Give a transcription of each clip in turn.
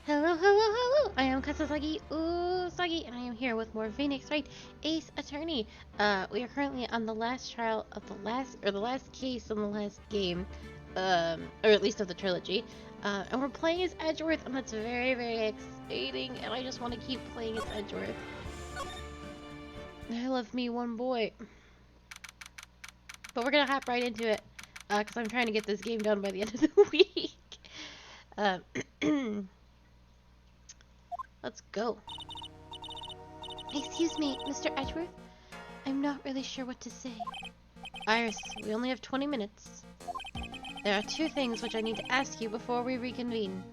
Hello, hello, hello! I am Kasasagi Usagi, and I am here with more Phoenix Wright, Ace Attorney. We are currently on the last trial of the last case in the last game, or at least of the trilogy. And we're playing as Edgeworth, and that's very, very exciting, and I just want to keep playing as Edgeworth. I love me one boy. But we're gonna hop right into it, because I'm trying to get this game done by the end of the week. Let's go. Excuse me, Mr. Edgeworth? I'm not really sure what to say. Iris, we only have 20 minutes. There are two things which I need to ask you before we reconvene.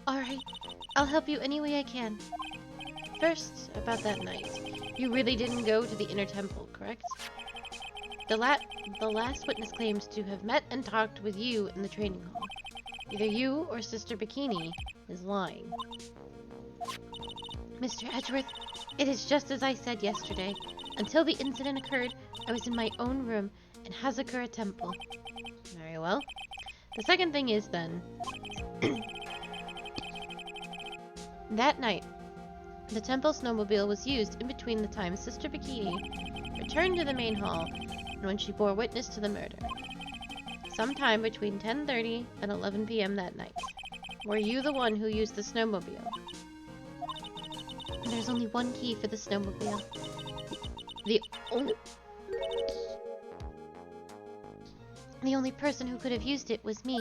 Alright, I'll help you any way I can. First, about that night. You really didn't go to the inner temple, correct? The last witness claims to have met and talked with you in the training hall. Either you or Sister Bikini is lying. Mr. Edgeworth, it is just as I said yesterday. Until the incident occurred, I was in my own room in Hazakura Temple. Very well. The second thing is then... that night, the temple snowmobile was used in between the time Sister Bikini returned to the main hall and when she bore witness to the murder. Sometime between 10:30 and 11 p.m. that night. Were you the one who used the snowmobile? There's only one key for the snowmobile. The only person who could have used it was me.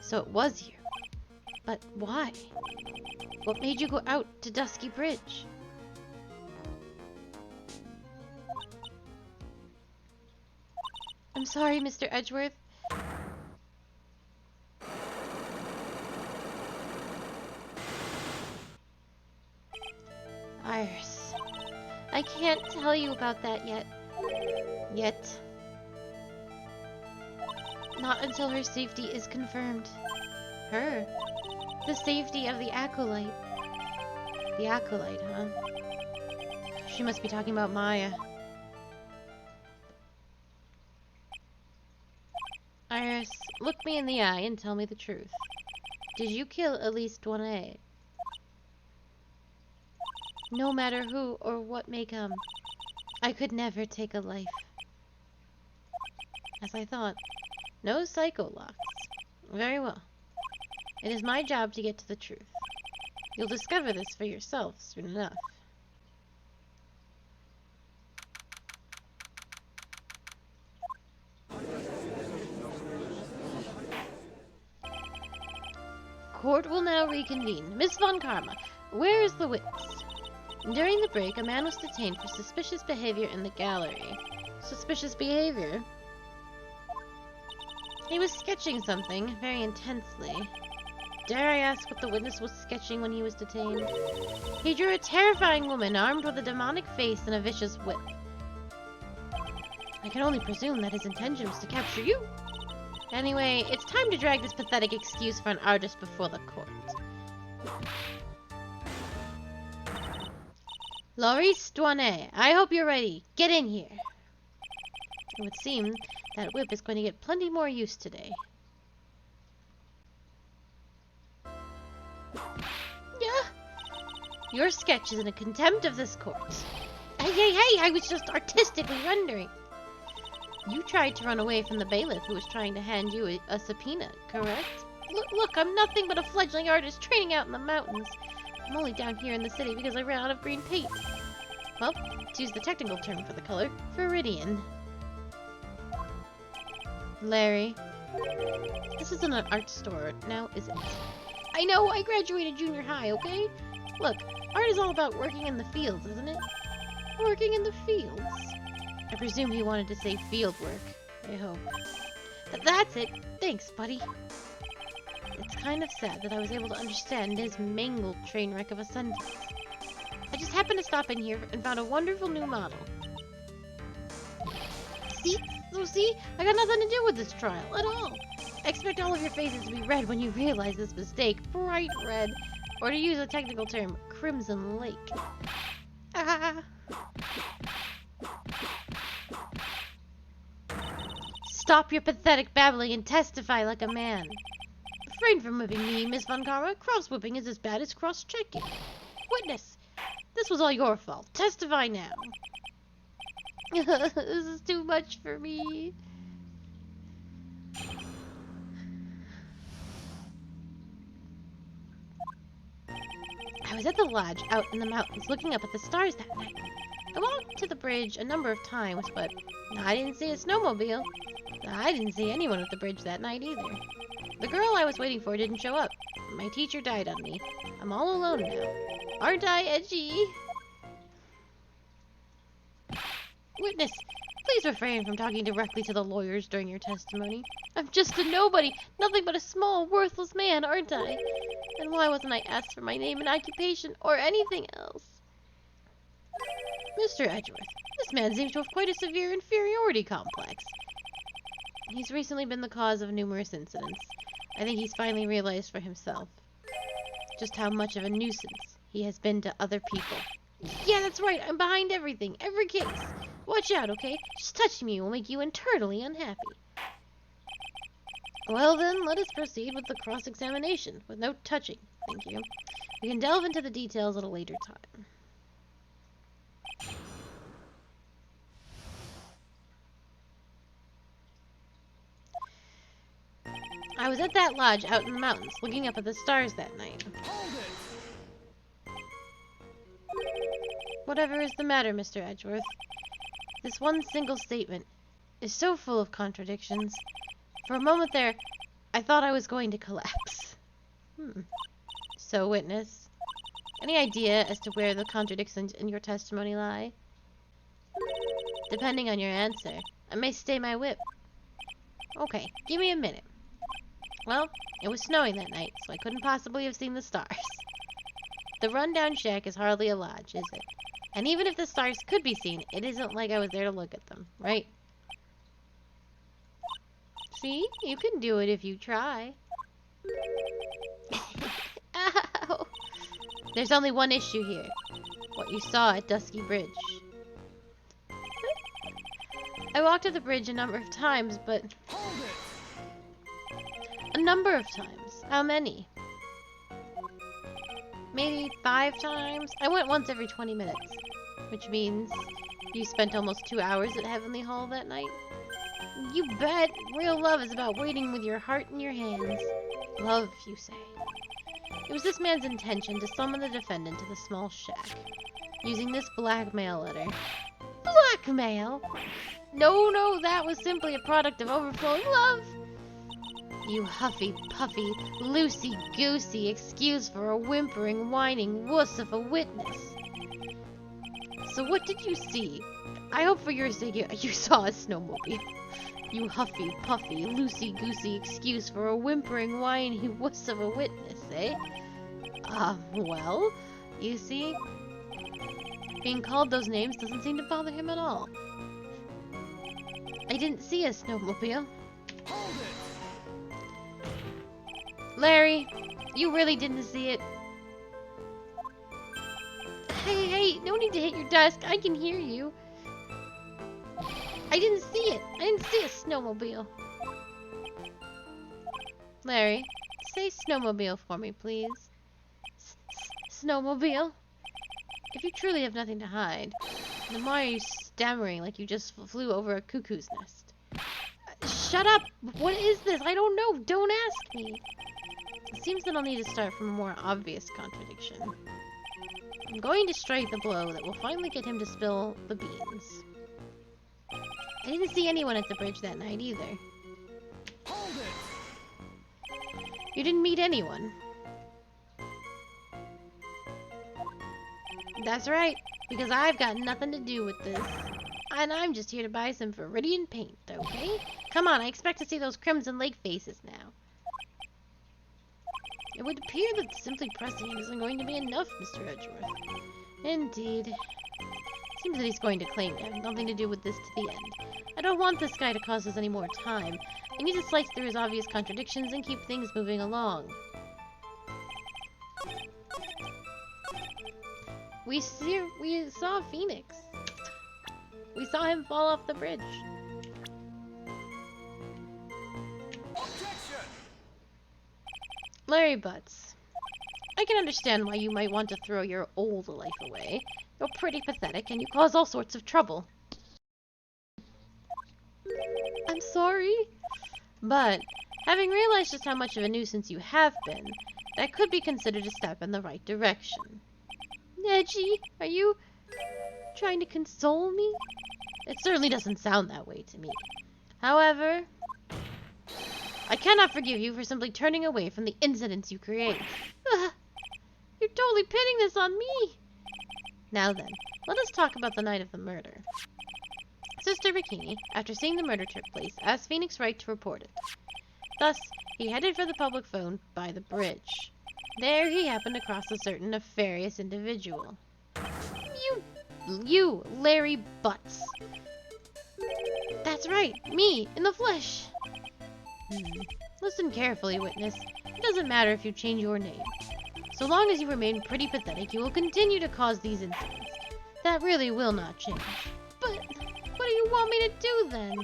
So it was you. But why? What made you go out to Dusky Bridge? I'm sorry, Mr. Edgeworth. Iris, I can't tell you about that yet. Not until her safety is confirmed. Her? The safety of the Acolyte. The Acolyte, huh? She must be talking about Maya. Iris, look me in the eye and tell me the truth. Did you kill Elise Douanet? No matter who or what may come, I could never take a life. As I thought, no psycho locks. Very well. It is my job to get to the truth. You'll discover this for yourself soon enough. Court will now reconvene. Miss Von Karma, where is the witness? During the break, a man was detained for suspicious behavior in the gallery. Suspicious behavior? He was sketching something very intensely. Dare I ask what the witness was sketching when he was detained? He drew a terrifying woman armed with a demonic face and a vicious whip. I can only presume that his intention was to capture you. Anyway, it's time to drag this pathetic excuse for an artist before the court. Laurice Douanet, I hope you're ready. Get in here. It would seem that whip is going to get plenty more use today. Yeah. Your sketch is in a contempt of this court. Hey, I was just artistically rendering. You tried to run away from the bailiff who was trying to hand you a subpoena, correct? Look, I'm nothing but a fledgling artist training out in the mountains. I'm only down here in the city because I ran out of green paint. Well, to use the technical term for the color, Viridian. Larry, this isn't an art store, now is it? I know, I graduated junior high, okay? Look, art is all about working in the fields, isn't it? Working in the fields? I presume he wanted to say field work. I hope. That's it. Thanks, buddy. It's kind of sad that I was able to understand his mangled train wreck of a sentence. I just happened to stop in here and found a wonderful new model. See? I got nothing to do with this trial at all. I expect all of your faces to be red when you realize this mistake. Bright red. Or to use a technical term, Crimson Lake. Ah. Stop your pathetic babbling and testify like a man. Refrain from whipping me, Miss Von Karma. Cross-whipping is as bad as cross-checking. Witness, this was all your fault. Testify now. This is too much for me. I was at the lodge out in the mountains looking up at the stars that night. I walked to the bridge a number of times, but I didn't see a snowmobile. I didn't see anyone at the bridge that night either. The girl I was waiting for didn't show up. My teacher died on me. I'm all alone now. Aren't I edgy? Witness, please refrain from talking directly to the lawyers during your testimony. I'm just a nobody, nothing but a small, worthless man, aren't I? And why wasn't I asked for my name and occupation or anything else? Mr. Edgeworth, this man seems to have quite a severe inferiority complex. He's recently been the cause of numerous incidents. I think he's finally realized for himself just how much of a nuisance he has been to other people. Yeah, that's right. I'm behind everything. Every case. Watch out, okay? Just touching me will make you internally unhappy. Well then, let us proceed with the cross-examination, with no touching. Thank you. We can delve into the details at a later time. I was at that lodge out in the mountains, looking up at the stars that night. Whatever is the matter, Mr. Edgeworth? This one single statement is so full of contradictions. For a moment there, I thought I was going to collapse. So, witness, any idea as to where the contradictions in your testimony lie? Depending on your answer, I may stay my whip. Okay, give me a minute. Well, it was snowing that night, so I couldn't possibly have seen the stars. The rundown shack is hardly a lodge, is it? And even if the stars could be seen, it isn't like I was there to look at them, right? See? You can do it if you try. Ow! There's only one issue here. What you saw at Dusky Bridge. I walked up the bridge a number of times, but... A number of times. How many? Maybe 5 times? I went once every 20 minutes. Which means you spent almost 2 hours at Heavenly Hall that night? You bet! Real love is about waiting with your heart in your hands. Love, you say. It was this man's intention to summon the defendant to the small shack, using this blackmail letter. Blackmail? No, that was simply a product of overflowing love! You huffy-puffy, loosey-goosey excuse for a whimpering, whining wuss of a witness. So what did you see? I hope for your sake you saw a snowmobile. You huffy-puffy, loosey-goosey excuse for a whimpering, whiny wuss of a witness, eh? Well, you see, being called those names doesn't seem to bother him at all. I didn't see a snowmobile. Larry, you really didn't see it. Hey, no need to hit your desk. I can hear you. I didn't see it. I didn't see a snowmobile. Larry, say snowmobile for me, please. Snowmobile? If you truly have nothing to hide, then why are you stammering like you just flew over a cuckoo's nest? Shut up! What is this? I don't know. Don't ask me. It seems that I'll need to start from a more obvious contradiction. I'm going to strike the blow that will finally get him to spill the beans. I didn't see anyone at the bridge that night either. You didn't meet anyone. That's right, because I've got nothing to do with this. And I'm just here to buy some Viridian paint, okay? Come on, I expect to see those Crimson Lake faces now. It would appear that simply pressing him isn't going to be enough, Mr. Edgeworth. Indeed. Seems that he's going to claim to have nothing to do with this to the end. I don't want this guy to cause us any more time. I need to slice through his obvious contradictions and keep things moving along. We saw Phoenix. We saw him fall off the bridge. Objection! Larry Butts, I can understand why you might want to throw your old life away. You're pretty pathetic and you cause all sorts of trouble. I'm sorry, but having realized just how much of a nuisance you have been, that could be considered a step in the right direction. Edgy, are you trying to console me? It certainly doesn't sound that way to me. However, I cannot forgive you for simply turning away from the incidents you create. You're totally pinning this on me. Now then, let us talk about the night of the murder. Sister Bikini, after seeing the murder took place, asked Phoenix Wright to report it. Thus, he headed for the public phone by the bridge. There he happened across a certain nefarious individual. You, Larry Butts. That's right, me, in the flesh. Listen carefully, witness. It doesn't matter if you change your name. So long as you remain pretty pathetic, you will continue to cause these incidents. That really will not change. But what do you want me to do then?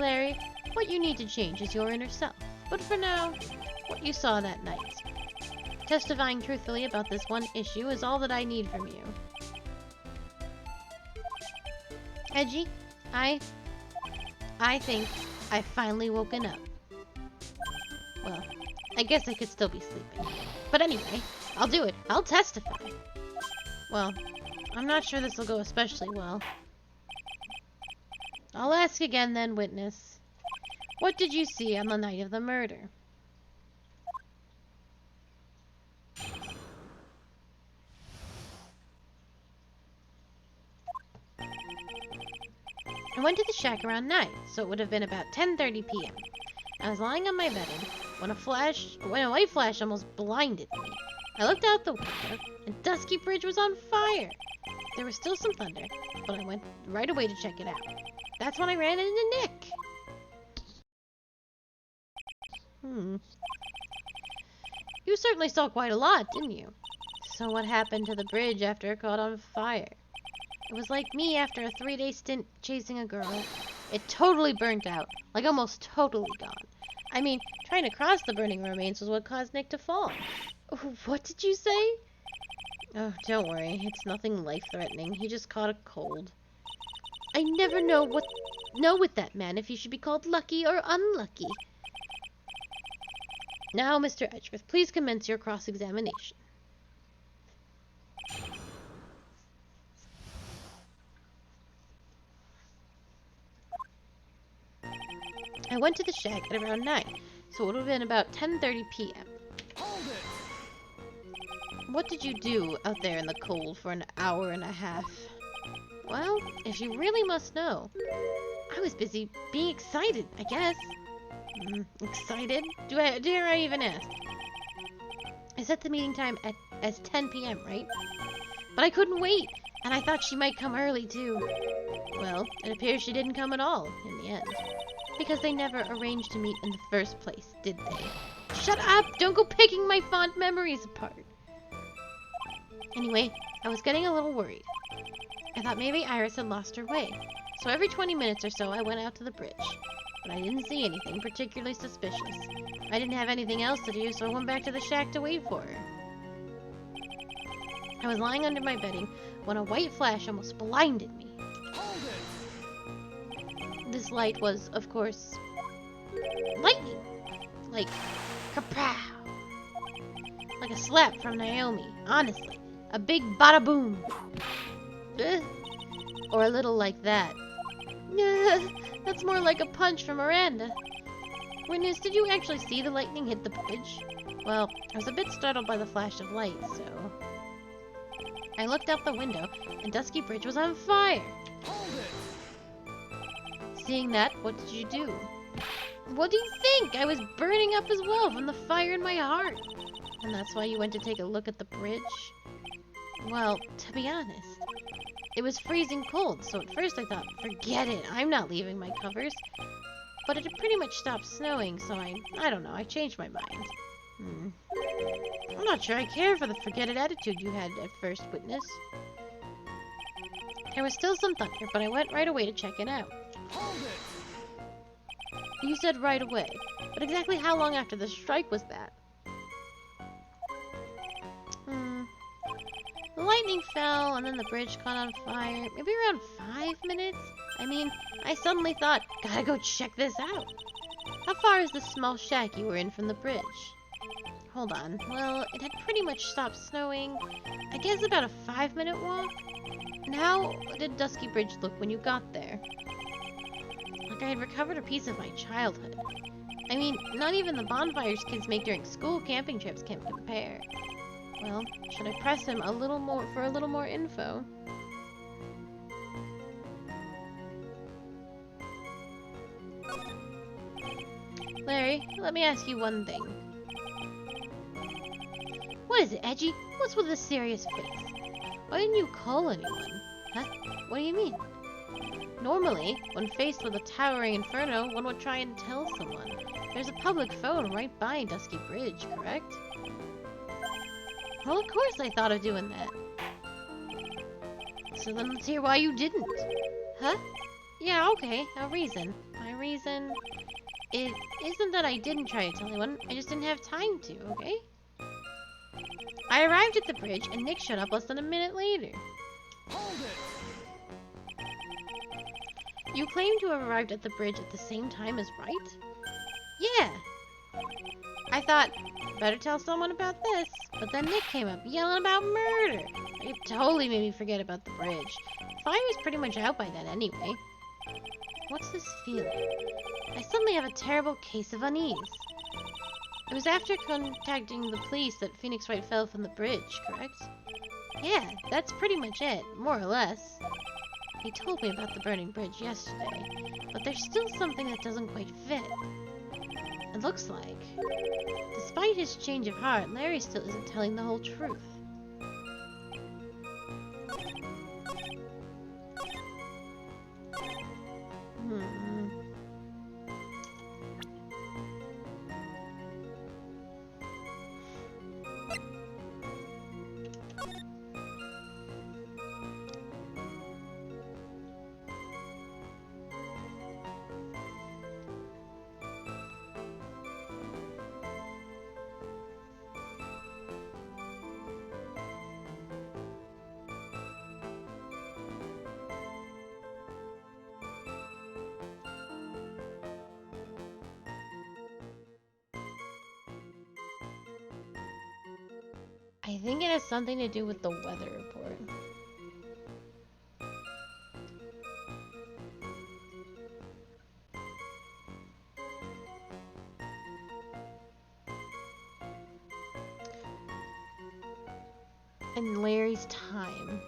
Larry, what you need to change is your inner self. But for now, what you saw that night. Testifying truthfully about this one issue is all that I need from you. Edgy, I think I've finally woken up. Well, I guess I could still be sleeping. But anyway, I'll do it. I'll testify. Well, I'm not sure this will go especially well. I'll ask again then, witness. What did you see on the night of the murder? I went to the shack around 9, so it would have been about 10:30 p.m. I was lying on my bedding when a white flash almost blinded me. I looked out the window, and Dusky Bridge was on fire. There was still some thunder, but I went right away to check it out. That's when I ran into Nick. You certainly saw quite a lot, didn't you? So what happened to the bridge after it caught on fire? It was like me after a 3-day stint chasing a girl. It totally burnt out, like almost totally gone. I mean, trying to cross the burning remains was what caused Nick to fall. What did you say? Oh, don't worry. It's nothing life-threatening. He just caught a cold. I never know with that man if he should be called lucky or unlucky. Now, Mr. Edgeworth, please commence your cross-examination. I went to the shack at around 9, so it would have been about 10:30 p.m. What did you do out there in the cold for an hour and a half? Well, if you really must know, I was busy being excited, I guess. Excited? Dare I even ask? I set the meeting time as 10 p.m., right? But I couldn't wait, and I thought she might come early, too. Well, it appears she didn't come at all, in the end. Because they never arranged to meet in the first place, did they? Shut up! Don't go picking my fond memories apart! Anyway, I was getting a little worried. I thought maybe Iris had lost her way, so every 20 minutes or so I went out to the bridge. But I didn't see anything particularly suspicious. I didn't have anything else to do, so I went back to the shack to wait for her. I was lying under my bedding when a white flash almost blinded me. This light was, of course, lightning. Like, kapow! Like a slap from Naomi, honestly. A big bada boom. Or a little like that. That's more like a punch from Miranda. Witness, did you actually see the lightning hit the bridge? Well, I was a bit startled by the flash of light, so... I looked out the window, and Dusky Bridge was on fire. Seeing that, what did you do? What do you think? I was burning up as well from the fire in my heart. And that's why you went to take a look at the bridge? Well, to be honest, it was freezing cold, so at first I thought, forget it, I'm not leaving my covers. But it had pretty much stopped snowing, so I don't know, I changed my mind. I'm not sure I care for the forget it attitude you had at first, witness. There was still some thunder, but I went right away to check it out. You said right away, but exactly how long after the strike was that? The lightning fell, and then the bridge caught on fire. Maybe around 5 minutes? I mean, I suddenly thought, gotta go check this out. How far is the small shack you were in from the bridge? Hold on. Well, it had pretty much stopped snowing. I guess about a 5-minute walk? And how did Dusky Bridge look when you got there? Like I had recovered a piece of my childhood. I mean, not even the bonfires kids make during school camping trips can compare. Well, should I press him a little more for a little more info? Larry, let me ask you one thing. What is it, Edgy? What's with this serious face? Why didn't you call anyone? Huh? What do you mean? Normally, when faced with a towering inferno, one would try and tell someone. There's a public phone right by Dusky Bridge, correct? Well, of course I thought of doing that. So then let's hear why you didn't. Huh? Yeah, okay, a reason. My reason... It isn't that I didn't try to tell anyone, I just didn't have time to, okay? I arrived at the bridge, and Nick showed up less than a minute later. Hold it! You claim to have arrived at the bridge at the same time as Wright? Yeah. I thought, better tell someone about this. But then Nick came up yelling about murder. It totally made me forget about the bridge. Fire was pretty much out by then anyway. What's this feeling? I suddenly have a terrible case of unease. It was after contacting the police that Phoenix Wright fell from the bridge, correct? Yeah, that's pretty much it, more or less. He told me about the burning bridge yesterday, but there's still something that doesn't quite fit. It looks like, despite his change of heart, Larry still isn't telling the whole truth. I think it has something to do with the weather report. And Larry's time.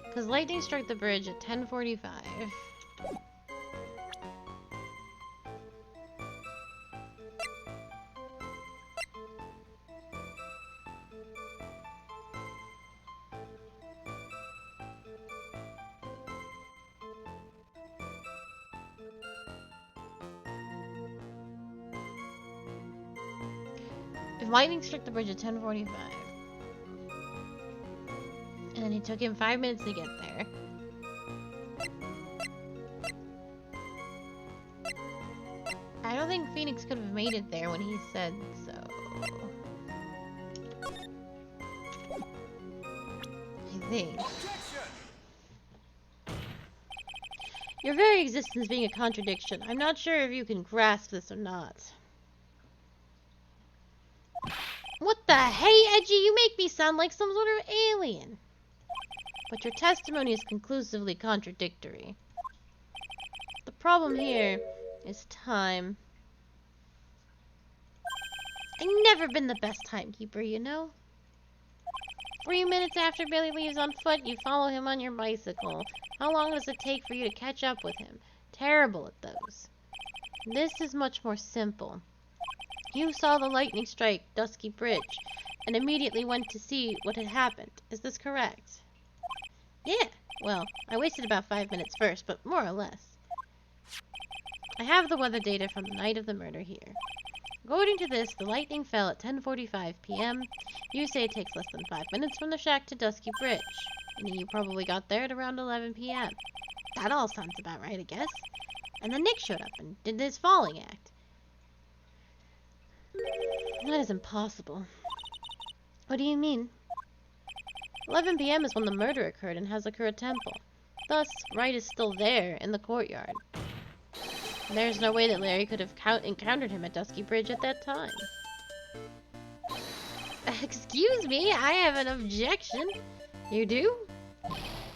Because lightning struck the bridge at 10:45. If lightning struck the bridge at 10:45, and then it took him 5 minutes to get there, I don't think Phoenix could have made it there when he said so. I think. Objection! Your very existence being a contradiction. I'm not sure if you can grasp this or not. What the hey, Edgy? You make me sound like some sort of alien. But your testimony is conclusively contradictory. The problem here is time. I've never been the best timekeeper, you know? 3 minutes after Billy leaves on foot, you follow him on your bicycle. How long does it take for you to catch up with him? Terrible at those. This is much more simple. You saw the lightning strike Dusky Bridge and immediately went to see what had happened. Is this correct? Yeah. Well, I wasted about 5 minutes first, but more or less. I have the weather data from the night of the murder here. According to this, the lightning fell at 10:45 p.m. You say it takes less than 5 minutes from the shack to Dusky Bridge. Meaning you probably got there at around 11 p.m. That all sounds about right, I guess. And then Nick showed up and did his falling act. That is impossible. What do you mean? 11 p.m. is when the murder occurred in Hazakura Temple. Thus, Wright is still there in the courtyard. There's no way that Larry could have encountered him at Dusky Bridge at that time. Excuse me, I have an objection. You do?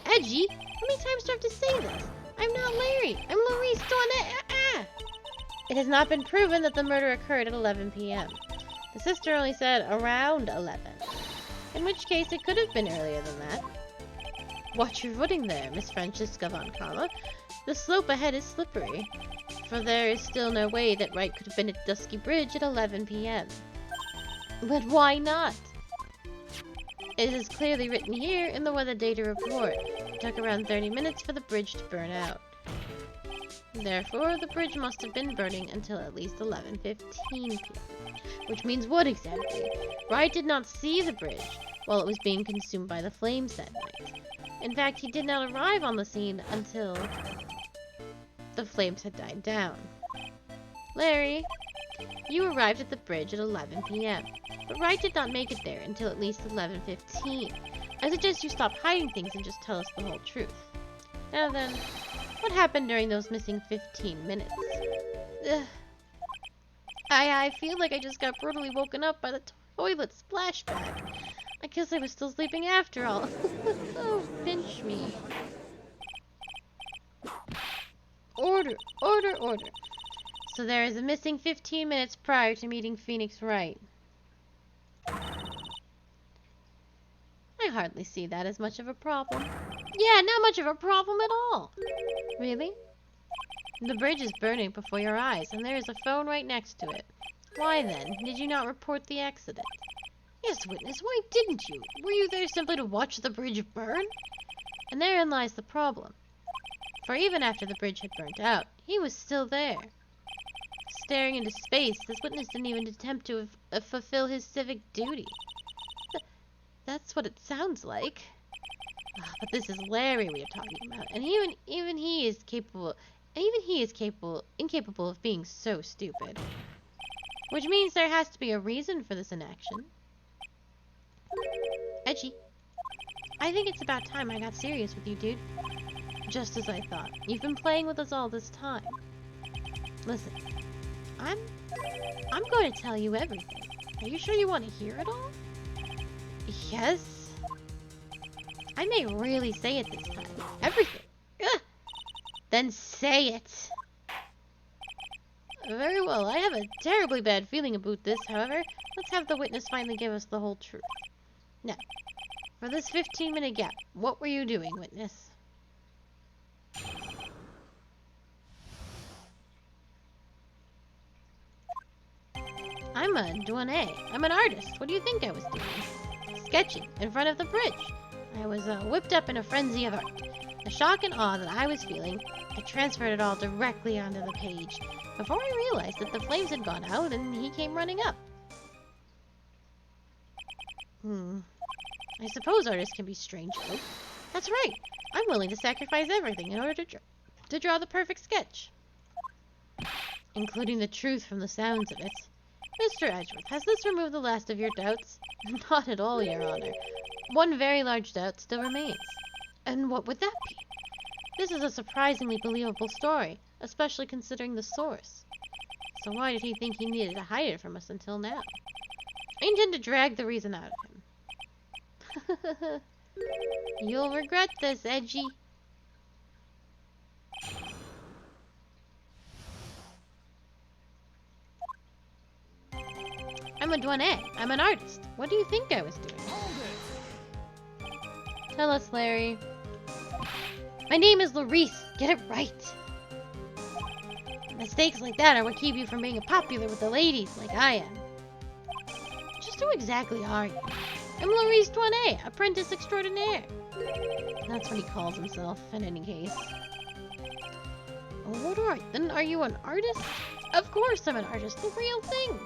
Edgy? How many times do I have to say this? I'm not Larry. I'm Louise Toinette. It has not been proven that the murder occurred at 11 p.m. The sister only said around 11. In which case, it could have been earlier than that. Watch your footing there, Miss Francisca von Kama. The slope ahead is slippery, for there is still no way that Wright could have been at Dusky Bridge at 11 p.m. But why not? It is clearly written here in the weather data report. It took around 30 minutes for the bridge to burn out. Therefore, the bridge must have been burning until at least 11:15 p.m. Which means what exactly? Wright did not see the bridge while it was being consumed by the flames that night. In fact, he did not arrive on the scene until the flames had died down. Larry, you arrived at the bridge at 11 p.m., but Wright did not make it there until at least 11:15. I suggest you stop hiding things and just tell us the whole truth. Now then, what happened during those missing 15 minutes? Ugh. I feel like I just got brutally woken up by the toilet splashback. I guess I was still sleeping after all. Oh, pinch me. Order, order, order. So there is a missing 15 minutes prior to meeting Phoenix Wright. I hardly see that as much of a problem. Yeah, not much of a problem at all. Really? The bridge is burning before your eyes, and there is a phone right next to it. Why then, did you not report the accident? Yes, witness, why didn't you? Were you there simply to watch the bridge burn? And therein lies the problem. For even after the bridge had burnt out, he was still there. Staring into space, this witness didn't even attempt to fulfill his civic duty. That's what it sounds like. But this is Larry we are talking about, and even he is incapable of being so stupid. Which means there has to be a reason for this inaction. Edgy. I think it's about time I got serious with you, dude. Just as I thought. You've been playing with us all this time. Listen, I'm going to tell you everything. Are you sure you want to hear it all? Yes. I may really say it this time. Everything. Ugh. Then say it. Very well. I have a terribly bad feeling about this, however. Let's have the witness finally give us the whole truth. Now, for this 15-minute gap, what were you doing, witness? I'm a douanier. I'm an artist. What do you think I was doing? Sketching in front of the bridge. I was whipped up in a frenzy of art. The shock and awe that I was feeling, I transferred it all directly onto the page before I realized that the flames had gone out and he came running up. I suppose artists can be strange folk. That's right. I'm willing to sacrifice everything in order to draw the perfect sketch. Including the truth from the sounds of it. Mr. Edgeworth, has this removed the last of your doubts? Not at all, Your Honor. One very large doubt still remains. And what would that be? This is a surprisingly believable story, especially considering the source. So why did he think he needed to hide it from us until now? I intend to drag the reason out of him. You'll regret this, Edgy. I'm a douanier. I'm an artist. What do you think I was doing? Tell us, Larry. My name is Larice. Get it right. Mistakes like that are what keep you from being popular with the ladies like I am. Just who exactly are you? I'm Larice Douanier, apprentice extraordinaire. That's what he calls himself, in any case. What are you? Then are you an artist? Of course I'm an artist, the real thing.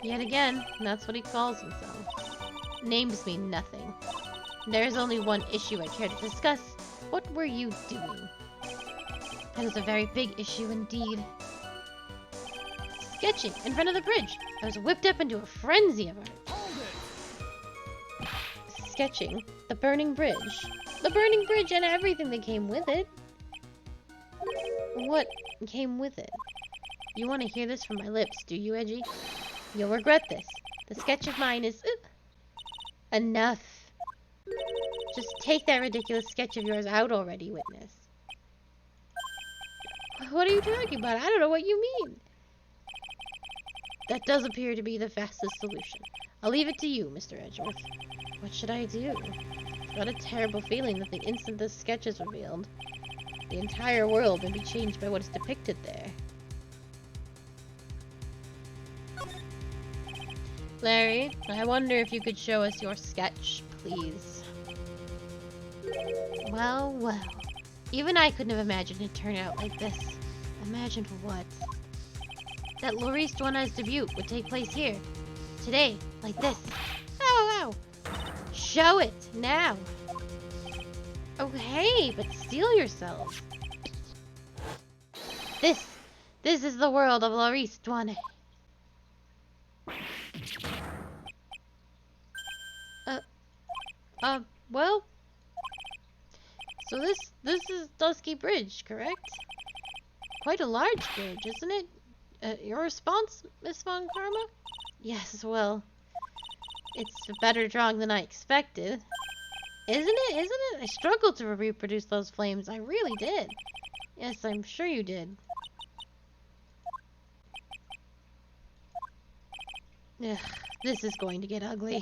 Yet again, that's what he calls himself. Names mean nothing. There is only one issue I care to discuss. What were you doing? That is a very big issue indeed. Sketching in front of the bridge. I was whipped up into a frenzy of art. sketching the burning bridge. The burning bridge and everything that came with it. What came with it? You want to hear this from my lips, do you, Edgy? You'll regret this. The sketch of mine is... enough. Just take that ridiculous sketch of yours out already, Witness. What are you talking about? I don't know what you mean. That does appear to be the fastest solution. I'll leave it to you, Mr. Edgeworth. What should I do? I've got a terrible feeling that the instant this sketch is revealed, the entire world may be changed by what is depicted there. Larry, I wonder if you could show us your sketch, please. Well, well. Even I couldn't have imagined it turned out like this. Imagined what? That Laurice Duana's debut would take place here. Today, like this. Ow, ow! Show it, now! Oh hey, but steel yourself. This is the world of Laurice Duana. Well... So this is Dusky Bridge, correct? Quite a large bridge, isn't it? Your response, Miss Von Karma? Yes, well... It's a better drawing than I expected. Isn't it? I struggled to reproduce those flames. I really did. Yes, I'm sure you did. Ugh, this is going to get ugly.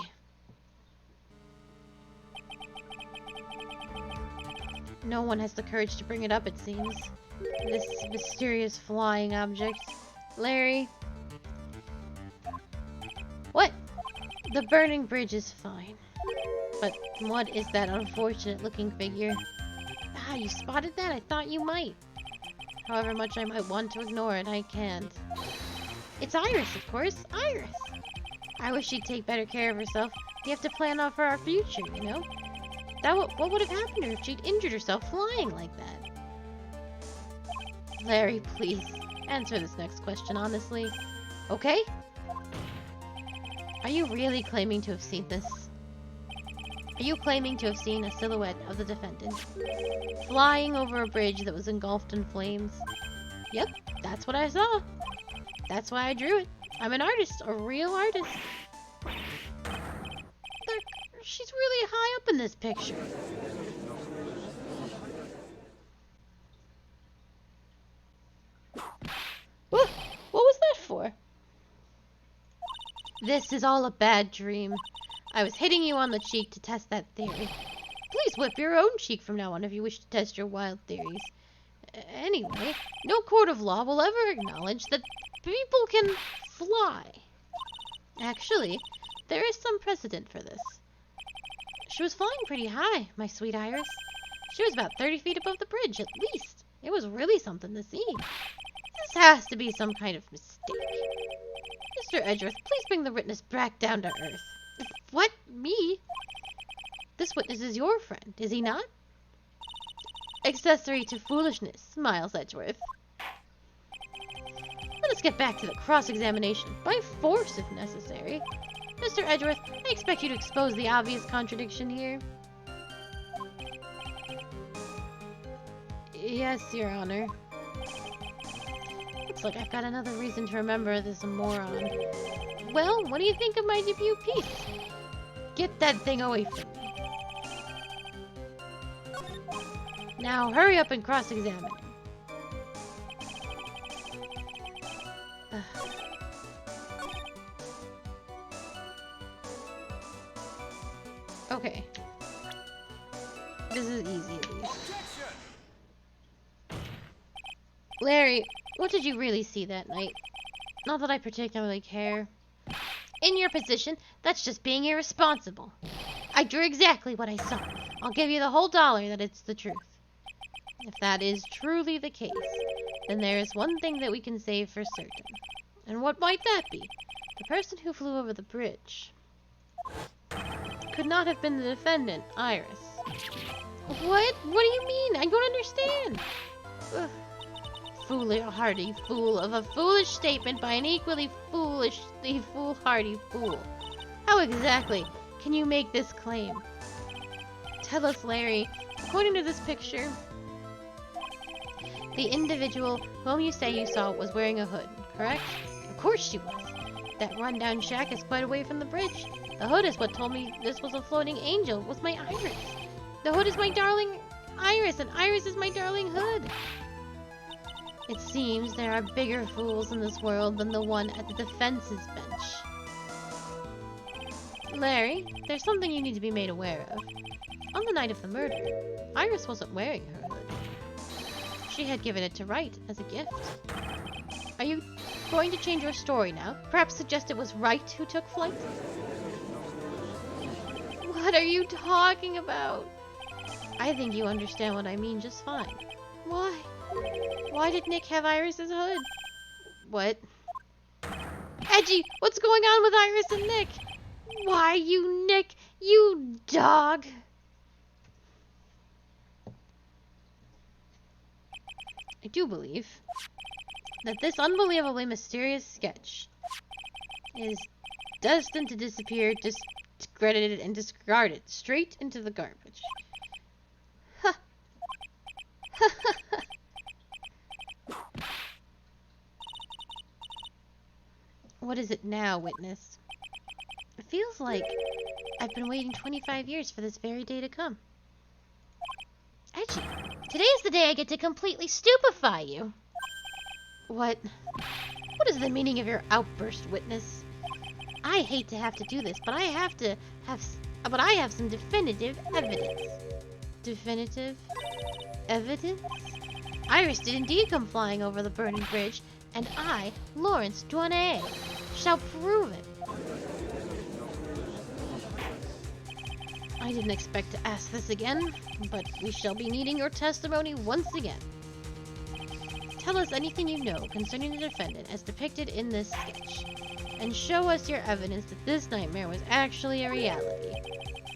No one has the courage to bring it up, it seems. This mysterious flying object. Larry. What? The burning bridge is fine. But what is that unfortunate looking figure? Ah, you spotted that? I thought you might. However much I might want to ignore it, I can't. It's Iris, of course. Iris! I wish she'd take better care of herself. We have to plan out for our future, you know? What would have happened to her if she'd injured herself flying like that? Larry, please. Answer this next question honestly. Okay? Are you really claiming to have seen this? Are you claiming to have seen a silhouette of the defendant flying over a bridge that was engulfed in flames? Yep, that's what I saw. That's why I drew it. I'm an artist, a real artist. She's really high up in this picture. What was that for? This is all a bad dream. I was hitting you on the cheek to test that theory. Please whip your own cheek from now on if you wish to test your wild theories. Anyway, no court of law will ever acknowledge that people can fly. Actually, there is some precedent for this. She was flying pretty high, my sweet Iris. She was about 30 feet above the bridge, at least. It was really something to see. This has to be some kind of mistake. Mr. Edgeworth, please bring the witness back down to earth. What? Me? This witness is your friend, is he not? Accessory to foolishness, Miles Edgeworth. Let us get back to the cross-examination, by force if necessary. Mr. Edgeworth, I expect you to expose the obvious contradiction here. Yes, Your Honor. Looks like I've got another reason to remember this moron. Well, what do you think of my debut piece? Get that thing away from me. Now, hurry up and cross-examine. Okay. This is easy at least. Larry, what did you really see that night? Not that I particularly care. In your position, that's just being irresponsible. I drew exactly what I saw. I'll give you the whole $1 that it's the truth. If that is truly the case, then there is one thing that we can say for certain. And what might that be? The person who flew over the bridge could not have been the defendant, Iris. What? What do you mean? I don't understand. Ugh. Foolhardy fool of a foolish statement by an equally foolishly foolhardy fool. How exactly can you make this claim? Tell us, Larry. According to this picture, the individual whom you say you saw was wearing a hood, correct? Of course she was. That rundown shack is quite away from the bridge. The hood is what told me this was a floating angel, was my Iris. The hood is my darling Iris, and Iris is my darling hood. It seems there are bigger fools in this world than the one at the defense's bench. Larry, there's something you need to be made aware of. On the night of the murder, Iris wasn't wearing her hood. She had given it to Wright as a gift. Are you going to change your story now? Perhaps suggest it was Wright who took flight? What are you talking about? I think you understand what I mean just fine. Why? Why did Nick have Iris's hood? What? Edgy, what's going on with Iris and Nick? Why, you Nick, you dog! I do believe that this unbelievably mysterious sketch is destined to disappear, discredited, and discarded straight into the garbage. Ha! Ha ha ha! What is it now, witness? It feels like I've been waiting 25 years for this very day to come. Edgy, today is the day I get to completely stupefy you. What is the meaning of your outburst, witness? I hate to have to do this, but I have some definitive evidence. Definitive evidence? Iris did indeed come flying over the burning bridge, and I, Lawrence Douanet, shall prove it. I didn't expect to ask this again, but we shall be needing your testimony once again. Tell us anything you know concerning the defendant as depicted in this sketch, and show us your evidence that this nightmare was actually a reality.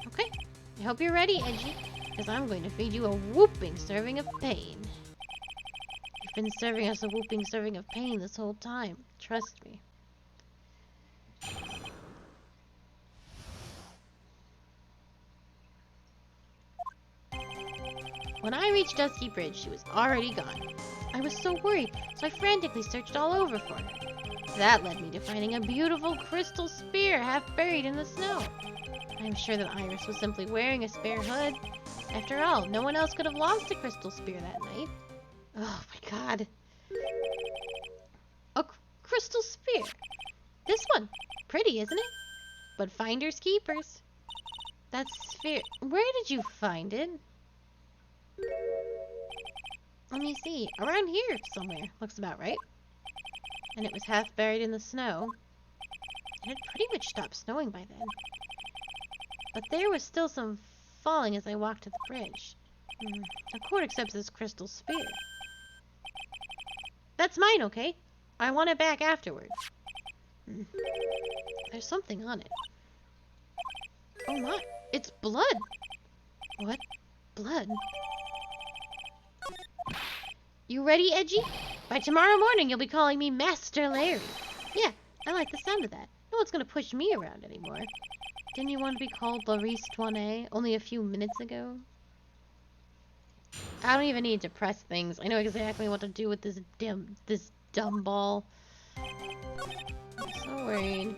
Okay, I hope you're ready, Edgy, because I'm going to feed you a whooping serving of pain. You've been serving us a whooping serving of pain this whole time, trust me. When I reached Dusky Bridge, she was already gone. I was so worried, so I frantically searched all over for her. That led me to finding a beautiful crystal spear half buried in the snow. I'm sure that Iris was simply wearing a spare hood. After all, no one else could have lost a crystal spear that night. Oh my god. A crystal spear. This one. Pretty, isn't it? But finders keepers. That sphere... Where did you find it? Let me see. Around here somewhere. Looks about right. And it was half buried in the snow. It had pretty much stopped snowing by then. But there was still some falling as I walked to the bridge. The court accepts this crystal spear. That's mine, okay? I want it back afterwards. There's something on it. Oh my, it's blood! What? Blood? You ready, Edgy? By tomorrow morning, you'll be calling me Master Larry. Yeah, I like the sound of that. No one's gonna push me around anymore. Didn't you want to be called Larice Toinette only a few minutes ago? I don't even need to press things. I know exactly what to do with this dumb ball. I'm so worried.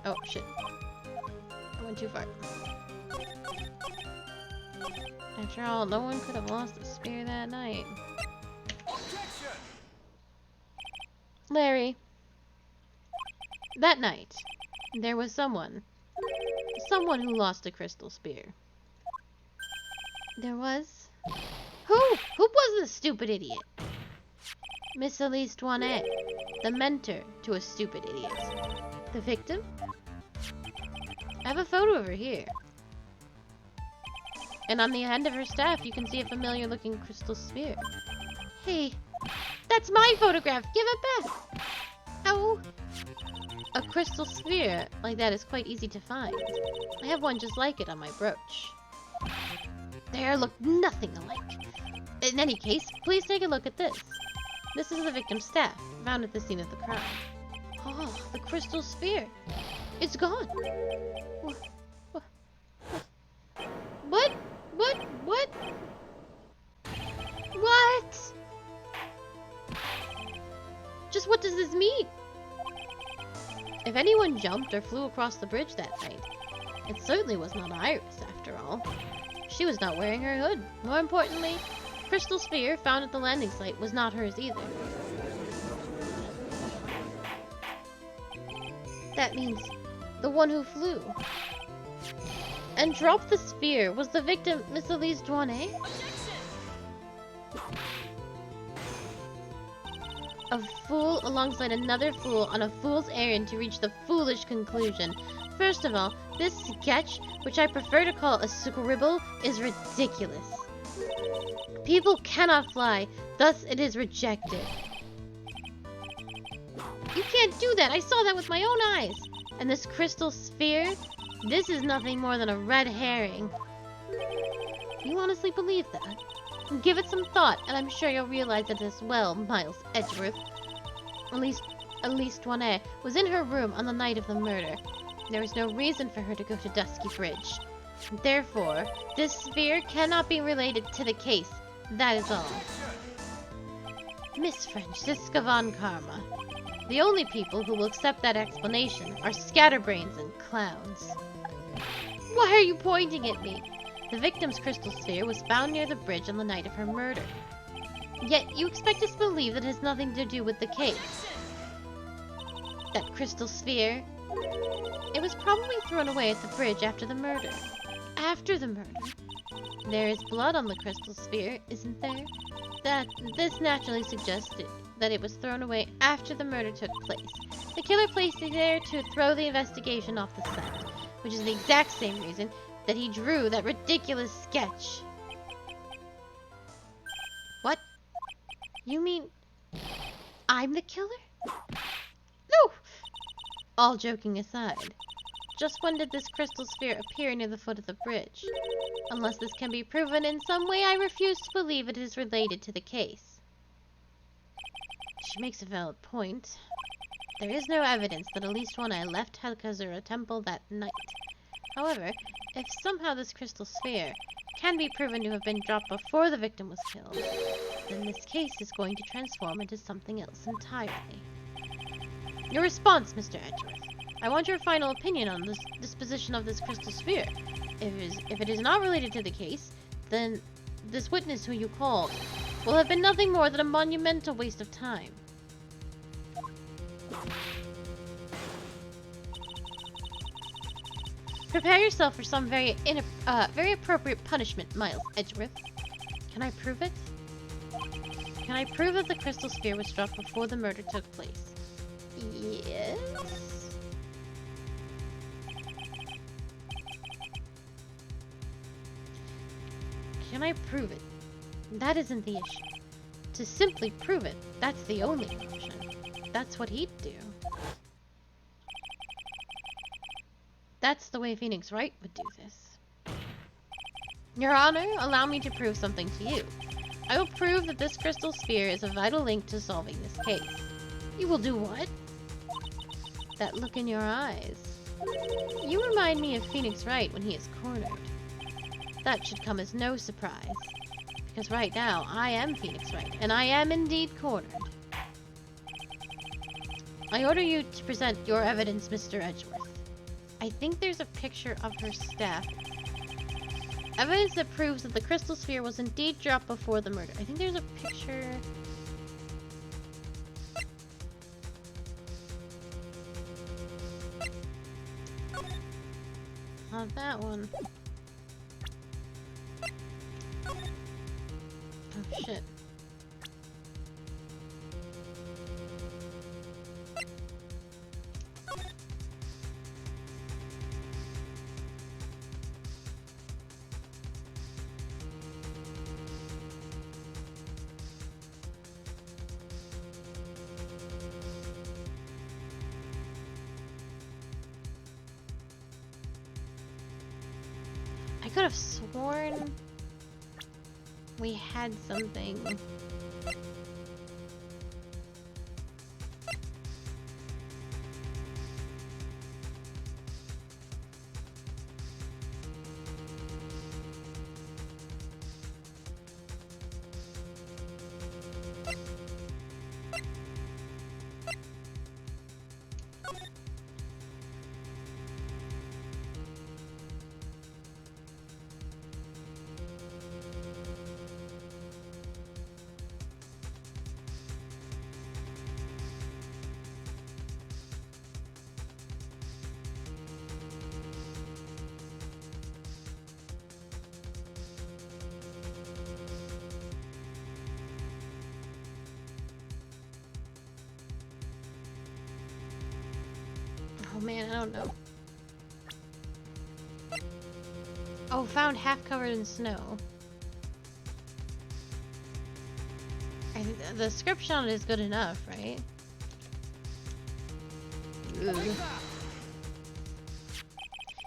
Oh, shit. I went too far. After all, no one could have lost a spear that night. Objection! Larry. That night, there was someone who lost a crystal spear. There was? Who? Who was the stupid idiot? Miss Elise Toinette, the mentor to a stupid idiot. The victim? I have a photo of her here. And on the end of her staff, you can see a familiar looking crystal spear. Hey, that's my photograph! Give it back! Ow! A crystal sphere like that is quite easy to find. I have one just like it on my brooch. They look nothing alike. In any case, please take a look at this. This is the victim's staff, found at the scene of the crime. Oh, the crystal sphere. It's gone. What? What? What? What? Just what does this mean? If anyone jumped or flew across the bridge that night, it certainly was not Iris, after all. She was not wearing her hood. More importantly, the crystal sphere found at the landing site was not hers either. That means the one who flew and dropped the sphere was the victim, Miss Elise Douanet? A fool alongside another fool on a fool's errand to reach the foolish conclusion. First of all, this sketch, which I prefer to call a scribble, is ridiculous. People cannot fly, thus it is rejected. You can't do that! I saw that with my own eyes! And this crystal sphere? This is nothing more than a red herring. Do you honestly believe that? Give it some thought, and I'm sure you'll realize it as well, Miles Edgeworth. Elise Douanet was in her room on the night of the murder. There was no reason for her to go to Dusky Bridge. Therefore, this sphere cannot be related to the case. That is all. Miss Francisca von Karma. The only people who will accept that explanation are scatterbrains and clowns. Why are you pointing at me? The victim's crystal sphere was found near the bridge on the night of her murder. Yet you expect us to believe that it has nothing to do with the case. That crystal sphere? It was probably thrown away at the bridge after the murder. After the murder? There is blood on the crystal sphere, isn't there? This naturally suggested that it was thrown away after the murder took place. The killer placed it there to throw the investigation off the scent, which is the exact same reason that he drew that ridiculous sketch. What? You mean I'm the killer? No! All joking aside, just when did this crystal sphere appear near the foot of the bridge? Unless this can be proven in some way, I refuse to believe it is related to the case. She makes a valid point. There is no evidence that at least one I left Helkazura Temple that night. However, if somehow this crystal sphere can be proven to have been dropped before the victim was killed, then this case is going to transform into something else entirely. Your response, Mr. Edgeworth. I want your final opinion on this disposition of this crystal sphere. If it is not related to the case, then this witness who you called will have been nothing more than a monumental waste of time. Prepare yourself for some very appropriate punishment, Miles Edgeworth. Can I prove it? Can I prove that the crystal sphere was dropped before the murder took place? Yes? Can I prove it? That isn't the issue. To simply prove it, that's the only option. That's what he'd do. That's the way Phoenix Wright would do this. Your Honor, allow me to prove something to you. I will prove that this crystal sphere is a vital link to solving this case. You will do what? That look in your eyes. You remind me of Phoenix Wright when he is cornered. That should come as no surprise. Because right now, I am Phoenix Wright, and I am indeed cornered. I order you to present your evidence, Mr. Edgeworth. I think there's a picture of her staff. Evidence that proves that the crystal sphere was indeed dropped before the murder. I think there's a picture... Not that one. Oh shit. I could have sworn we had something. man, I don't know. Oh, found half covered in snow. I think the description on it is good enough, right? Ugh.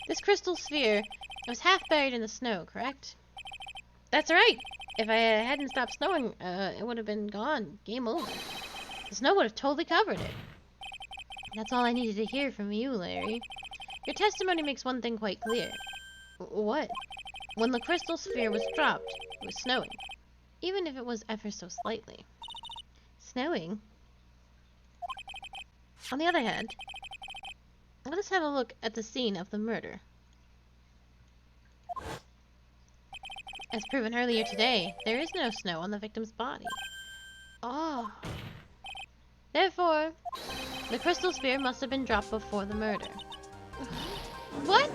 This crystal sphere was half buried in the snow, correct? That's right! If I hadn't stopped snowing, it would have been gone. Game over. The snow would have totally covered it. That's all I needed to hear from you, Larry. Your testimony makes one thing quite clear. What? When the crystal sphere was dropped, it was snowing. Even if it was ever so slightly. Snowing? On the other hand, let us have a look at the scene of the murder. As proven earlier today, there is no snow on the victim's body. Oh. Therefore, the crystal sphere must have been dropped before the murder. What?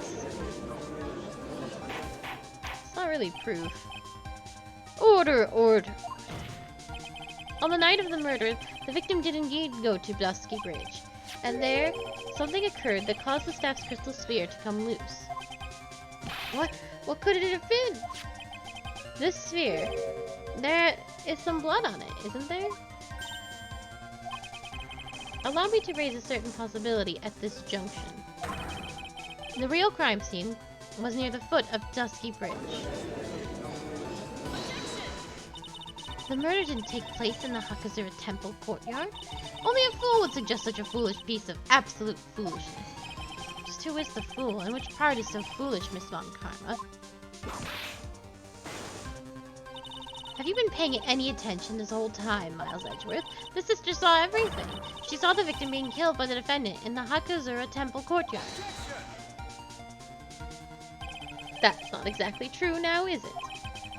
It's not really proof. Order, order. On the night of the murder, the victim did indeed go to Dusky Bridge, and there, something occurred that caused the staff's crystal sphere to come loose. What could it have been? This sphere, there is some blood on it, isn't there? Allow me to raise a certain possibility at this junction. The real crime scene was near the foot of Dusky Bridge. The murder didn't take place in the Hakazura Temple courtyard. Only a fool would suggest such a foolish piece of absolute foolishness. Just who is the fool, and which part is so foolish, Miss Von Karma? Have you been paying any attention this whole time, Miles Edgeworth? The sister saw everything. She saw the victim being killed by the defendant in the Hakazura Temple courtyard. That's not exactly true now, is it?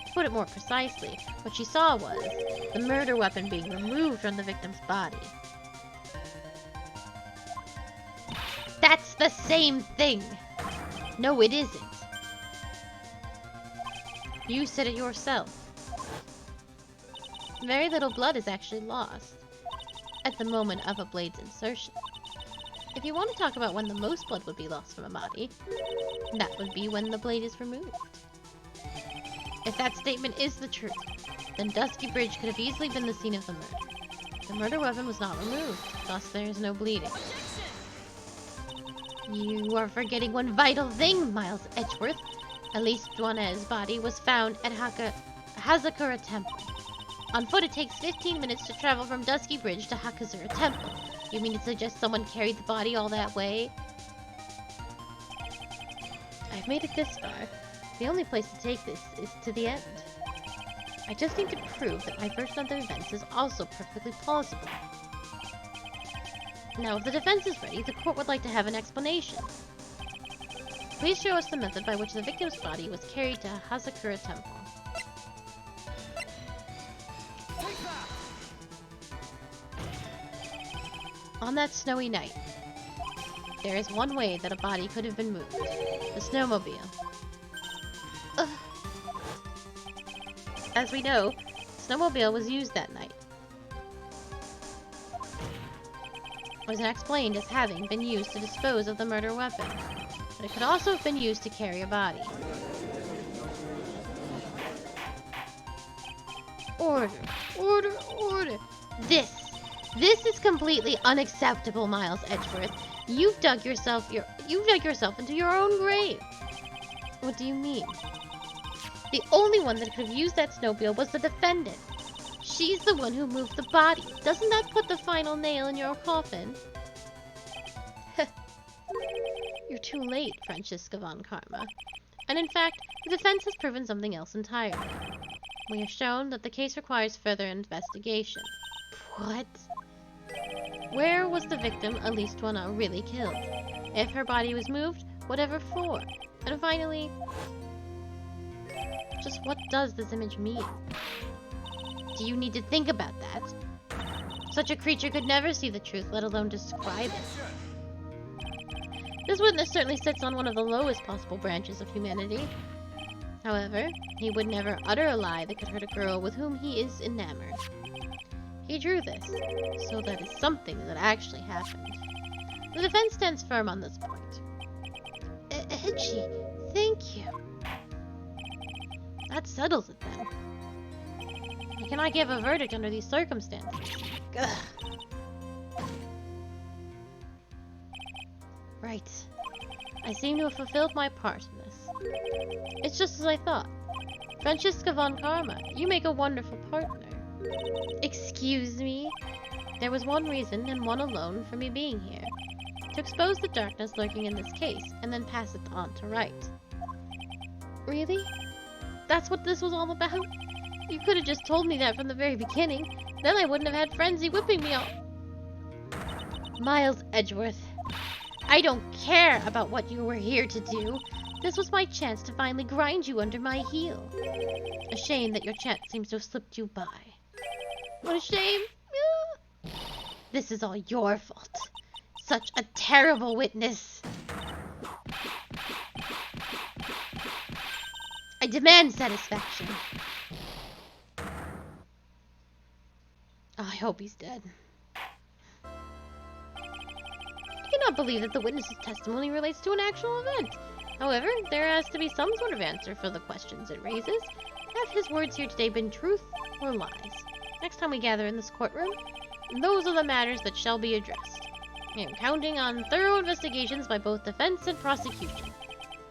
To put it more precisely, what she saw was the murder weapon being removed from the victim's body. That's the same thing! No, it isn't. You said it yourself. Very little blood is actually lost at the moment of a blade's insertion. If you want to talk about when the most blood would be lost from a body, that would be when the blade is removed. If that statement is the truth, then Dusky Bridge could have easily been the scene of the murder. The murder weapon was not removed, thus there is no bleeding. You are forgetting one vital thing, Miles Edgeworth. At least Dwana's body was found at Hazakura Temple. On foot, it takes 15 minutes to travel from Dusky Bridge to Hakazura Temple. You mean to suggest someone carried the body all that way? I've made it this far. The only place to take this is to the end. I just need to prove that my version of the events is also perfectly plausible. Now, if the defense is ready, the court would like to have an explanation. Please show us the method by which the victim's body was carried to Hazakura Temple. On that snowy night, there is one way that a body could have been moved. The snowmobile. Ugh. As we know, the snowmobile was used that night. It was explained as having been used to dispose of the murder weapon, but it could also have been used to carry a body. Order, order, order. This is completely unacceptable, Miles Edgeworth. You've dug yourself into your own grave. What do you mean? The only one that could have used that snowmobile was the defendant. She's the one who moved the body. Doesn't that put the final nail in your coffin? You're too late, Franziska Von Karma. And in fact, the defense has proven something else entirely. We have shown that the case requires further investigation. What? Where was the victim, Elise Dwana, really killed? If her body was moved, whatever for? And finally, just what does this image mean? Do you need to think about that? Such a creature could never see the truth, let alone describe it. This witness certainly sits on one of the lowest possible branches of humanity. However, he would never utter a lie that could hurt a girl with whom he is enamored. He drew this, so that is something that actually happened. The defense stands firm on this point. Edgy, thank you. That settles it then. I cannot give a verdict under these circumstances. Ugh. Right. I seem to have fulfilled my part in this. It's just as I thought. Franziska von Karma, you make a wonderful partner. Excuse me? There was one reason, and one alone, for me being here. To expose the darkness lurking in this case, and then pass it on to Wright. Really? That's what this was all about? You could have just told me that from the very beginning. Then I wouldn't have had Frenzy whipping me all. Miles Edgeworth, I don't care about what you were here to do. This was my chance to finally grind you under my heel. A shame that your chance seems to have slipped you by. What a shame. This is all your fault. Such a terrible witness. I demand satisfaction. Oh, I hope he's dead. I cannot believe that the witness's testimony relates to an actual event. However, there has to be some sort of answer for the questions it raises. Have his words here today been truth or lies? Next time we gather in this courtroom, those are the matters that shall be addressed. I am counting on thorough investigations by both defense and prosecution.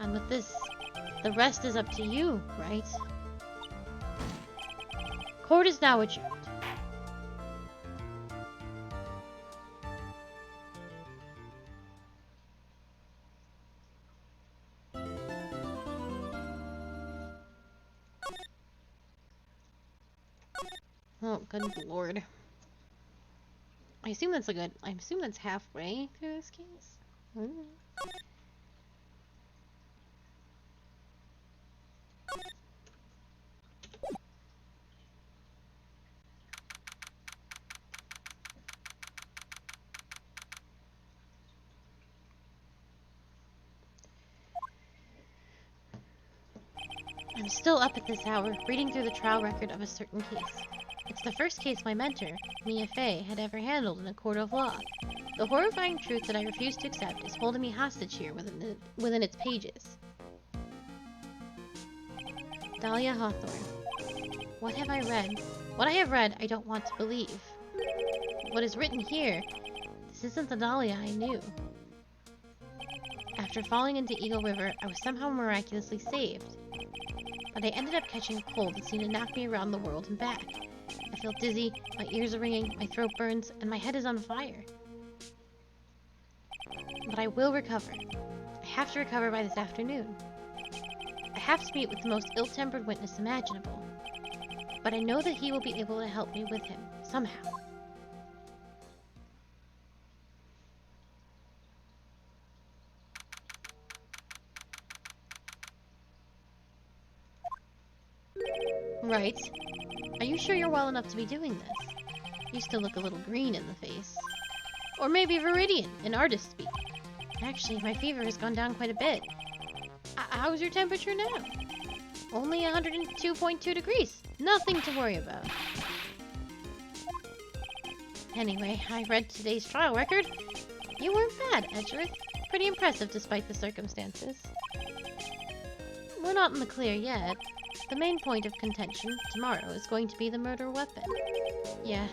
And with this, the rest is up to you, right? Court is now adjourned. Oh, good lord. I assume that's halfway through this case. I'm still up at this hour, reading through the trial record of a certain case. It's the first case my mentor, Mia Fey, had ever handled in a court of law. The horrifying truth that I refuse to accept is holding me hostage here within its pages. Dahlia Hawthorne. What have I read? What I have read, I don't want to believe. What is written here, this isn't the Dahlia I knew. After falling into Eagle River, I was somehow miraculously saved. But I ended up catching a cold that seemed to knock me around the world and back. I feel dizzy, my ears are ringing, my throat burns, and my head is on fire. But I will recover. I have to recover by this afternoon. I have to meet with the most ill-tempered witness imaginable. But I know that he will be able to help me with him, somehow. Right. Are you sure you're well enough to be doing this? You still look a little green in the face. Or maybe Viridian, in artist speak. Actually, my fever has gone down quite a bit. How's your temperature now? Only 102.2 degrees. Nothing to worry about. Anyway, I read today's trial record. You weren't bad, Edgeworth. Pretty impressive despite the circumstances. We're not in the clear yet. The main point of contention tomorrow is going to be the murder weapon. Yeah.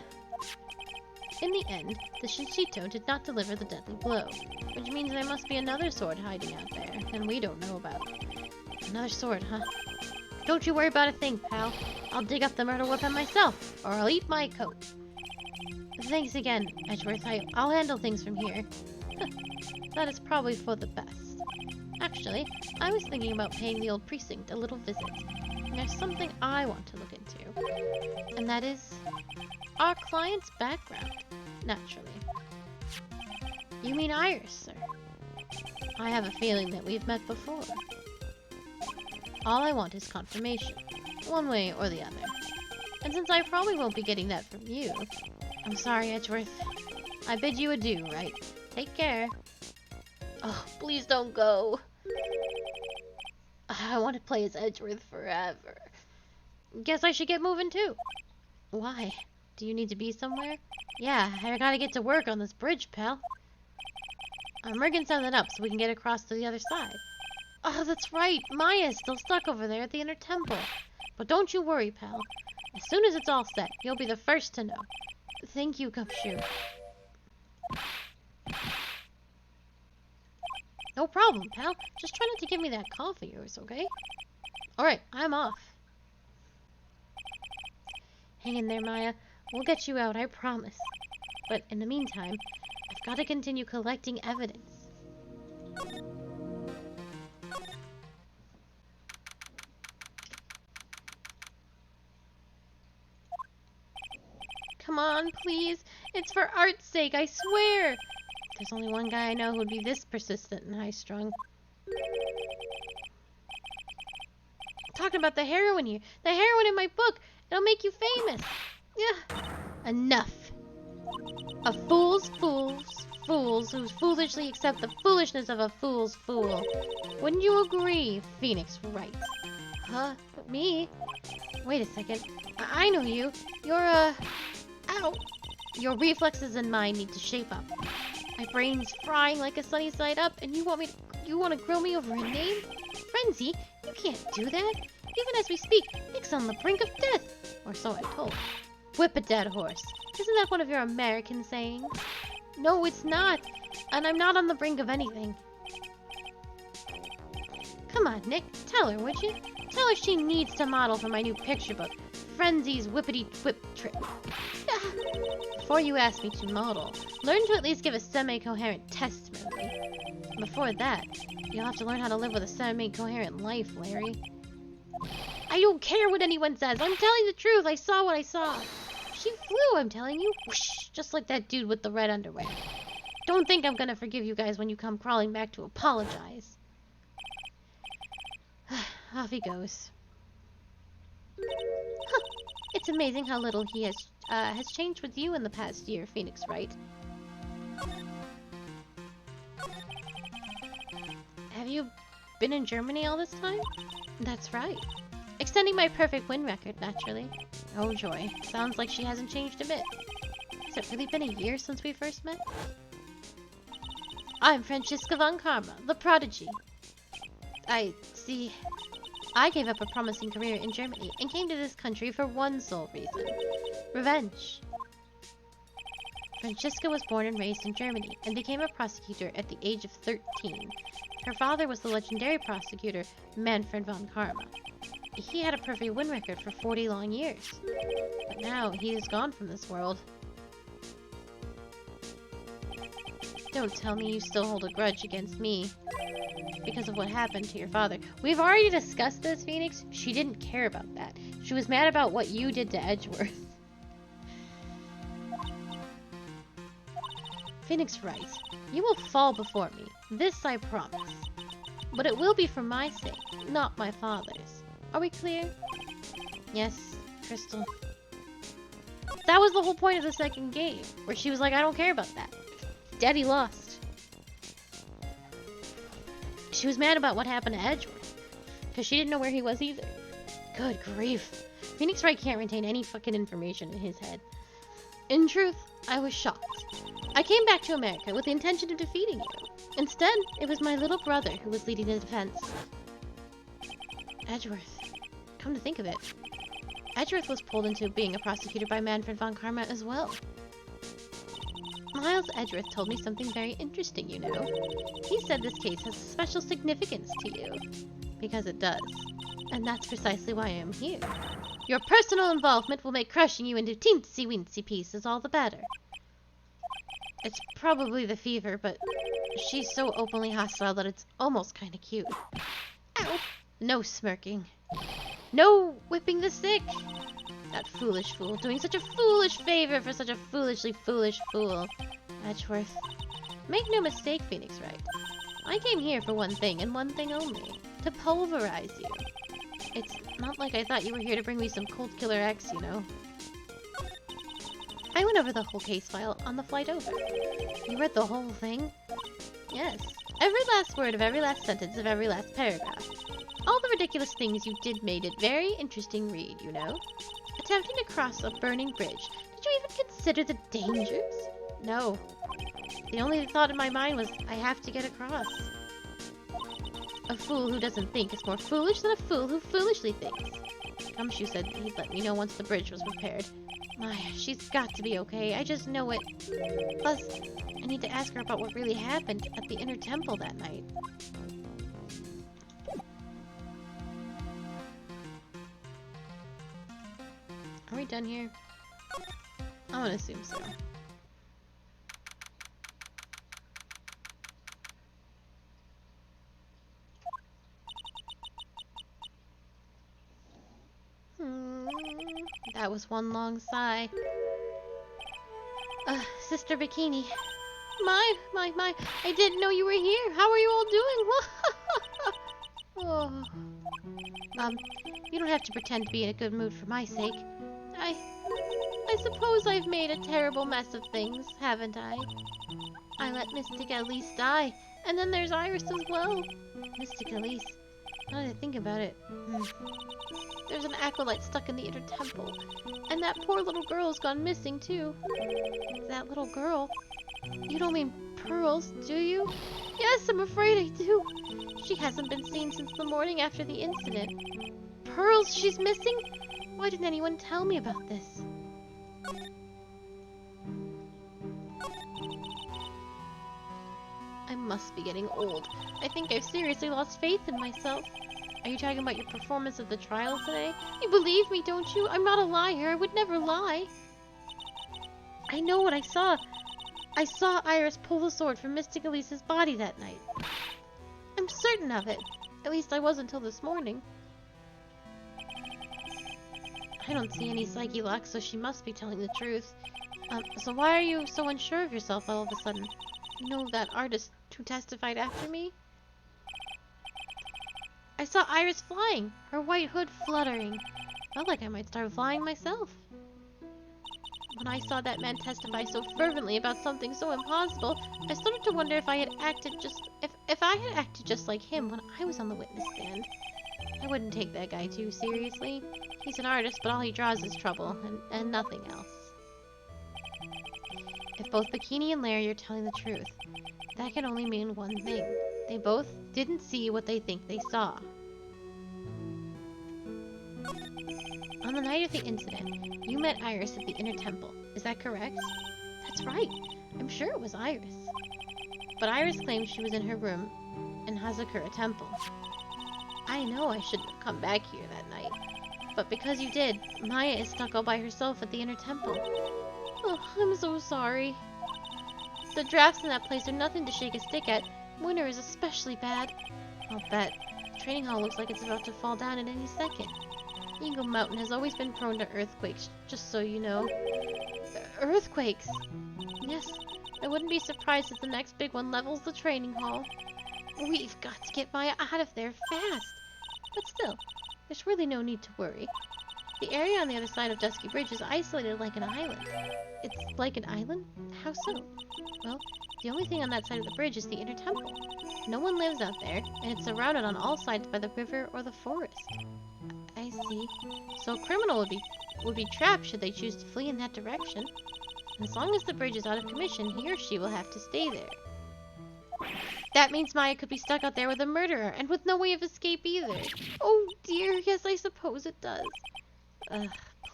In the end, the Shinshito did not deliver the deadly blow, which means there must be another sword hiding out there, and we don't know about. Another sword, huh? Don't you worry about a thing, pal. I'll dig up the murder weapon myself, or I'll eat my coat. Thanks again, Edgeworth. I'll handle things from here. That is probably for the best. Actually, I was thinking about paying the old precinct a little visit. There's something I want to look into, and that is our client's background, naturally. You mean Iris, sir? I have a feeling that we've met before. All I want is confirmation, one way or the other. And since I probably won't be getting that from you, I'm sorry, Edgeworth. I bid you adieu, Wright? Take care. Oh, please don't go. I want to play as Edgeworth forever. Guess I should get moving too. Why? Do you need to be somewhere? Yeah, I gotta get to work on this bridge, pal. I'm rigging something up so we can get across to the other side. Oh, that's right. Maya's still stuck over there at the inner temple. But don't you worry, pal. As soon as it's all set, you'll be the first to know. Thank you, Gumshoe. No problem, pal. Just try not to give me that cough of yours, okay? Alright, I'm off. Hang in there, Maya. We'll get you out, I promise. But in the meantime, I've got to continue collecting evidence. Come on, please. It's for art's sake, I swear. There's only one guy I know who would be this persistent and high-strung. Talking about the heroine here. The heroine in my book. It'll make you famous. Yeah. Enough. A fool's fools who foolishly accept the foolishness of a fool's fool. Wouldn't you agree, Phoenix Wright? Huh? Me? Wait a second. I know you. You're, Ow! Your reflexes and mine need to shape up. My brain's frying like a sunny side up, and you want to grill me over a name? Frenzy, you can't do that. Even as we speak, Nick's on the brink of death. Or so I'm told. Whip a dead horse. Isn't that one of your American sayings? No, it's not. And I'm not on the brink of anything. Come on, Nick. Tell her, would you? Tell her she needs to model for my new picture book, Frenzy's Whippity-Whip Trip. Before you ask me to model, learn to at least give a semi-coherent testimony. Before that, you'll have to learn how to live with a semi-coherent life, Larry. I don't care what anyone says. I'm telling the truth. I saw what I saw. She flew, I'm telling you. Whoosh, just like that dude with the red underwear. Don't think I'm gonna forgive you guys when you come crawling back to apologize. Off he goes. Huh. It's amazing how little he has changed with you in the past year, Phoenix Wright. Have you been in Germany all this time? That's right. Extending my perfect win record, naturally. Oh joy, sounds like she hasn't changed a bit. Has it really been a year since we first met? I'm Franziska von Karma, the prodigy. I see. I gave up a promising career in Germany and came to this country for one sole reason. Revenge. Franziska was born and raised in Germany and became a prosecutor at the age of 13. Her father was the legendary prosecutor Manfred von Karma. He had a perfect win record for 40 long years. But now he is gone from this world. Don't tell me you still hold a grudge against me because of what happened to your father. We've already discussed this, Phoenix. She didn't care about that. She was mad about what you did to Edgeworth. Phoenix Wright, you will fall before me. This I promise. But it will be for my sake, not my father's. Are we clear? Yes, Crystal. That was the whole point of the second game, where she was like, I don't care about that. Daddy lost. She was mad about what happened to Edgeworth, because she didn't know where he was either. Good grief. Phoenix Wright can't retain any fucking information in his head. In truth, I was shocked. I came back to America with the intention of defeating you. Instead, it was my little brother who was leading the defense. Edgeworth. Come to think of it, Edgeworth was pulled into being a prosecutor by Manfred von Karma as well. Miles Edgeworth told me something very interesting, you know. He said this case has special significance to you. Because it does. And that's precisely why I am here. Your personal involvement will make crushing you into teensy-weensy pieces all the better. It's probably the fever, but she's so openly hostile that it's almost kind of cute. Ow! No smirking. No whipping the sick! That foolish fool, doing such a foolish favor for such a foolishly foolish fool. Edgeworth. Make no mistake, Phoenix Wright. I came here for one thing and one thing only. To pulverize you. It's not like I thought you were here to bring me some Cold Killer X, you know. I went over the whole case file on the flight over. You read the whole thing? Yes. Every last word of every last sentence of every last paragraph. All the ridiculous things you did made it very interesting read, you know. Attempting to cross a burning bridge. Did you even consider the dangers? No. The only thought in my mind was, I have to get across. A fool who doesn't think is more foolish than a fool who foolishly thinks. Gumshoe said he'd let me know once the bridge was repaired. My, she's got to be okay. I just know it. Plus, I need to ask her about what really happened at the inner temple that night. Are we done here? I want to assume so. That was one long sigh. Sister Bikini. My, I didn't know you were here. How are you all doing? Oh. You don't have to pretend to be in a good mood for my sake. I suppose I've made a terrible mess of things, haven't I? I let Mystic Elise die, and then there's Iris as well. Mystic Elise. Now that I think about it, there's an acolyte stuck in the inner temple, and that poor little girl's gone missing too. That little girl? You don't mean Pearls, do you? Yes, I'm afraid I do. She hasn't been seen since the morning after the incident. Pearls, she's missing? Why didn't anyone tell me about this? I must be getting old. I think I've seriously lost faith in myself. Are you talking about your performance at the trial today? You believe me, don't you? I'm not a liar. I would never lie. I know what I saw. I saw Iris pull the sword from Mystic Elise's body that night. I'm certain of it. At least I was until this morning. I don't see any psyche locks, so she must be telling the truth. So why are you so unsure of yourself all of a sudden? You know that artist who testified after me? I saw Iris flying, her white hood fluttering. Felt like I might start flying myself. When I saw that man testify so fervently about something so impossible, I started to wonder if I had acted if I had acted just like him when I was on the witness stand. I wouldn't take that guy too seriously. He's an artist, but all he draws is trouble, and nothing else. If both Bikini and Larry are telling the truth, that can only mean one thing. They both didn't see what they think they saw. On the night of the incident, you met Iris at the inner temple. Is that correct? That's right. I'm sure it was Iris. But Iris claims she was in her room in Hazakura Temple. I know I shouldn't have come back here that night. But because you did, Maya is stuck all by herself at the inner temple. Oh, I'm so sorry. The drafts in that place are nothing to shake a stick at. Winter is especially bad. I'll bet. The training hall looks like it's about to fall down at any second. Eagle Mountain has always been prone to earthquakes, just so you know. Earthquakes? Yes, I wouldn't be surprised if the next big one levels the training hall. We've got to get Maya out of there fast. But still, there's really no need to worry. The area on the other side of Dusky Bridge is isolated like an island. It's like an island? How so? Well, the only thing on that side of the bridge is the inner temple. No one lives out there, and it's surrounded on all sides by the river or the forest. I see. So a criminal would be trapped should they choose to flee in that direction. And as long as the bridge is out of commission, he or she will have to stay there. That means Maya could be stuck out there with a murderer, and with no way of escape either. Oh dear, yes, I suppose it does.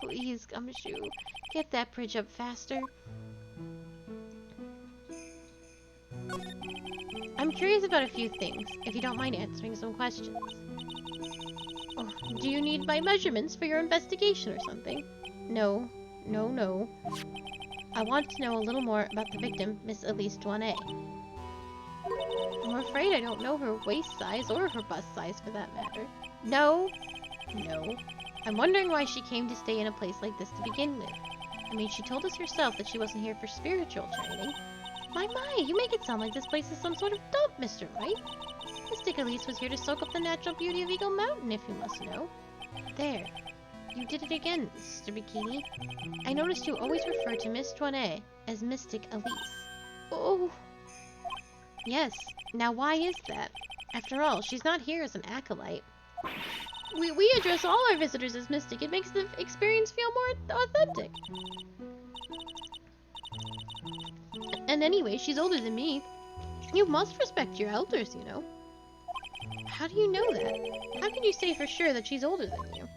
Please, Gumshoe, get that bridge up faster. I'm curious about a few things, if you don't mind answering some questions. Oh, do you need my measurements for your investigation or something? No. I want to know a little more about the victim, Miss Elise Douanet. I'm afraid I don't know her waist size or her bust size for that matter. No. I'm wondering why she came to stay in a place like this to begin with. I mean, she told us herself that she wasn't here for spiritual training. My, you make it sound like this place is some sort of dump, Mr. Wright. Mystic Elise was here to soak up the natural beauty of Eagle Mountain, if you must know. There. You did it again, Sister Bikini. I noticed you always refer to Miss Douanet as Mystic Elise. Oh. Yes. Now why is that? After all, she's not here as an acolyte. We address all our visitors as Mystic. It makes the experience feel more authentic. And anyway, she's older than me. You must respect your elders, you know. How do you know that? How can you say for sure that she's older than you?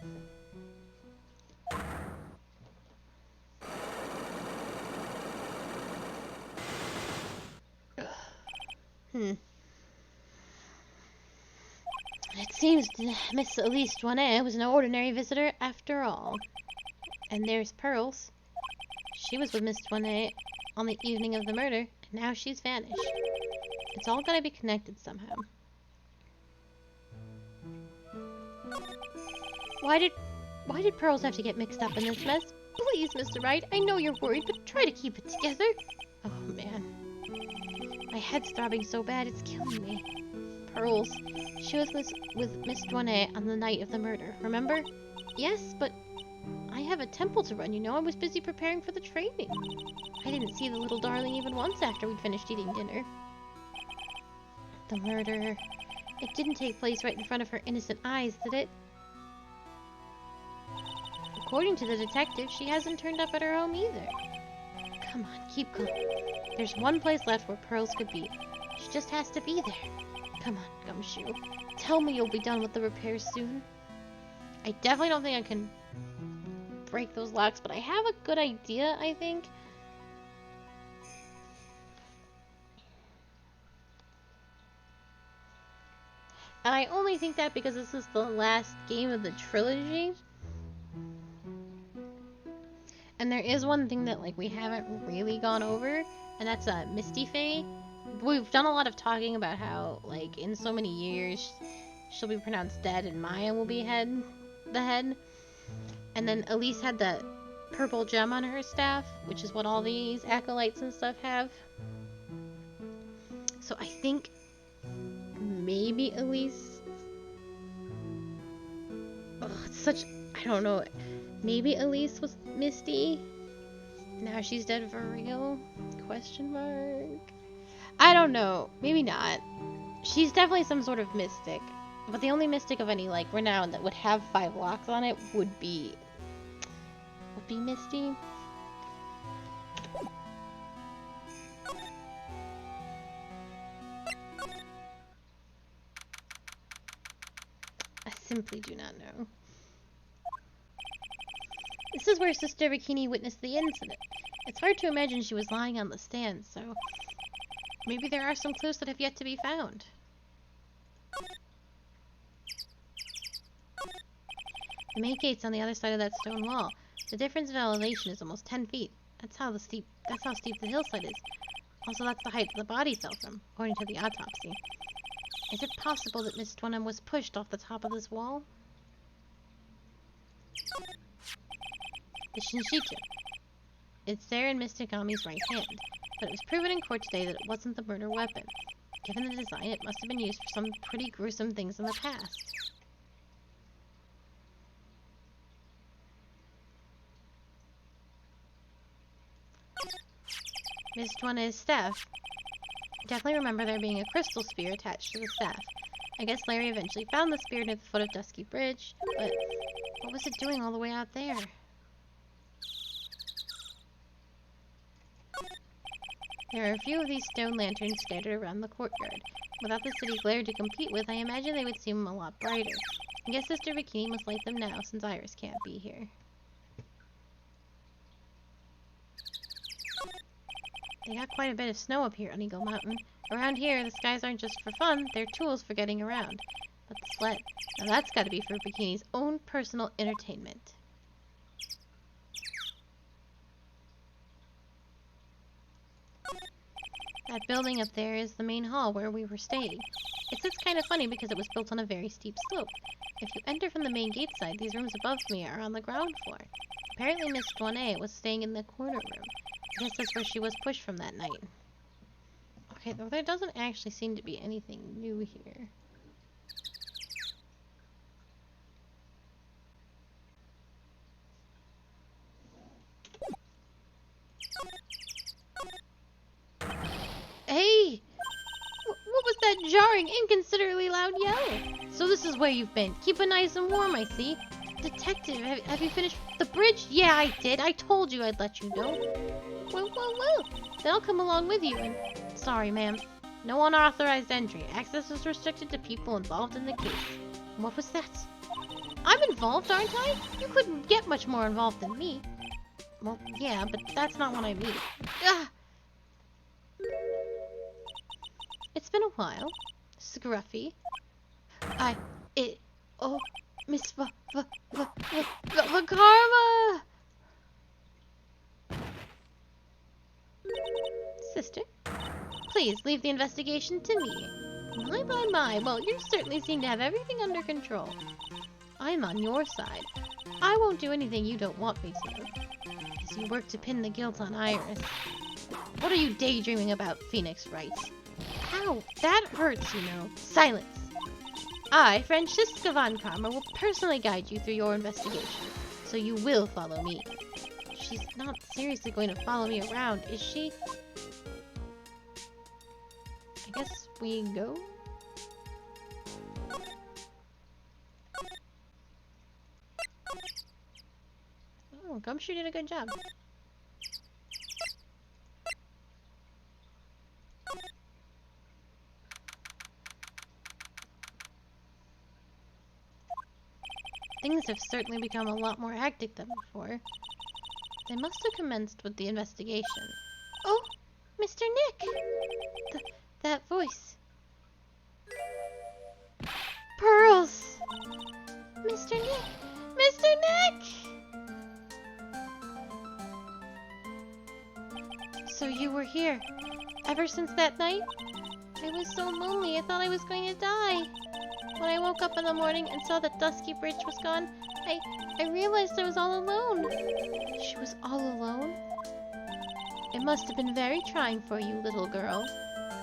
It seems Miss Elise Douanet was no ordinary visitor after all. And there's Pearls. She was with Miss Douanet on the evening of the murder, and now she's vanished. It's all gotta be connected somehow. Why did Pearls have to get mixed up in this mess? Please, Mr. Wright, I know you're worried, but try to keep it together. Oh, man. My head's throbbing so bad, it's killing me. Pearls. She was with Miss Douanet on the night of the murder, remember? Yes, but I have a temple to run, you know. I was busy preparing for the training. I didn't see the little darling even once after we'd finished eating dinner. The murder... It didn't take place right in front of her innocent eyes, did it? According to the detective, she hasn't turned up at her home either. Come on, keep calm. There's one place left where Pearls could be. She just has to be there. Come on, Gumshoe. Tell me you'll be done with the repairs soon. I definitely don't think I can break those locks, but I have a good idea, I think. And I only think that because this is the last game of the trilogy. And there is one thing that, like, we haven't really gone over, and that's Misty Faye. We've done a lot of talking about how, like, in so many years, she'll be pronounced dead and Maya will be the head. And then Elise had the purple gem on her staff, which is what all these acolytes and stuff have. So I think maybe Elise... Ugh, it's such... I don't know. Maybe Elise was Misty? Now she's dead for real? Question mark. I don't know. Maybe not. She's definitely some sort of mystic. But the only mystic of any, like, renown that would have 5 locks on it would be Misty. I simply do not know. This is where Sister Bikini witnessed the incident. It's hard to imagine she was lying on the stand, so maybe there are some clues that have yet to be found. The main gate's on the other side of that stone wall. The difference in elevation is almost 10 feet. That's how steep the hillside is. Also, that's the height that the body fell from, according to the autopsy. Is it possible that Miss Douanet was pushed off the top of this wall? The Shinshito. It's there in Miss Takami's right hand, but it was proven in court today that it wasn't the murder weapon. Given the design, it must have been used for some pretty gruesome things in the past. Miss Douanet's staff. Definitely remember there being a crystal spear attached to the staff. I guess Larry eventually found the spear near the foot of Dusky Bridge, but what was it doing all the way out there? There are a few of these stone lanterns scattered around the courtyard. Without the city's glare to compete with, I imagine they would seem a lot brighter. I guess Sister Bikini must light them now, since Iris can't be here. They got quite a bit of snow up here on Eagle Mountain. Around here, the skies aren't just for fun, they're tools for getting around. But the sled, now that's gotta be for Bikini's own personal entertainment. That building up there is the main hall where we were staying. It's kind of funny because it was built on a very steep slope. If you enter from the main gate side, these rooms above me are on the ground floor. Apparently Miss Douanet was staying in the corner room. I guess that's where she was pushed from that night. Okay, though there doesn't actually seem to be anything new here. Hey! What was that jarring, inconsiderately loud yell? So this is where you've been. Keep it nice and warm, I see. Detective, have you finished the bridge? Yeah, I did. I told you I'd let you know. Well. Then I'll come along with you. And sorry, ma'am. No unauthorized entry. Access is restricted to people involved in the case. What was that? I'm involved, aren't I? You couldn't get much more involved than me. Well, yeah, but that's not what I mean. Ah! It's been a while. Scruffy. Miss Karma! Sister, please leave the investigation to me. My. Well, you certainly seem to have everything under control. I'm on your side. I won't do anything you don't want me to. As you work to pin the guilt on Iris. What are you daydreaming about, Phoenix Wright? Ow, that hurts, you know. Silence. I, Francisca von Karma, will personally guide you through your investigation, so you will follow me. She's not seriously going to follow me around, is she? I guess we go? Oh, Gumshoe did a good job. Things have certainly become a lot more hectic than before. They must have commenced with the investigation. Oh, Mr. Nick! That voice. Pearls! Mr. Nick! Mr. Nick! So you were here, ever since that night? I was so lonely, I thought I was going to die. When I woke up in the morning and saw that Dusky Bridge was gone, I realized I was all alone. She was all alone? It must have been very trying for you, little girl.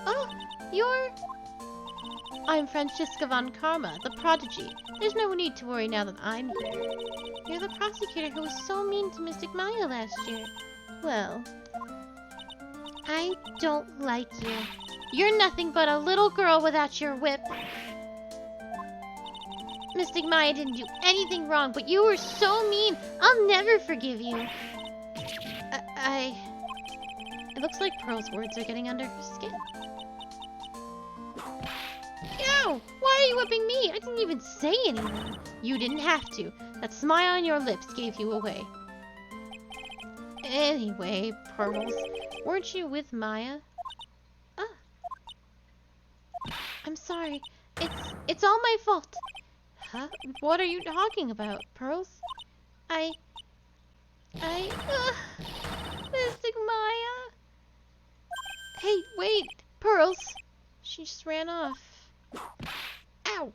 Oh, you're... I'm Francisca von Karma, the prodigy. There's no need to worry now that I'm here. You're the prosecutor who was so mean to Mystic Maya last year. Well, I don't like you. You're nothing but a little girl without your whip. Mystic Maya didn't do anything wrong, but you were so mean. I'll never forgive you. It looks like Pearl's words are getting under her skin. Ow! Why are you whipping me? I didn't even say anything. You didn't have to. That smile on your lips gave you away. Anyway, Pearls, weren't you with Maya? I'm sorry. It's all my fault. Huh? What are you talking about, Pearls? Mystic Maya. Hey, wait, Pearls. She just ran off. Ow.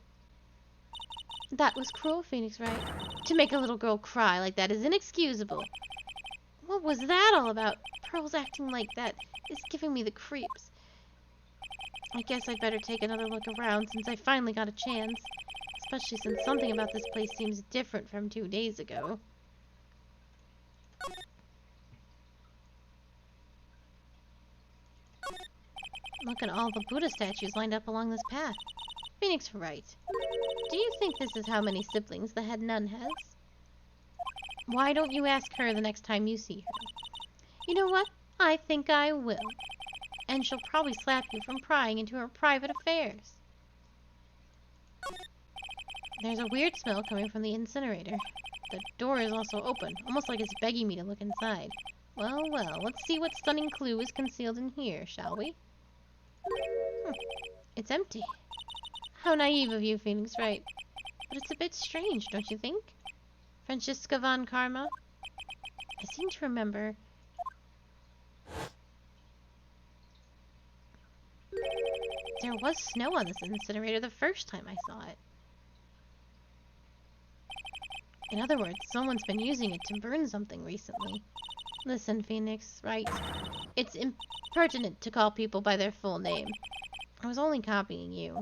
That was cruel, Phoenix Wright. To make a little girl cry like that is inexcusable. What was that all about? Pearls acting like that is giving me the creeps. I guess I'd better take another look around since I finally got a chance. Especially since something about this place seems different from 2 days ago. Look at all the Buddha statues lined up along this path. Phoenix Wright, do you think this is how many siblings the head nun has? Why don't you ask her the next time you see her? You know what? I think I will. And she'll probably slap you from prying into her private affairs. There's a weird smell coming from the incinerator. The door is also open, almost like it's begging me to look inside. Well, let's see what stunning clue is concealed in here, shall we? It's empty. How naive of you, Phoenix Wright. But it's a bit strange, don't you think? Francisca von Karma? I seem to remember... There was snow on this incinerator the first time I saw it. In other words, someone's been using it to burn something recently. Listen, Phoenix Wright. It's impertinent to call people by their full name. I was only copying you.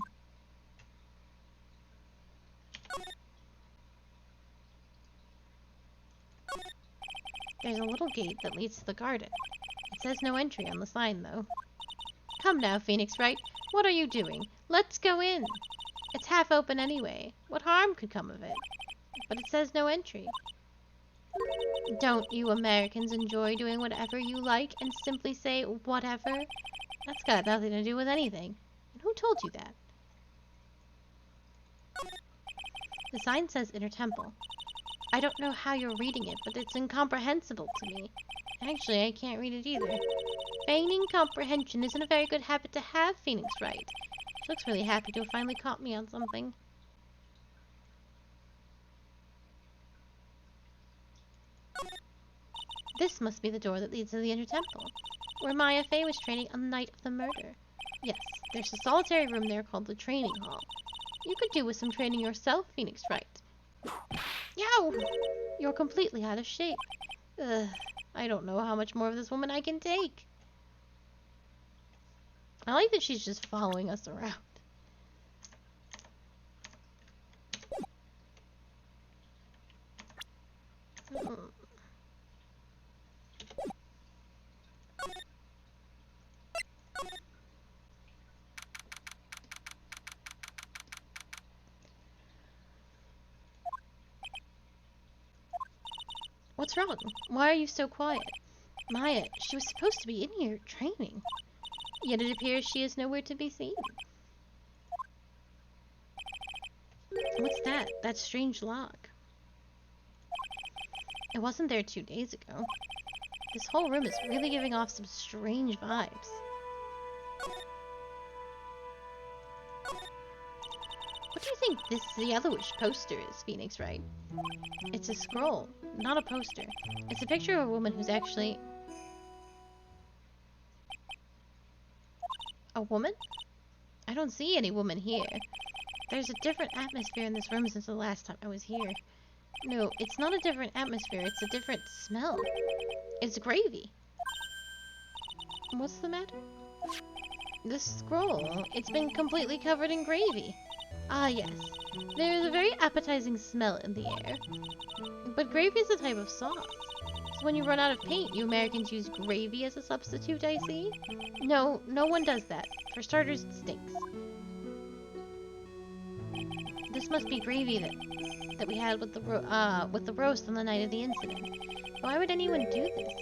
There's a little gate that leads to the garden. It says no entry on the sign, though. Come now, Phoenix Wright. What are you doing? Let's go in. It's half open anyway. What harm could come of it? but it says no entry. Don't you Americans enjoy doing whatever you like and simply say whatever? That's got nothing to do with anything. And who told you that? The sign says Inner Temple. I don't know how you're reading it, but it's incomprehensible to me. Actually, I can't read it either. Feigning comprehension isn't a very good habit to have, Phoenix Wright. She looks really happy to have finally caught me on something. This must be the door that leads to the Inner Temple, where Maya Fey was training on the night of the murder. Yes, there's a solitary room there called the Training Hall. You could do with some training yourself, Phoenix Wright. Yow! You're completely out of shape. Ugh, I don't know how much more of this woman I can take. I like that she's just following us around. What's wrong? Why are you so quiet? Maya, she was supposed to be in here training. Yet it appears she is nowhere to be seen. What's that? That strange lock. It wasn't there 2 days ago. This whole room is really giving off some strange vibes. What do you think this yellowish poster is, Phoenix Wright? It's a scroll, not a poster. It's a picture of a woman who's actually... A woman? I don't see any woman here. There's a different atmosphere in this room since the last time I was here. No, it's not a different atmosphere, it's a different smell. It's gravy. What's the matter? This scroll, it's been completely covered in gravy. Ah, yes. There's a very appetizing smell in the air. But gravy is a type of sauce. So when you run out of paint, you Americans use gravy as a substitute, I see? No, no one does that. For starters, it stinks. This must be gravy that we had with the roast on the night of the incident. Why would anyone do this?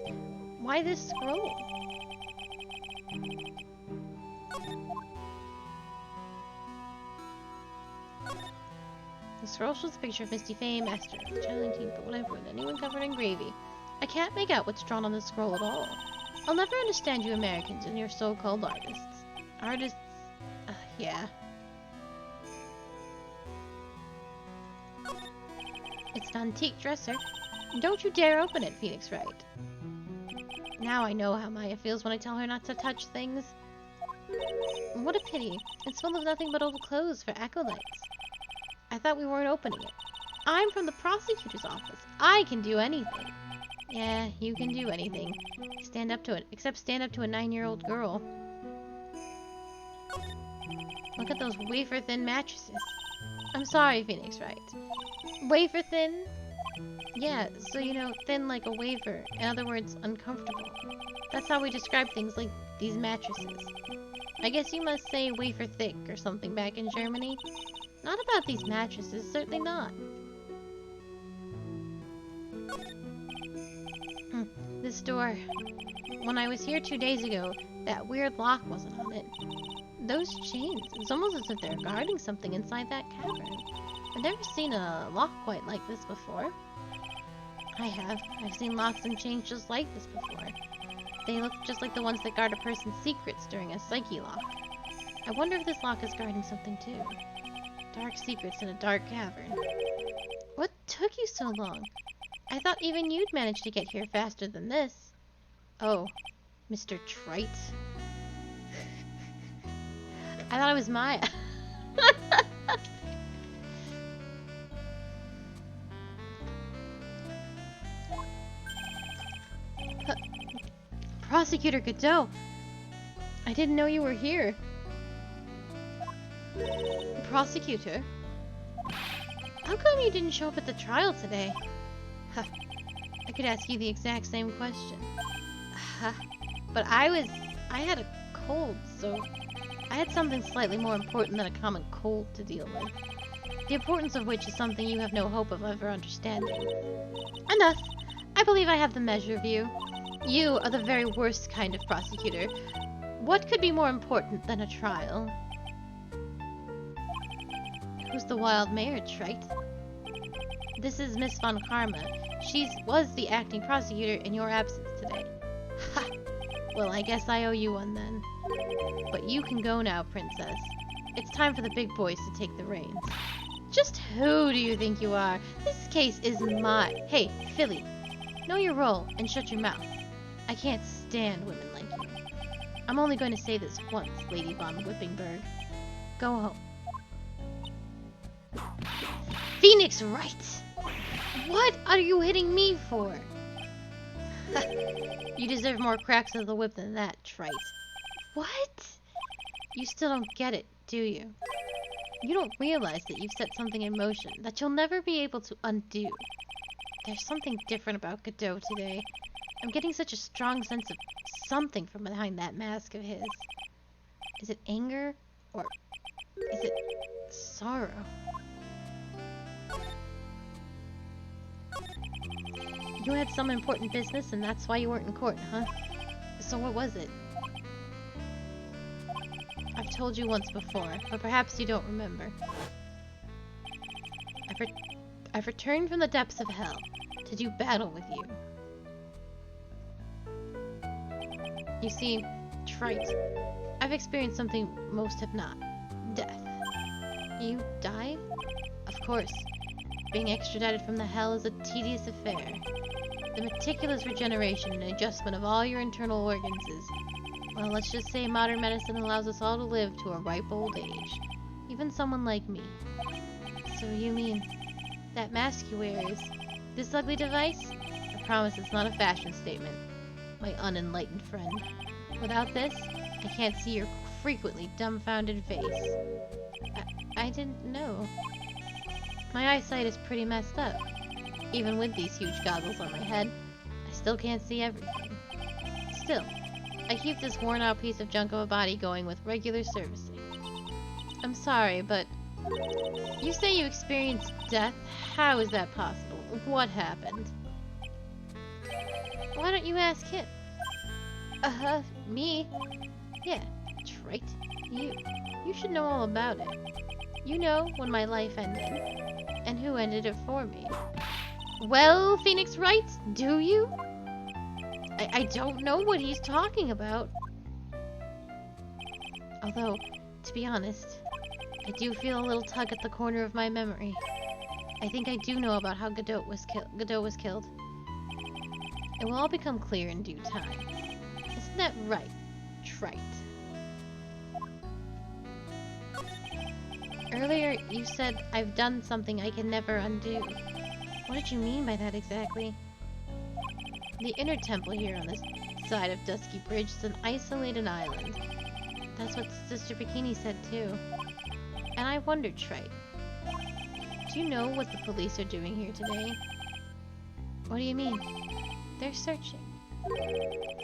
Why this scroll? The scroll shows a picture of Misty Fey, Master of the Channeling Team, but whatever, with anyone covered in gravy. I can't make out what's drawn on the scroll at all. I'll never understand you Americans and your so-called artists. Artists? Yeah. It's an antique dresser. Don't you dare open it, Phoenix Wright. Now I know how Maya feels when I tell her not to touch things. What a pity. It's full of nothing but old clothes for acolytes. I thought we weren't opening it. I'm from the prosecutor's office. I can do anything. Yeah, you can do anything. Stand up to it. Except stand up to a 9-year-old girl. Look at those wafer-thin mattresses. I'm sorry, Phoenix Wright. Wafer thin? Yeah, so you know, thin like a wafer. In other words, uncomfortable. That's how we describe things like these mattresses. I guess you must say wafer thick or something back in Germany. Not about these mattresses, certainly not. This door. When I was here 2 days ago, that weird lock wasn't on it. Those chains, it's almost as if they're guarding something inside that cavern. I've never seen a lock quite like this before. I have. I've seen locks and chains just like this before. They look just like the ones that guard a person's secrets during a psyche lock. I wonder if this lock is guarding something too. Dark secrets in a dark cavern. What took you so long? I thought even you'd manage to get here faster than this. Oh, Mr. Trite. I thought it was Maya. Prosecutor Godot, I didn't know you were here. Prosecutor? How come you didn't show up at the trial today? Huh. I could ask you the exact same question. But I had a cold, so I had something slightly more important than a common cold to deal with. the importance of which is something you have no hope of ever understanding. Enough! I believe I have the measure of you. You are the very worst kind of prosecutor. What could be more important than a trial? Who's the wild mare, Trite? This is Miss Von Karma. She was the acting prosecutor in your absence today. Ha! Well, I guess I owe you one then. But you can go now, Princess. It's time for the big boys to take the reins. Just who do you think you are? This case is mine. Hey, Philly, know your role and shut your mouth. I can't stand women like you. I'm only going to say this once, Lady Von Whippingberg. Go home. Phoenix Wright! What are you hitting me for? You deserve more cracks of the whip than that, Trite. What? You still don't get it, do you? You don't realize that you've set something in motion that you'll never be able to undo. There's something different about Godot today. I'm getting such a strong sense of something from behind that mask of his. Is it anger? Or is it sorrow? You had some important business and that's why you weren't in court, huh? So what was it? I've told you once before, but perhaps you don't remember. I've returned from the depths of hell to do battle with you. You see, Trite, I've experienced something most have not. Death. You die? Of course. Being extradited from the hell is a tedious affair. The meticulous regeneration and adjustment of all your internal organs is... Well, let's just say modern medicine allows us all to live to a ripe old age. Even someone like me. So you mean... that mask you wear is... this ugly device? I promise it's not a fashion statement, my unenlightened friend. Without this, I can't see your frequently dumbfounded face. I didn't know. My eyesight is pretty messed up. Even with these huge goggles on my head, I still can't see everything. Still, I keep this worn-out piece of junk of a body going with regular servicing. I'm sorry, but... you say you experienced death? How is that possible? What happened? Why don't you ask him? Me? Yeah, Trite. You should know all about it. You know when my life ended, and who ended it for me. Well, Phoenix Wright, do you? I don't know what he's talking about. Although, to be honest, I do feel a little tug at the corner of my memory. I think I do know about how Godot was killed. It will all become clear in due time. Isn't that right, Trite? Earlier, you said I've done something I can never undo. What did you mean by that exactly? The inner temple here on this side of Dusky Bridge is an isolated island. That's what Sister Bikini said too. And I wondered, Trite, do you know what the police are doing here today? What do you mean? They're searching.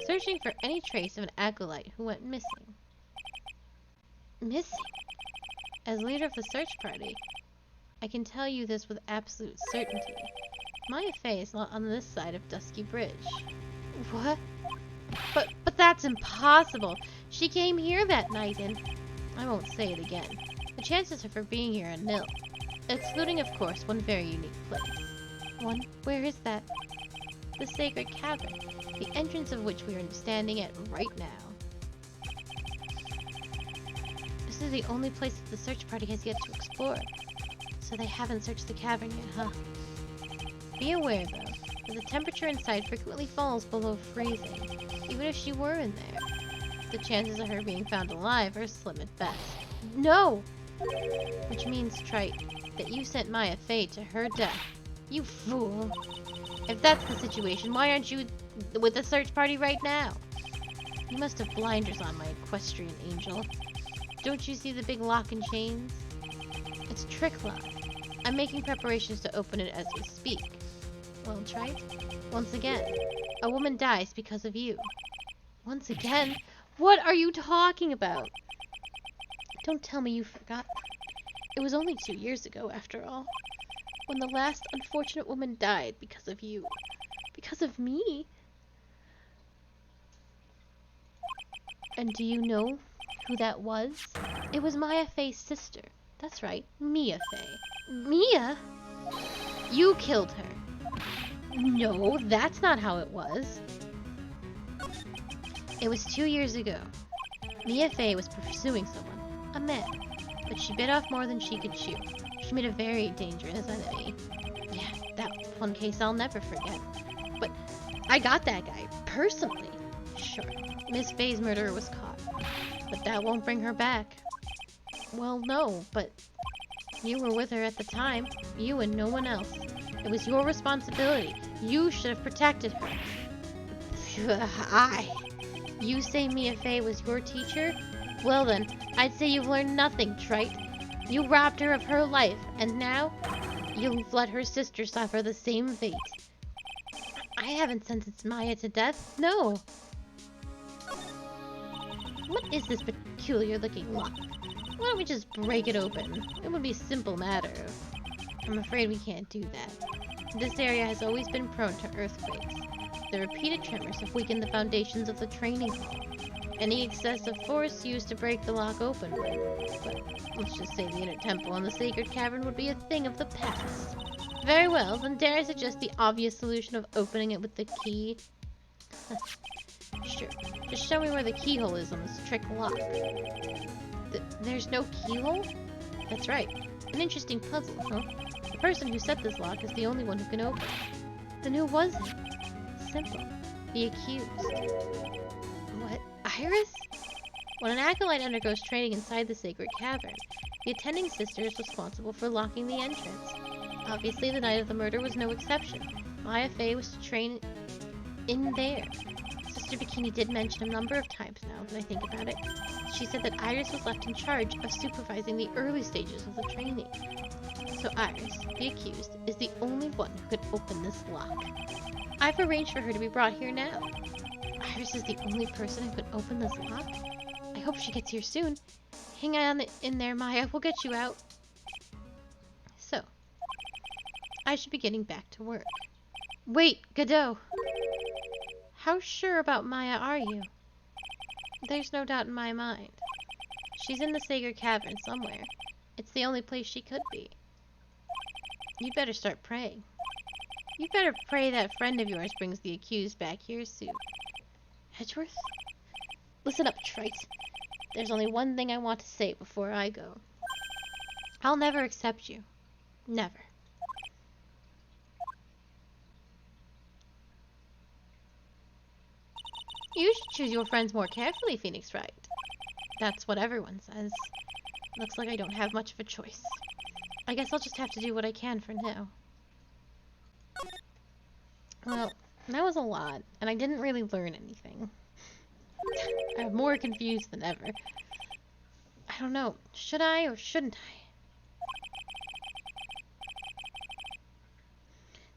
Searching for any trace of an acolyte who went missing. Missing? As leader of the search party, I can tell you this with absolute certainty. Maya Fey is not on this side of Dusky Bridge. What? But that's impossible! She came here that night and... I won't say it again. The chances of her being here are nil. Excluding, of course, one very unique place. One? Where is that? The Sacred Cavern, the entrance of which we are standing at right now. This is the only place that the search party has yet to explore. So they haven't searched the cavern yet, huh? Be aware, though, that the temperature inside frequently falls below freezing, even if she were in there. The chances of her being found alive are slim at best. No! Which means, Trite, that you sent Maya Fey to her death. You fool! If that's the situation, why aren't you with the search party right now? You must have blinders on, my equestrian angel. Don't you see the big lock and chains? It's trick lock. I'm making preparations to open it as we speak. Well, Trite, once again, a woman dies because of you. Once again? What are you talking about? Don't tell me you forgot. It was only 2 years ago, after all, when the last unfortunate woman died because of you. Because of me? And do you know who that was? It was Maya Fey's sister. That's right, Mia Fey. Mia? You killed her. No, that's not how it was. It was 2 years ago. Mia Fey was pursuing someone, a man, but she bit off more than she could chew. She made a very dangerous enemy. Yeah, that one case I'll never forget. But I got that guy, personally. Sure, Miss Fey's murderer was caught, but that won't bring her back. Well, no, but you were with her at the time. You and no one else. It was your responsibility. You should have protected her. You say Mia Fey was your teacher? Well then, I'd say you've learned nothing, trite. You robbed her of her life, and now you've let her sister suffer the same fate. I haven't sentenced Maya to death, no. What is this peculiar-looking lock? Why don't we just break it open? It would be a simple matter. I'm afraid we can't do that. This area has always been prone to earthquakes. The repeated tremors have weakened the foundations of the training hall. Any excessive force used to break the lock open would, but let's just say the inner temple and the sacred cavern would be a thing of the past. Very well, then dare I suggest the obvious solution of opening it with the key? Sure. Just show me where the keyhole is on this trick lock. There's no keyhole? That's right. An interesting puzzle, huh? The person who set this lock is the only one who can open it. Then who was it? Simple. The accused. What? Iris? When an acolyte undergoes training inside the sacred cavern, the attending sister is responsible for locking the entrance. Obviously, the night of the murder was no exception. Maya Fey was to train in there. Sister Bikini did mention a number of times now that I think about it. She said that Iris was left in charge of supervising the early stages of the training. So Iris, the accused, is the only one who could open this lock. I've arranged for her to be brought here now. Iris is the only person who could open this lock? I hope she gets here soon. Hang on in there, Maya. We'll get you out. So, I should be getting back to work. Wait, Godot! How sure about Maya are you? There's no doubt in my mind. She's in the sacred cavern somewhere. It's the only place she could be. You'd better start praying. You better pray that friend of yours brings the accused back here soon. Edgeworth? Listen up, trite. There's only one thing I want to say before I go. I'll never accept you. Never. You should choose your friends more carefully, Phoenix Wright. That's what everyone says. Looks like I don't have much of a choice. I guess I'll just have to do what I can for now. Well, that was a lot, and I didn't really learn anything. I'm more confused than ever. I don't know. Should I or shouldn't I?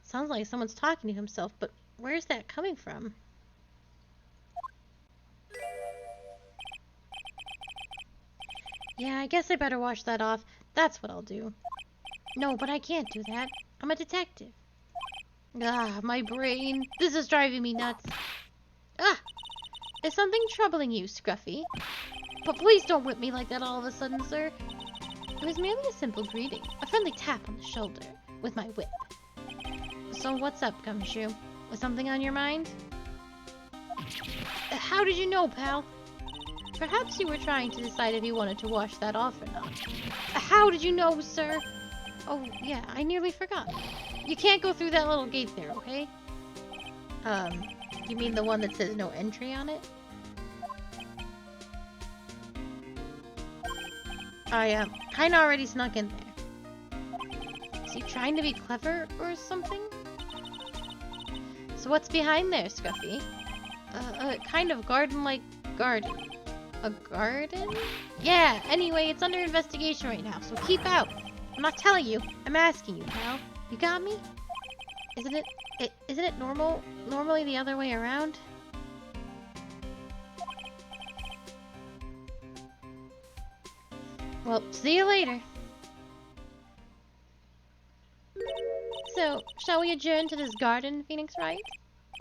Sounds like someone's talking to himself, but where's that coming from? Yeah, I guess I better wash that off. That's what I'll do. No, but I can't do that. I'm a detective. Ah, my brain. This is driving me nuts. Ah! Is something troubling you, Scruffy? But please don't whip me like that all of a sudden, sir. It was merely a simple greeting. A friendly tap on the shoulder with my whip. So what's up, Gumshoe? Was something on your mind? How did you know, pal? Perhaps you were trying to decide if you wanted to wash that off or not. How did you know, sir? Oh, yeah, I nearly forgot. You can't go through that little gate there, okay? You mean the one that says no entry on it? I, kinda already snuck in there. Is he trying to be clever or something? So what's behind there, Scruffy? A kind of garden-like garden. A garden? Yeah, anyway, it's under investigation right now, so keep out. I'm not telling you, I'm asking you, pal. You got me? Isn't it normally the other way around? Well, see you later. So, shall we adjourn to this garden, Phoenix Wright?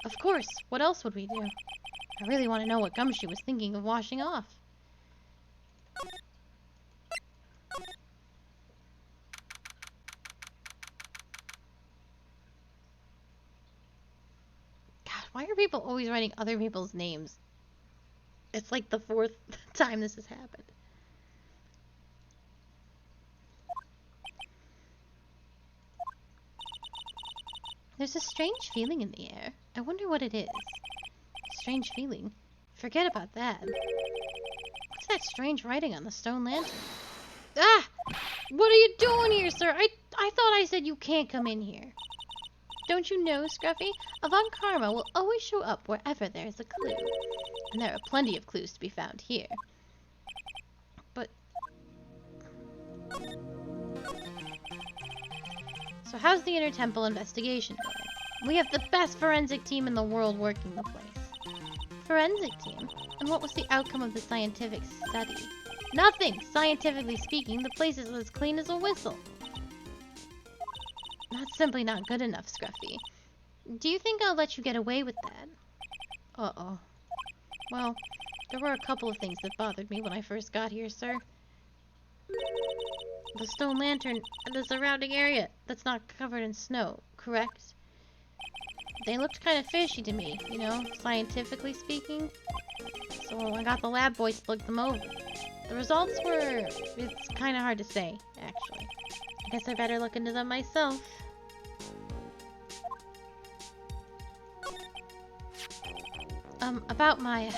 Of course. What else would we do? I really want to know what Gumshoe was thinking of washing off. God, why are people always writing other people's names? It's like the 4th time this has happened. There's a strange feeling in the air. I wonder what it is. Strange feeling? Forget about that. What's that strange writing on the stone lantern? Ah! What are you doing here, sir? I thought I said you can't come in here. Don't you know, Scruffy? Avant Karma will always show up wherever there is a clue. And there are plenty of clues to be found here. But... So how's the Inner Temple investigation going? We have the best forensic team in the world working the place. Forensic team? And what was the outcome of the scientific study? Nothing! Scientifically speaking, the place is as clean as a whistle. That's simply not good enough, Scruffy. Do you think I'll let you get away with that? Uh-oh. Well, there were a couple of things that bothered me when I first got here, sir. The stone lantern and the surrounding area that's not covered in snow, correct? They looked kind of fishy to me, you know, scientifically speaking. So I got the lab boys to look them over. The results were... it's kind of hard to say, actually. I guess I better look into them myself. About Maya.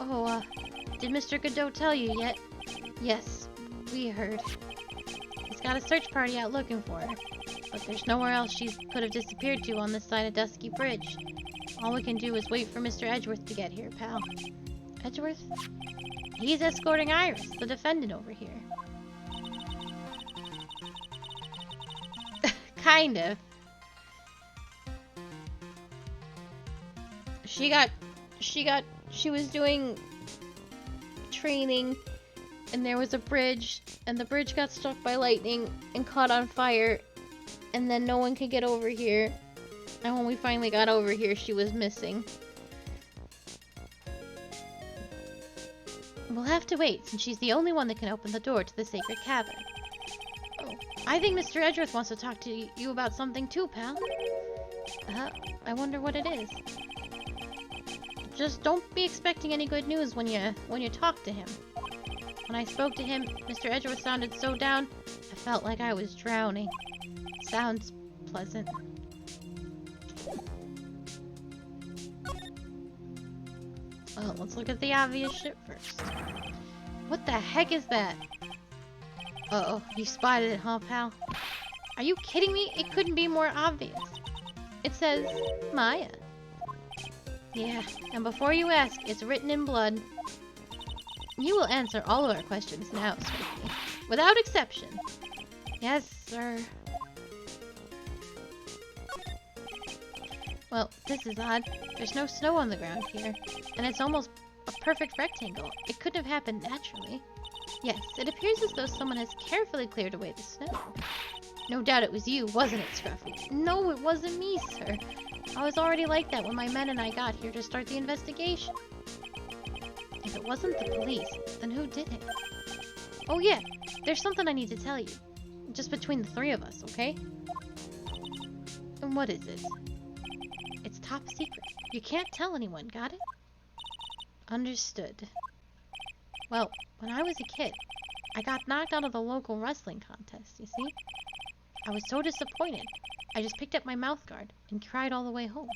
Oh, did Mr. Godot tell you yet? Yes, we heard. He's got a search party out looking for her. But there's nowhere else she could have disappeared to on this side of Dusky Bridge. All we can do is wait for Mr. Edgeworth to get here, pal. Edgeworth? He's escorting Iris, the defendant over here. Kind of. She was doing training, and there was a bridge, and the bridge got struck by lightning and caught on fire, and then no one could get over here. And when we finally got over here, she was missing. We'll have to wait, since she's the only one that can open the door to the sacred cavern. Oh, I think Mr. Edgeworth wants to talk to you about something too, pal. I wonder what it is. Just don't be expecting any good news when you talk to him. When I spoke to him, Mr. Edgeworth sounded so down, I felt like I was drowning. Sounds pleasant. Well, let's look at the obvious shit first. What the heck is that? Uh-oh, you spotted it, huh, pal? Are you kidding me? It couldn't be more obvious. It says, Maya. Yeah, and before you ask, it's written in blood. You will answer all of our questions now, Sweetie. Without exception. Yes, sir. Well, this is odd. There's no snow on the ground here, and it's almost a perfect rectangle. It couldn't have happened naturally. Yes, it appears as though someone has carefully cleared away the snow. No doubt it was you, wasn't it, Scruffy? No, it wasn't me, sir. I was already like that when my men and I got here to start the investigation. If it wasn't the police, then who did it? Oh yeah, there's something I need to tell you. Just between the three of us, okay? And what is it? It's top secret. You can't tell anyone, got it? Understood. Well, when I was a kid, I got knocked out of the local wrestling contest, you see? I was so disappointed. I just picked up my mouth guard and cried all the way home.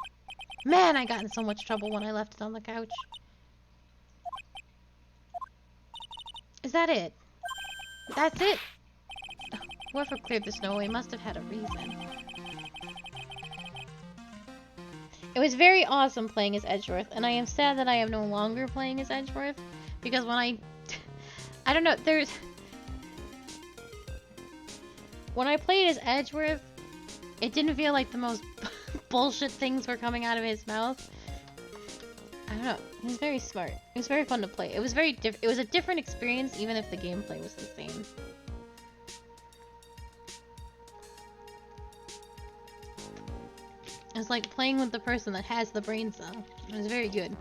Man, I got in so much trouble when I left it on the couch. Is that it? That's it? Ugh, whoever cleared the snow away must have had a reason. It was very awesome playing as Edgeworth, and I am sad that I am no longer playing as Edgeworth, because when I don't know, when I played as Edgeworth, it didn't feel like the most bullshit things were coming out of his mouth. I don't know. He was very smart. It was very fun to play. It was very it was a different experience, even if the gameplay was the same. It's like playing with the person that has the brain cell. It was very good.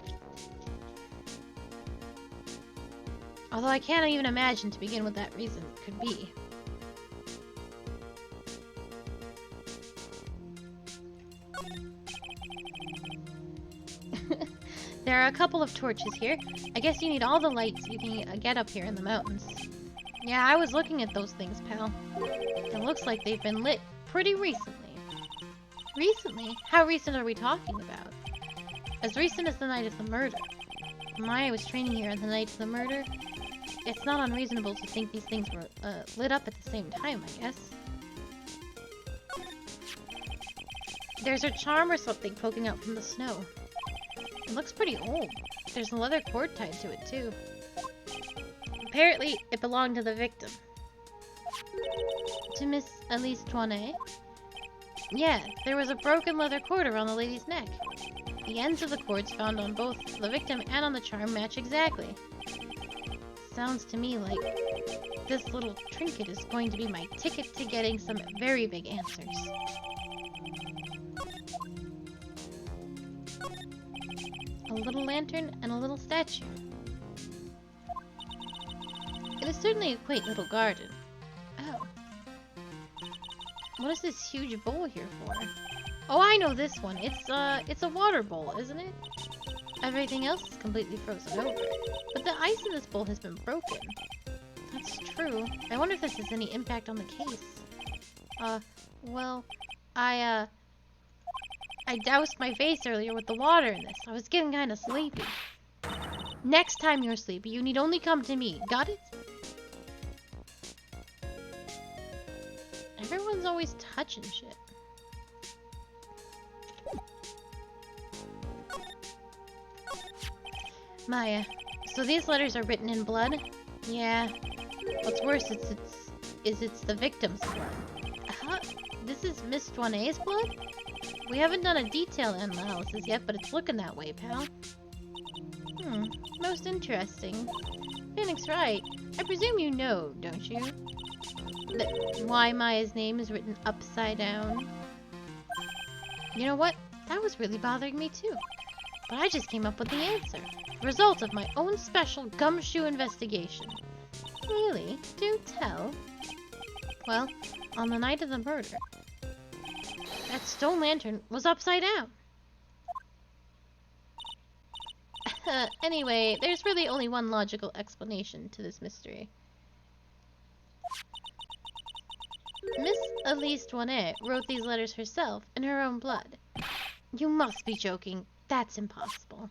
Although I can't even imagine to begin what that reason could be. There are a couple of torches here. I guess you need all the lights you can get up here in the mountains. Yeah, I was looking at those things, pal. It looks like they've been lit pretty recently. Recently? How recent are we talking about? As recent as the night of the murder. Maya was training here on the night of the murder. It's not unreasonable to think these things were lit up at the same time, I guess. There's a charm or something poking out from the snow. It looks pretty old. There's a leather cord tied to it, too. Apparently, it belonged to the victim. To Miss Elise Toinette? Yeah, there was a broken leather cord around the lady's neck. The ends of the cords found on both the victim and on the charm match exactly. Sounds to me like this little trinket is going to be my ticket to getting some very big answers. A little lantern and a little statue. It is certainly a quaint little garden. Oh. What is this huge bowl here for? Oh, I know this one. It's a water bowl, isn't it? Everything else is completely frozen over. But the ice in this bowl has been broken. That's true. I wonder if this has any impact on the case. Well, I doused my face earlier with the water in this. I was getting kind of sleepy. Next time you're sleepy, you need only come to me. Got it? Everyone's always touching shit. Maya, so these letters are written in blood? Yeah. What's worse, it's the victim's blood. Huh? This is Miss Toinette's blood? We haven't done a detailed analysis yet, but it's looking that way, pal. Most interesting. Phoenix Wright, I presume you know, don't you? Why Maya's name is written upside down. You know what? That was really bothering me too. But I just came up with the answer. Result of my own special gumshoe investigation. Really? Do tell. Well, on the night of the murder, that stone lantern was upside down. Anyway, there's really only one logical explanation to this mystery. Miss Elise Toinette wrote these letters herself in her own blood. You must be joking. That's impossible.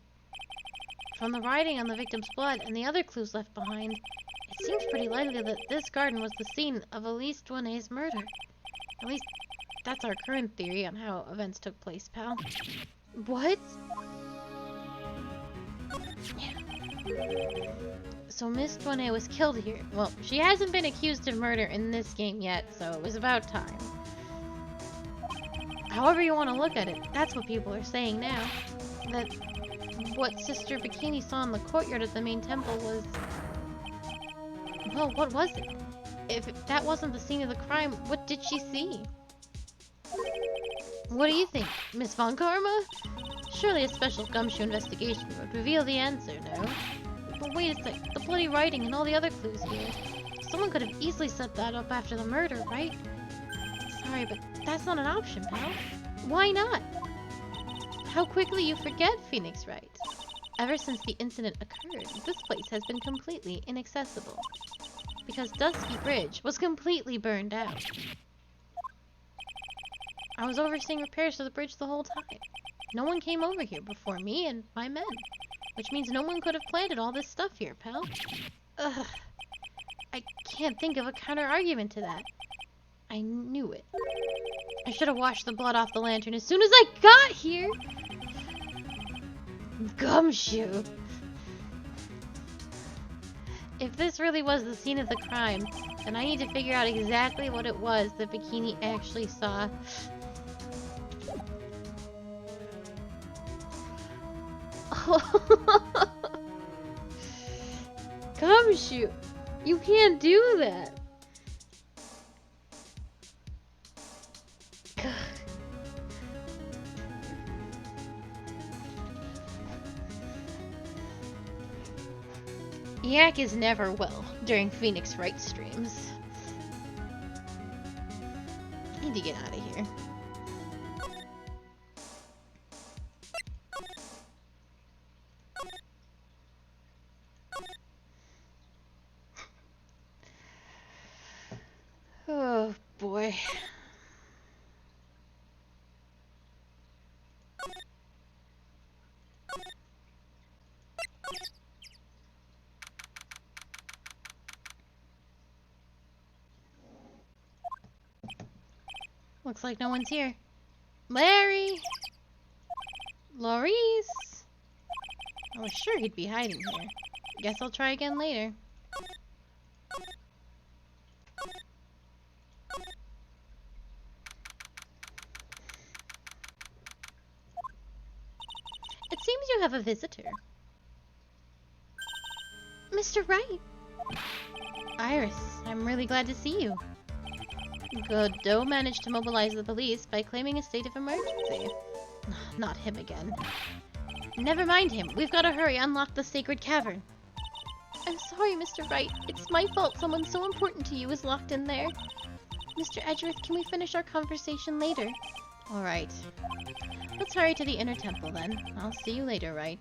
From the writing on the victim's blood and the other clues left behind, it seems pretty likely that this garden was the scene of Elise Toinette's murder. At least, that's our current theory on how events took place, pal. What? So Miss Toinette was killed here. Well, she hasn't been accused of murder in this game yet, so it was about time. However you want to look at it, that's what people are saying now. That what Sister Bikini saw in the courtyard of the main temple was... Well, what was it? If that wasn't the scene of the crime, what did she see? What do you think, Miss Von Karma? Surely a special gumshoe investigation would reveal the answer, no? But wait a sec, the bloody writing and all the other clues here. Someone could have easily set that up after the murder, right? Sorry, but that's not an option, pal. Why not? How quickly you forget, Phoenix Wright. Ever since the incident occurred, this place has been completely inaccessible. Because Dusky Bridge was completely burned out. I was overseeing repairs to the bridge the whole time. No one came over here before me and my men. Which means no one could have planted all this stuff here, pal. Ugh. I can't think of a counter-argument to that. I knew it. I should have washed the blood off the lantern as soon as I got here! Gumshoe! If this really was the scene of the crime, then I need to figure out exactly what it was that Bikini actually saw. Gumshoe! You can't do that! Yak is never well during Phoenix Wright streams. Need to get out of here. Oh boy. Looks like no one's here. Larry! Laurice! I was sure he'd be hiding here. Guess I'll try again later. It seems you have a visitor. Mr. Wright! Iris, I'm really glad to see you. Godot managed to mobilize the police by claiming a state of emergency. Not him again. Never mind him. We've got to hurry unlock the sacred cavern. I'm sorry, Mr. Wright. It's my fault someone so important to you is locked in there. Mr. Edgeworth, can we finish our conversation later? Alright. Let's hurry to the inner temple then. I'll see you later, Wright.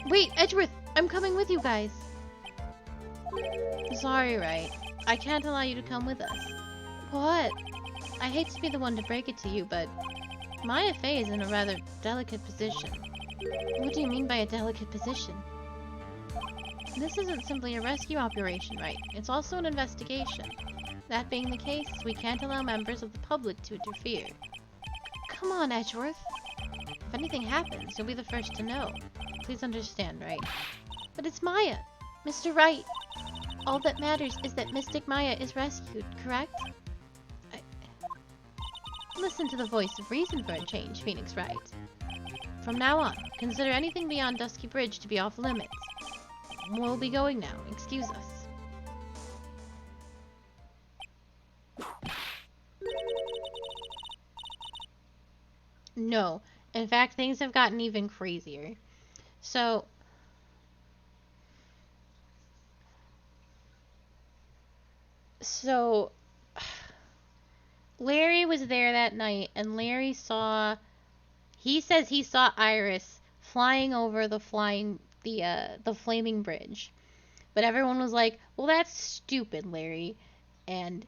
Wait, Edgeworth! I'm coming with you guys! Sorry, Wright. I can't allow you to come with us. What? I hate to be the one to break it to you, but Maya Fey is in a rather delicate position. What do you mean by a delicate position? This isn't simply a rescue operation, right? It's also an investigation. That being the case, we can't allow members of the public to interfere. Come on, Edgeworth. If anything happens, you'll be the first to know. Please understand, right? But it's Maya! Mr. Wright! All that matters is that Mystic Maya is rescued, correct? Listen to the voice of reason for a change, Phoenix Wright. From now on, consider anything beyond Dusky Bridge to be off limits. We'll be going now. Excuse us. No. In fact, things have gotten even crazier. So... Larry was there that night, and Larry saw... He says he saw Iris flying over the flaming bridge. But everyone was like, well, that's stupid, Larry. And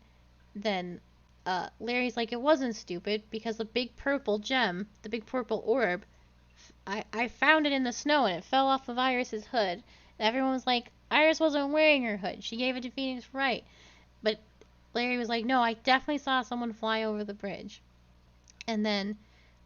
then Larry's like, it wasn't stupid, because the big purple gem, the big purple orb, I found it in the snow, and it fell off of Iris's hood. And everyone was like, Iris wasn't wearing her hood. She gave it to Phoenix Wright. But Larry was like, no, I definitely saw someone fly over the bridge. And then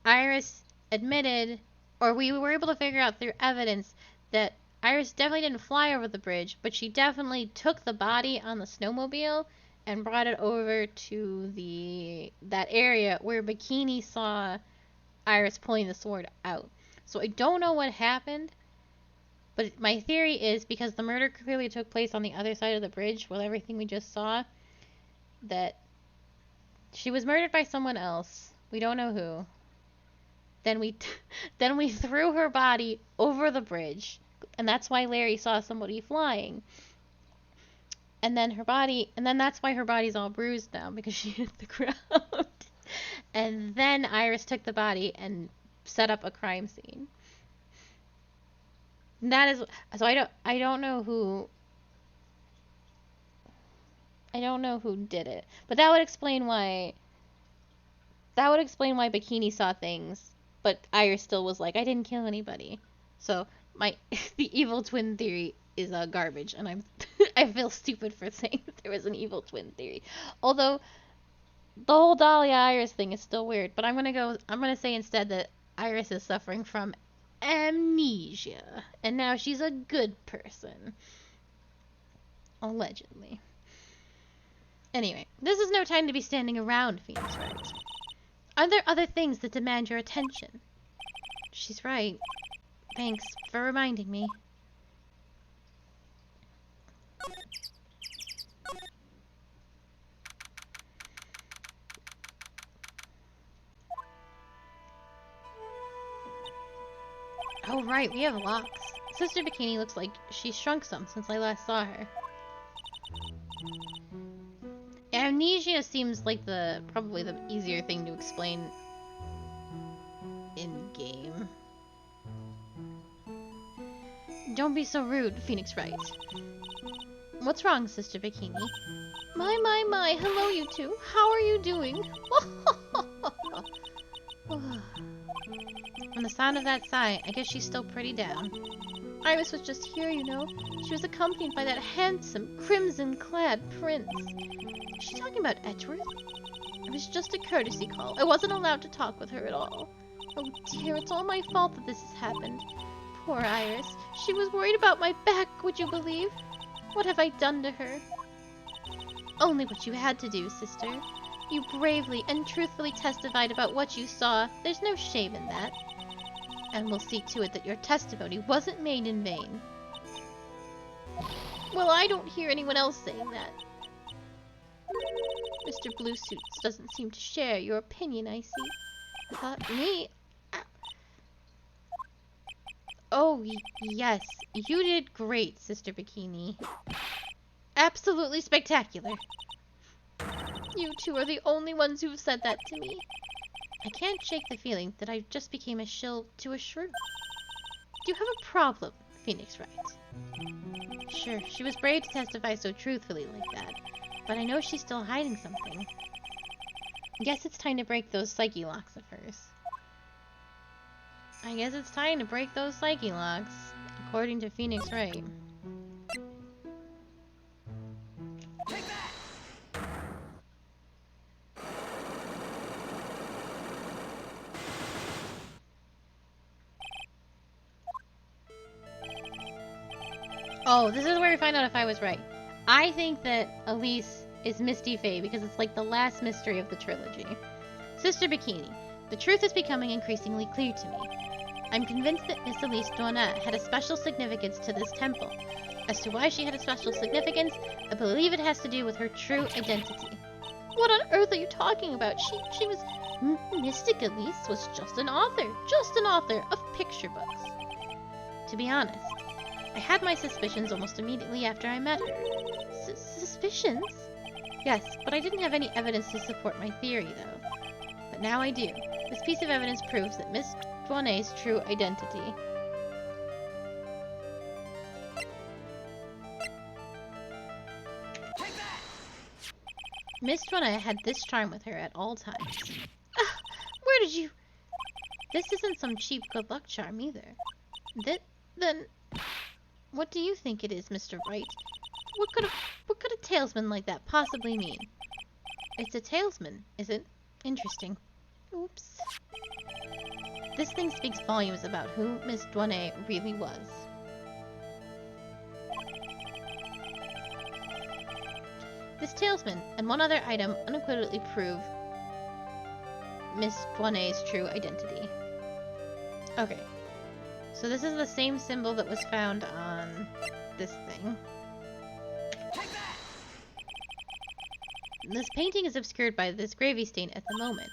Iris admitted, or we were able to figure out through evidence, that Iris definitely didn't fly over the bridge, but she definitely took the body on the snowmobile and brought it over to that area where Bikini saw Iris pulling the sword out. So I don't know what happened, but my theory is, because the murder clearly took place on the other side of the bridge with everything we just saw, that she was murdered by someone else. We don't know who. Then we threw her body over the bridge, and that's why Larry saw somebody flying. And then that's why her body's all bruised now, because she hit the ground. And then Iris took the body and set up a crime scene. And that is, so I don't know who did it, but that would explain why Bikini saw things, but Iris still was like, I didn't kill anybody. So the evil twin theory is garbage, and I feel stupid for saying that there was an evil twin theory. Although the whole Dahlia Iris thing is still weird, but I'm gonna say instead that Iris is suffering from amnesia, and now she's a good person. Allegedly. Anyway, this is no time to be standing around, Phoenix Wright. Are there other things that demand your attention? She's right. Thanks for reminding me. Oh, right, we have locks. Sister Bikini looks like she's shrunk some since I last saw her. Amnesia seems like probably the easier thing to explain in-game. Don't be so rude, Phoenix Wright. What's wrong, Sister Bikini? My, hello you two. How are you doing? From the sound of that sigh, I guess she's still pretty down. Iris was just here, you know. She was accompanied by that handsome, crimson-clad prince. Is she talking about Edgeworth? It was just a courtesy call. I wasn't allowed to talk with her at all. Oh dear, it's all my fault that this has happened. Poor Iris. She was worried about my back, would you believe? What have I done to her? Only what you had to do, sister. You bravely and truthfully testified about what you saw. There's no shame in that. And we'll see to it that your testimony wasn't made in vain. Well, I don't hear anyone else saying that. Mr. Bluesuits doesn't seem to share your opinion, I see. Me? Oh, yes. You did great, Sister Bikini. Absolutely spectacular. You two are the only ones who've said that to me. I can't shake the feeling that I just became a shill to a shrew. Do you have a problem, Phoenix Wright? Sure, she was brave to testify so truthfully like that, but I know she's still hiding something. Guess it's time to break those psyche locks of hers. I guess it's time to break those psyche locks, according to Phoenix Wright. Take that! Oh, this is where we find out if I was right. I think that Elise is Misty Faye because it's like the last mystery of the trilogy. Sister Bikini, the truth is becoming increasingly clear to me. I'm convinced that Miss Elise Doinette had a special significance to this temple. As to why she had a special significance, I believe it has to do with her true identity. What on earth are you talking about? She was... Mystic Elise was just an author of picture books. To be honest, I had my suspicions almost immediately after I met her. Suspicions? Yes, but I didn't have any evidence to support my theory, though. But now I do. This piece of evidence proves that Miss Doinet's true identity. Take that! Miss Doinet had this charm with her at all times. Where did you... This isn't some cheap good luck charm either. Then... What do you think it is, Mr. Wright? What could a talesman like that possibly mean? It's a talisman, is it? Interesting. Oops. This thing speaks volumes about who Miss Doinet really was. This talisman and one other item unequivocally prove Miss Doinet's true identity. Okay. So this is the same symbol that was found on this thing. Take that! This painting is obscured by this gravy stain at the moment.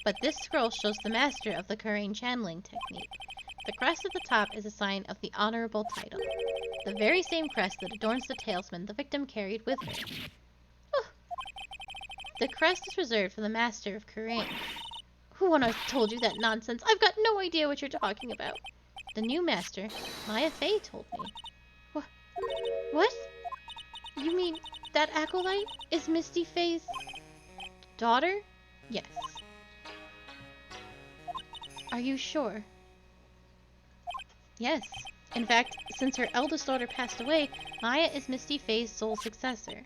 But this scroll shows the master of the Kurain channeling technique. The crest at the top is a sign of the honorable title. The very same crest that adorns the talisman the victim carried with her. Oh. The crest is reserved for the master of Kurain. Who on earth told you that nonsense? I've got no idea what you're talking about. The new master, Maya Fey, told me. What? You mean that acolyte is Misty Fey's daughter? Yes. Are you sure? Yes. In fact, since her eldest daughter passed away, Maya is Misty Fey's sole successor.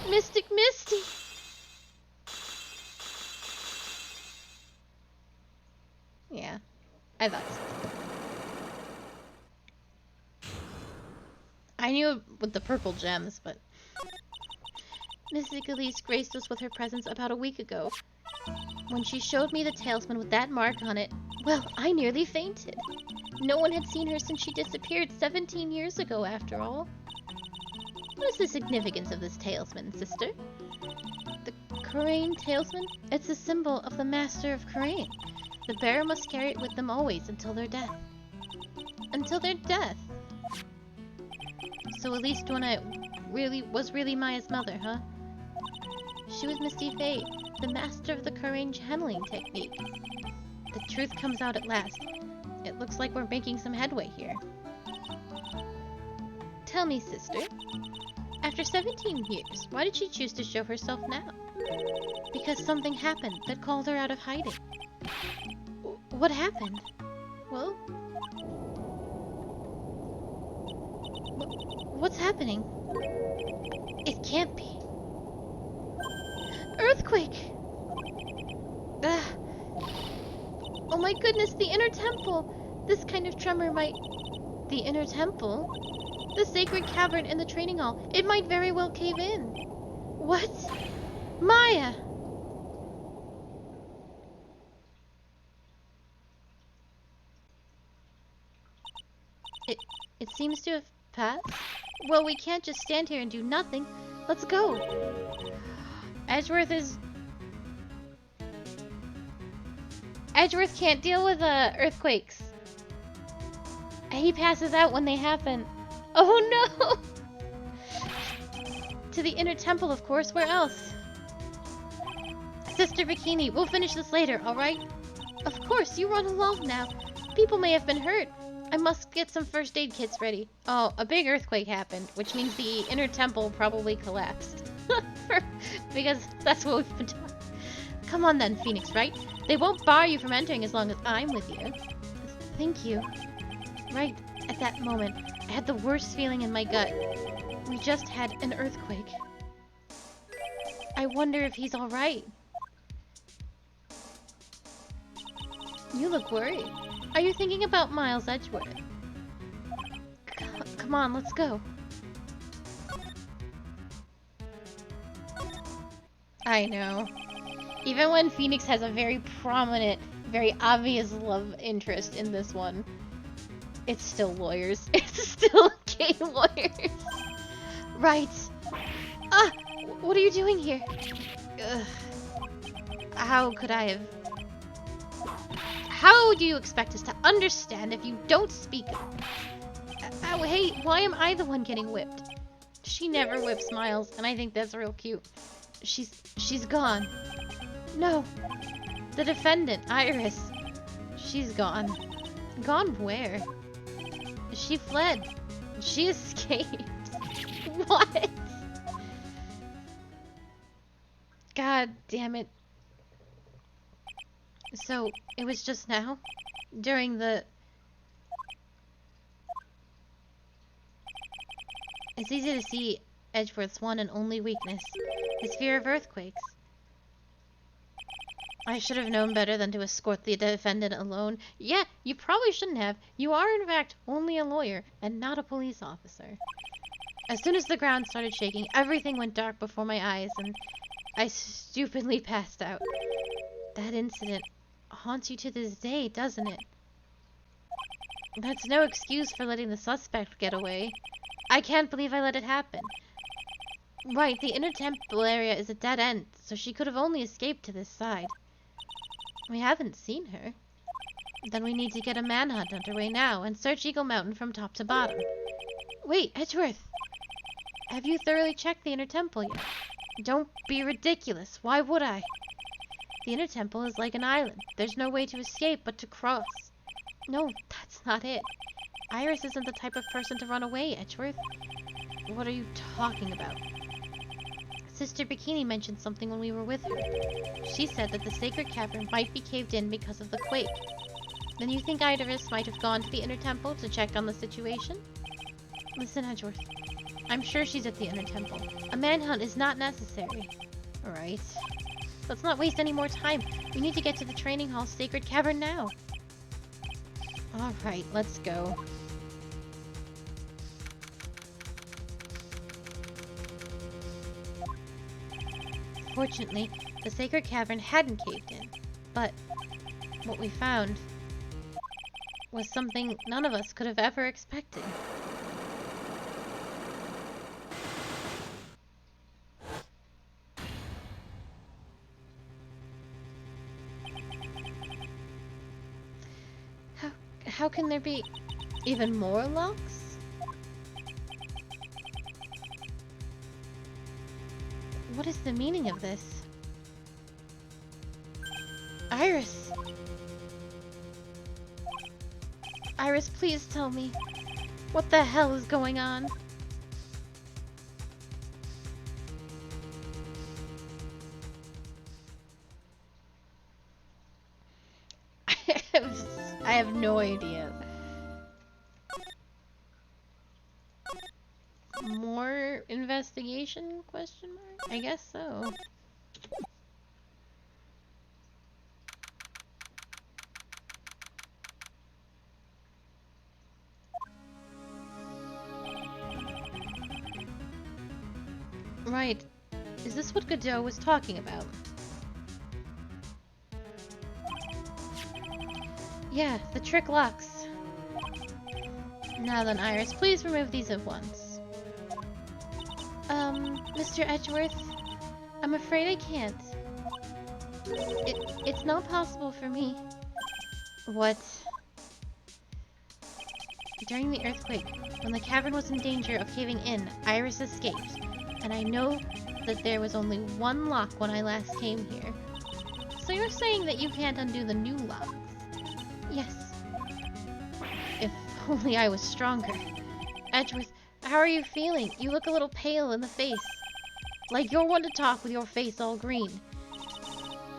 Mystic Misty! Yeah, I thought so. I knew with the purple gems, but... Mystic Elise graced us with her presence about a week ago. When she showed me the talisman with that mark on it, well, I nearly fainted. No one had seen her since she disappeared 17 years ago, after all. What is the significance of this talisman, sister? The Karain talisman? It's a symbol of the Master of Karain. The bearer must carry it with them always until their death. Until their death? So at least when I was really Maya's mother, huh? She was Misty Fate, the master of the Karain channeling technique. The truth comes out at last. It looks like we're making some headway here. Tell me, sister, after 17 years, why did she choose to show herself now? Because something happened that called her out of hiding. What happened? Well, what's happening? It can't be. Earthquake! Oh my goodness, the inner temple! This kind of tremor might... The inner temple? The sacred cavern in the training hall. It might very well cave in. What? Maya! It seems to have passed. Well, we can't just stand here and do nothing. Let's go. Edgeworth can't deal with earthquakes. He passes out when they happen. Oh no! To the inner temple, of course. Where else? Sister Bikini, we'll finish this later, alright? Of course, you run along now. People may have been hurt. I must get some first aid kits ready. Oh, a big earthquake happened, which means the inner temple probably collapsed. Because that's what we've been talking. Come on then, Phoenix, Wright? They won't bar you from entering as long as I'm with you. Thank you. Right, at that moment, I had the worst feeling in my gut. We just had an earthquake. I wonder if he's alright. You look worried. Are you thinking about Miles Edgeworth? Come on, let's go. I know. Even when Phoenix has a very prominent, very obvious love interest in this one, it's still lawyers. It's still gay lawyers. Right. Ah! What are you doing here? Ugh. How could I have... How do you expect us to understand if you don't speak up? Oh, hey, why am I the one getting whipped? She never whips Miles, and I think that's real cute. She's gone. No. The defendant, Iris. She's gone. Gone where? She fled. She escaped. What? God damn it. So, it was just now? During the... It's easy to see Edgeworth's one and only weakness. His fear of earthquakes. I should have known better than to escort the defendant alone. Yeah, you probably shouldn't have. You are, in fact, only a lawyer, and not a police officer. As soon as the ground started shaking, everything went dark before my eyes, and I stupidly passed out. That incident haunts you to this day, doesn't it? That's no excuse for letting the suspect get away. I can't believe I let it happen. Right, the inner temple area is a dead end, so she could have only escaped to this side. We haven't seen her. Then we need to get a manhunt underway now and search Eagle Mountain from top to bottom. Wait, Edgeworth! Have you thoroughly checked the inner temple yet? Don't be ridiculous. Why would I? The inner temple is like an island. There's no way to escape but to cross. No, that's not it. Iris isn't the type of person to run away, Edgeworth. What are you talking about? Sister Bikini mentioned something when we were with her. She said that the sacred cavern might be caved in because of the quake. Then you think Iris might have gone to the inner temple to check on the situation? Listen, Edgeworth. I'm sure she's at the inner temple. A manhunt is not necessary. Alright. Let's not waste any more time. We need to get to the training hall sacred cavern now. Alright, let's go. Fortunately, the sacred cavern hadn't caved in, but what we found was something none of us could have ever expected. how can there be even more locks? What is the meaning of this? Iris! Iris, please tell me. What the hell is going on? I have no idea. More investigation? Question mark? I guess so. Right. Is this what Godot was talking about? Yeah, the trick locks. Now then, Iris, please remove these at once. Mr. Edgeworth, I'm afraid I can't. It's not possible for me. What? During the earthquake, when the cavern was in danger of caving in, Iris escaped. And I know that there was only one lock when I last came here. So you're saying that you can't undo the new locks? Yes. If only I was stronger. Edgeworth, how are you feeling? You look a little pale in the face. Like you're one to talk with your face all green.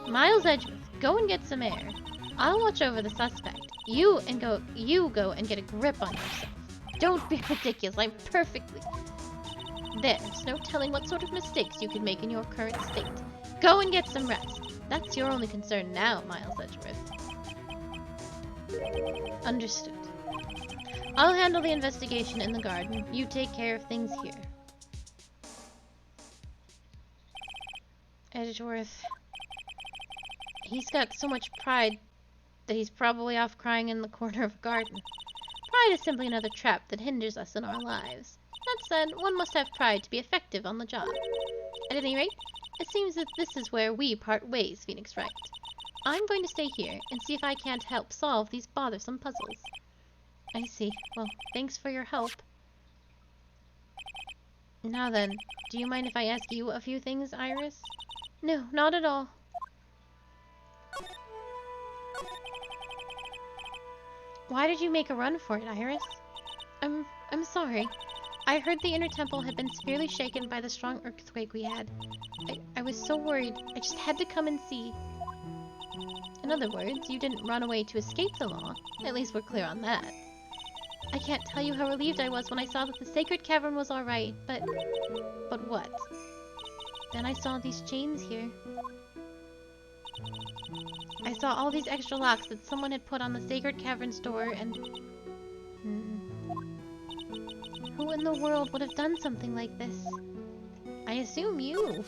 Miles Edgeworth, go and get some air. I'll watch over the suspect. You go and get a grip on yourself. Don't be ridiculous. I'm perfectly... There's no telling what sort of mistakes you could make in your current state. Go and get some rest. That's your only concern now, Miles Edgeworth. Understood. I'll handle the investigation in the garden. You take care of things here. Edgeworth. He's got so much pride that he's probably off crying in the corner of a garden. Pride is simply another trap that hinders us in our lives. That said, one must have pride to be effective on the job. At any rate, it seems that this is where we part ways, Phoenix Wright. I'm going to stay here and see if I can't help solve these bothersome puzzles. I see. Well, thanks for your help. Now then, do you mind if I ask you a few things, Iris? No, not at all. Why did you make a run for it, Iris? I'm sorry. I heard the inner temple had been severely shaken by the strong earthquake we had. I was so worried, I just had to come and see. In other words, you didn't run away to escape the law. At least we're clear on that. I can't tell you how relieved I was when I saw that the sacred cavern was alright, but... But what? Then I saw these chains here. I saw all these extra locks that someone had put on the sacred cavern's door, and... Who in the world would have done something like this? I assume you.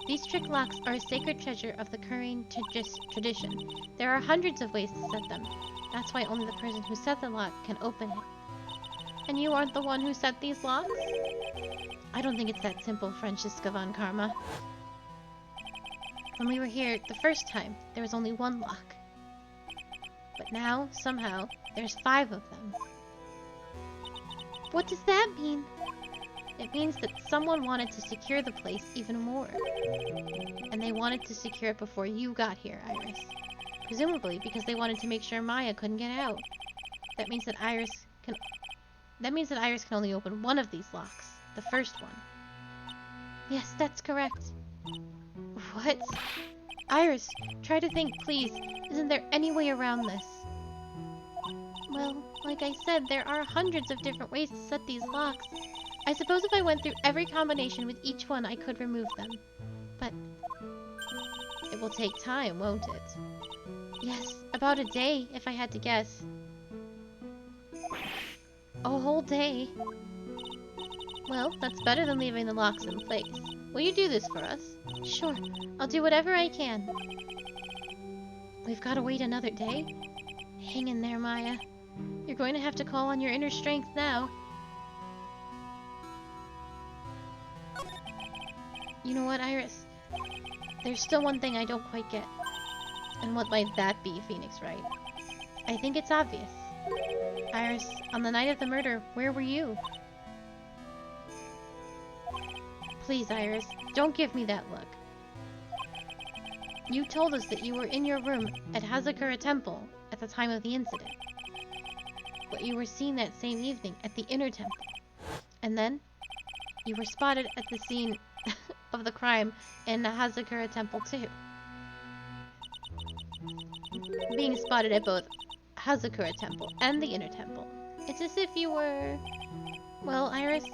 These trick locks are a sacred treasure of the Korean tradition. There are hundreds of ways to set them. That's why only the person who set the lock can open it. And you aren't the one who set these locks? I don't think it's that simple, Franziska von Karma. When we were here the first time, there was only one lock. But now, somehow, there's 5 of them. What does that mean? It means that someone wanted to secure the place even more. And they wanted to secure it before you got here, Iris. Presumably because they wanted to make sure Maya couldn't get out. That means that Iris can only open one of these locks. The first one. Yes, that's correct. What? Iris, try to think, please. Isn't there any way around this? Well, like I said, there are hundreds of different ways to set these locks. I suppose if I went through every combination with each one, I could remove them. But it will take time, won't it? Yes, about a day, if I had to guess. A whole day? Well, that's better than leaving the locks in place. Will you do this for us? Sure, I'll do whatever I can. We've got to wait another day? Hang in there, Maya. You're going to have to call on your inner strength now. You know what, Iris? There's still one thing I don't quite get. And what might that be, Phoenix Wright? I think it's obvious. Iris, on the night of the murder, where were you? Please, Iris, don't give me that look. You told us that you were in your room at Hazakura Temple at the time of the incident. But you were seen that same evening at the inner temple. And then, you were spotted at the scene of the crime in the Hazakura Temple too. Being spotted at both Hazakura Temple and the inner temple. It's as if you were... Well, Iris,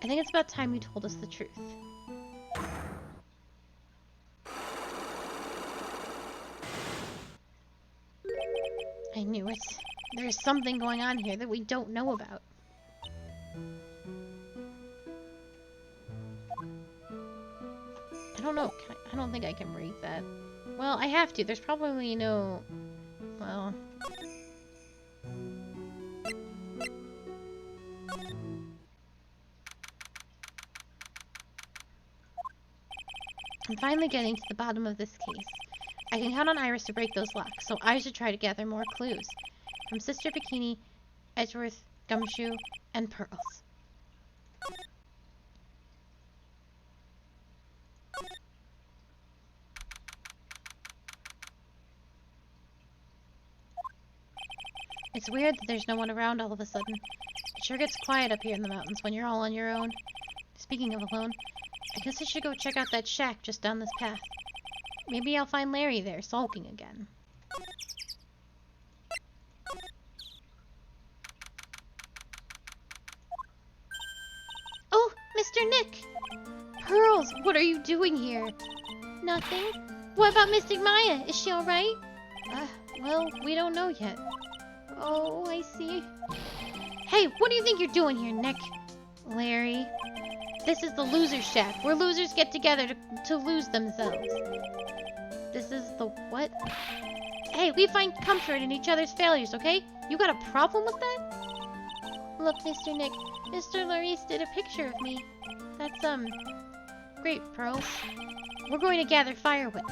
I think it's about time you told us the truth. I knew it. There's something going on here that we don't know about. I don't know. I don't think I can read that. Well, I have to. There's probably no... Well... I'm finally getting to the bottom of this case. I can count on Iris to break those locks, so I should try to gather more clues. From Sister Bikini, Edgeworth, Gumshoe, and Pearls. It's weird that there's no one around all of a sudden. It sure gets quiet up here in the mountains when you're all on your own. Speaking of alone, I guess I should go check out that shack just down this path. Maybe I'll find Larry there, sulking again. Oh, Mr. Nick! Pearls, what are you doing here? Nothing. What about Mystic Maya? Is she alright? Well, we don't know yet. Oh, I see. Hey, what do you think you're doing here, Nick? Larry. This is the loser shack, where losers get together to lose themselves. This is the what? Hey, we find comfort in each other's failures, okay? You got a problem with that? Look, Mr. Nick, Mr. Larice did a picture of me. That's, great, Pearls. We're going to gather firewood.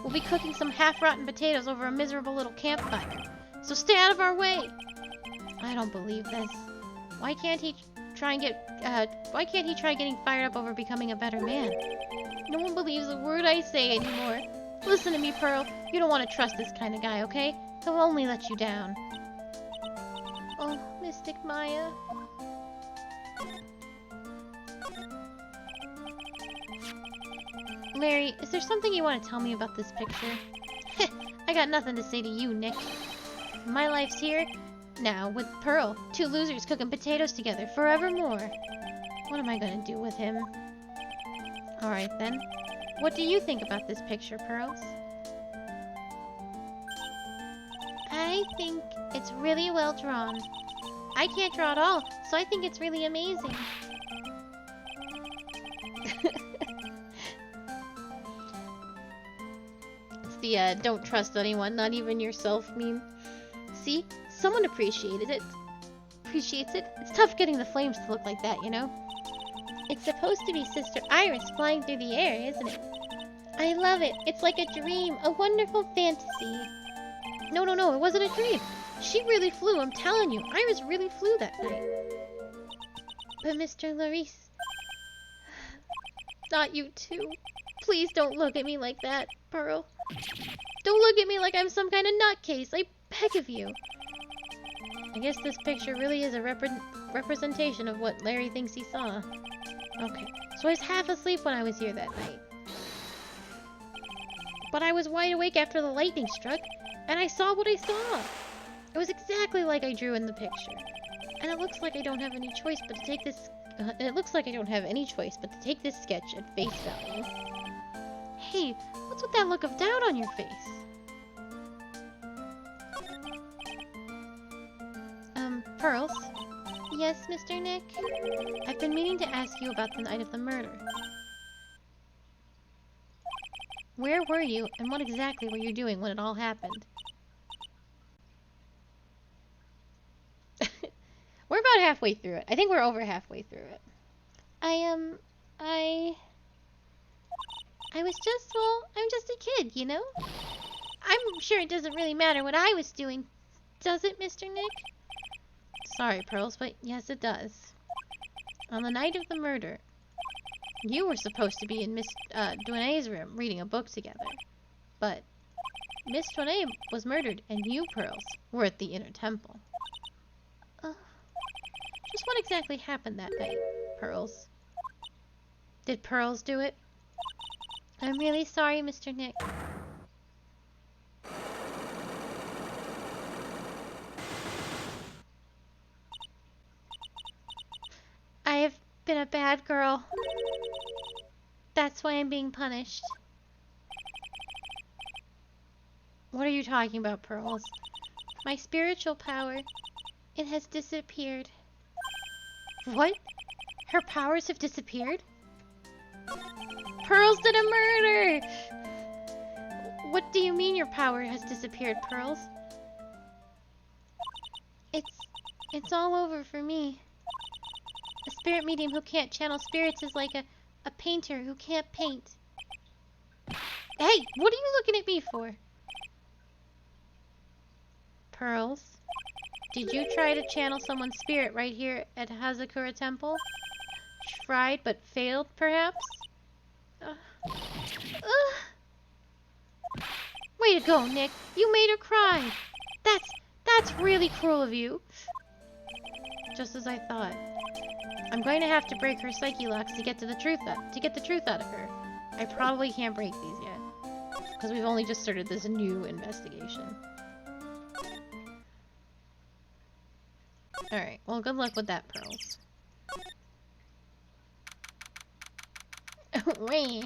We'll be cooking some half-rotten potatoes over a miserable little campfire. So stay out of our way! I don't believe this. Why can't he try getting fired up over becoming a better man? No one believes a word I say anymore. Listen to me, Pearl. You don't want to trust this kind of guy, okay? He'll only let you down. Oh, Mystic Maya. Larry, is there something you want to tell me about this picture? I got nothing to say to you, Nick. My life's here now with Pearl, two losers cooking potatoes together forevermore. What am I gonna do with him? Alright then. What do you think about this picture, Pearls? I think it's really well drawn. I can't draw at all, so I think it's really amazing. It's the don't trust anyone, not even yourself meme. See? Someone appreciates it. It's tough getting the flames to look like that, you know? It's supposed to be Sister Iris flying through the air, isn't it? I love it. It's like a dream, a wonderful fantasy. No, it wasn't a dream. She really flew, I'm telling you. Iris really flew that night. But Mr. Larice... Not you too. Please don't look at me like that, Pearl. Don't look at me like I'm some kind of nutcase. I beg of you. I guess this picture really is a representation of what Larry thinks he saw. Okay, so I was half asleep when I was here that night. But I was wide awake after the lightning struck, and I saw what I saw. It was exactly like I drew in the picture. And it looks like I don't have any choice but to take this... sketch at face value. Hey, what's with that look of doubt on your face? Pearls? Yes, Mr. Nick? I've been meaning to ask you about the night of the murder. Where were you, and what exactly were you doing when it all happened? We're about halfway through it. I think we're over halfway through it. I'm just a kid, you know? I'm sure it doesn't really matter what I was doing Does it, Mr. Nick? Sorry, Pearls, but yes, it does. On the night of the murder, you were supposed to be in Miss Dwayne's room reading a book together. But Miss Dwayne was murdered, and you, Pearls, were at the Inner Temple. Just what exactly happened that night, Pearls? Did Pearls do it? I'm really sorry, Mr. Nick. I have been a bad girl. That's why I'm being punished. What are you talking about, Pearls? My spiritual power. It has disappeared. What? Her powers have disappeared? Pearls did a murder! What do you mean your power has disappeared, Pearls? It's all over for me. A spirit medium who can't channel spirits is like a painter who can't paint. Hey, what are you looking at me for? Pearls, did you try to channel someone's spirit right here at Hazakura Temple? Tried but failed, perhaps? Way to go, Nick. You made her cry. That's really cruel of you. Just as I thought. I'm going to have to break her psyche locks to get the truth out of her. I probably can't break these yet, because we've only just started this new investigation. Alright, well, good luck with that, Pearls. Wait.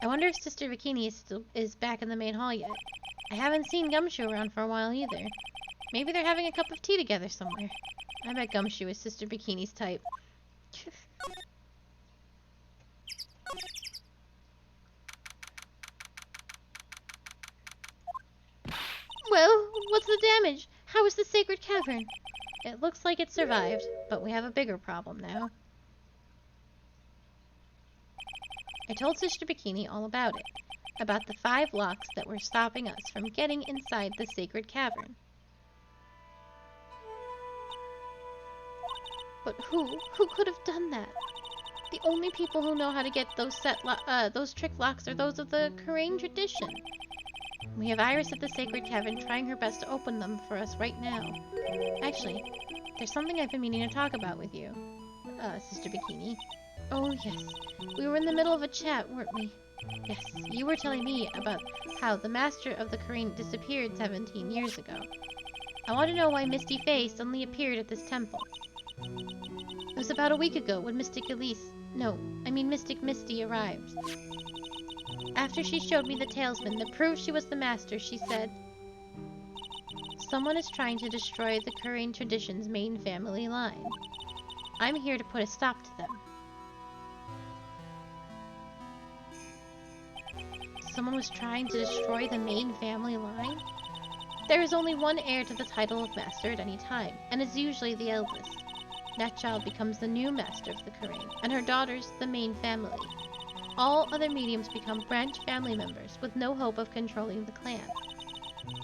I wonder if Sister Bikini is back in the main hall yet. I haven't seen Gumshoe around for a while either. Maybe they're having a cup of tea together somewhere. I bet Gumshoe is Sister Bikini's type. Well, what's the damage? How is the sacred cavern? It looks like it survived, but we have a bigger problem now. I told Sister Bikini all about it. About the 5 locks that were stopping us from getting inside the sacred cavern. But who could have done that? The only people who know how to get those trick locks are those of the Korean tradition. We have Iris at the sacred cavern trying her best to open them for us right now. Actually, there's something I've been meaning to talk about with you, Sister Bikini. Oh yes, we were in the middle of a chat, weren't we? Yes, you were telling me about how the master of the Korean disappeared 17 years ago. I want to know why Misty Faye suddenly appeared at this temple. It was about a week ago when Mystic Misty arrived. After she showed me the talisman that proved she was the master, she said, "Someone is trying to destroy the Korean tradition's main family line. I'm here to put a stop to them." Someone was trying to destroy the main family line? There is only one heir to the title of master at any time, and it's usually the eldest. That child becomes the new master of the Korean, and her daughters the main family. All other mediums become branch family members with no hope of controlling the clan.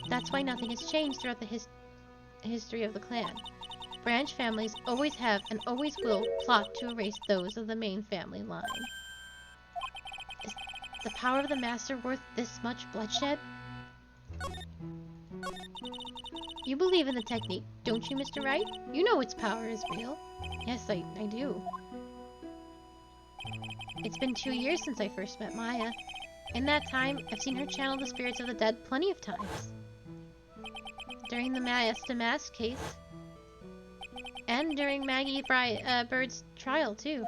That's why nothing has changed throughout the history of the clan. Branch families always have and always will plot to erase those of the main family line. Is the power of the master worth this much bloodshed? You believe in the technique, don't you, Mr. Wright? You know its power is real. Yes, I do. It's been 2 years since I first met Maya. In that time, I've seen her channel the spirits of the dead plenty of times. During the Maesta Mask case. And during Maggie Bird's trial, too.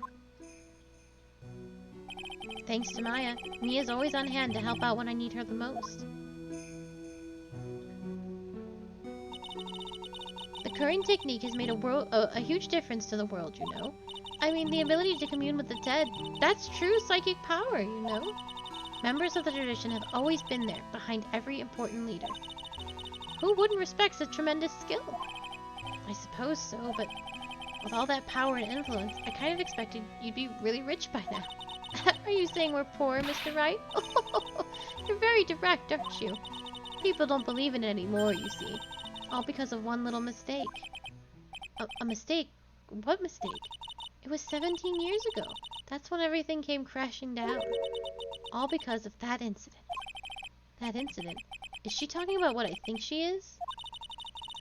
Thanks to Maya, Mia's always on hand to help out when I need her the most. The current technique has made a huge difference to the world, you know. I mean, the ability to commune with the dead, that's true psychic power, you know. Members of the tradition have always been there, behind every important leader. Who wouldn't respect such tremendous skill? I suppose so, but with all that power and influence, I kind of expected you'd be really rich by now. Are you saying we're poor, Mr. Wright? You're very direct, aren't you? People don't believe in it anymore, you see. All because of one little mistake. A mistake? What mistake? It was 17 years ago. That's when everything came crashing down. All because of that incident. That incident? Is she talking about what I think she is?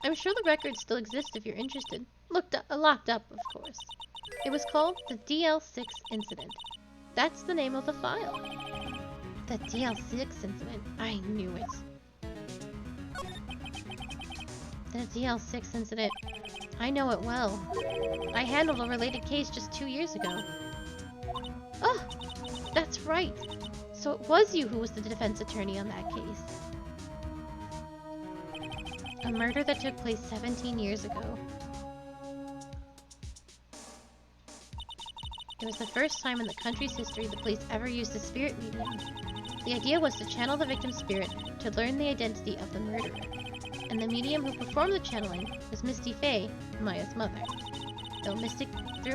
I'm sure the records still exist if you're interested. Locked up, of course. It was called the DL6 incident. That's the name of the file. The DL6 incident. I knew it. The DL6 incident. I know it well. I handled a related case just 2 years ago. Oh, that's right. So it was you who was the defense attorney on that case. A murder that took place 17 years ago. It was the first time in the country's history the police ever used a spirit medium. The idea was to channel the victim's spirit to learn the identity of the murderer. And the medium who performed the channeling was Misty Faye, Maya's mother. Through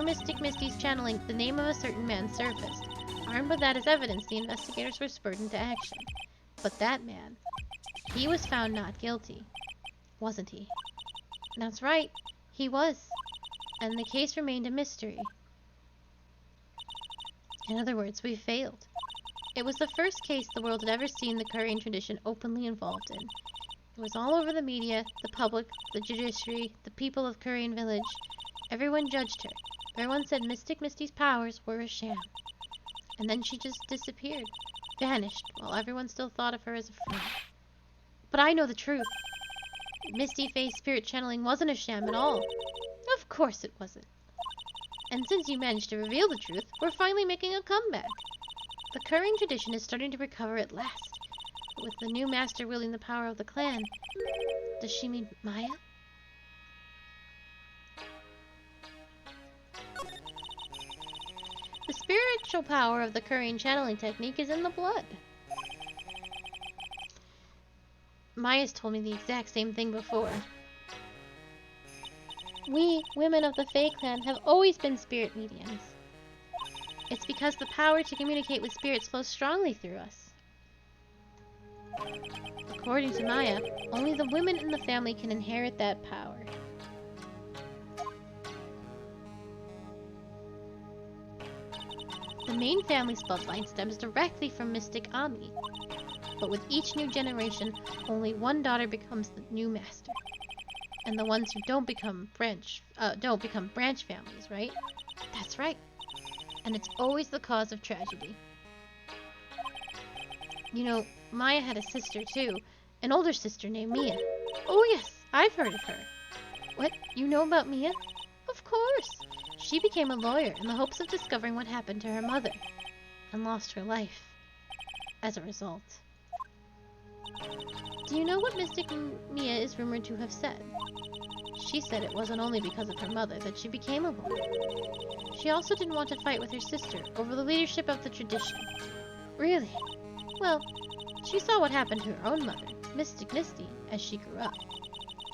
Mystic Misty's channeling, the name of a certain man surfaced. Armed with that as evidence, the investigators were spurred into action. But that man, he was found not guilty. Wasn't he? That's right, he was. And the case remained a mystery. In other words, we failed. It was the first case the world had ever seen the Korean tradition openly involved in. It was all over the media, the public, the judiciary, the people of Korean village. Everyone judged her. Everyone said Mystic Misty's powers were a sham. And then she just disappeared, vanished, while everyone still thought of her as a friend. But I know the truth. Misty Faye's spirit channeling wasn't a sham at all. Of course it wasn't. And since you managed to reveal the truth, we're finally making a comeback. The Korean tradition is starting to recover at last. But with the new master wielding the power of the clan, does she mean Maya? The spiritual power of the Korean channeling technique is in the blood. Maya's told me the exact same thing before. We, women of the Fae clan, have always been spirit mediums. It's because the power to communicate with spirits flows strongly through us. According to Maya, only the women in the family can inherit that power. The main family's bloodline stems directly from Mystic Ami. But with each new generation, only one daughter becomes the new master. And the ones who don't become branch families, right? That's right. And it's always the cause of tragedy. You know, Maya had a sister too, an older sister named Mia. Oh yes, I've heard of her. What? You know about Mia? Of course. She became a lawyer in the hopes of discovering what happened to her mother, and lost her life as a result. Do you know what Mystic Mia is rumored to have said? She said it wasn't only because of her mother that she became a lawyer. She also didn't want to fight with her sister over the leadership of the tradition. Really? Well, she saw what happened to her own mother, Mystic Misty, as she grew up.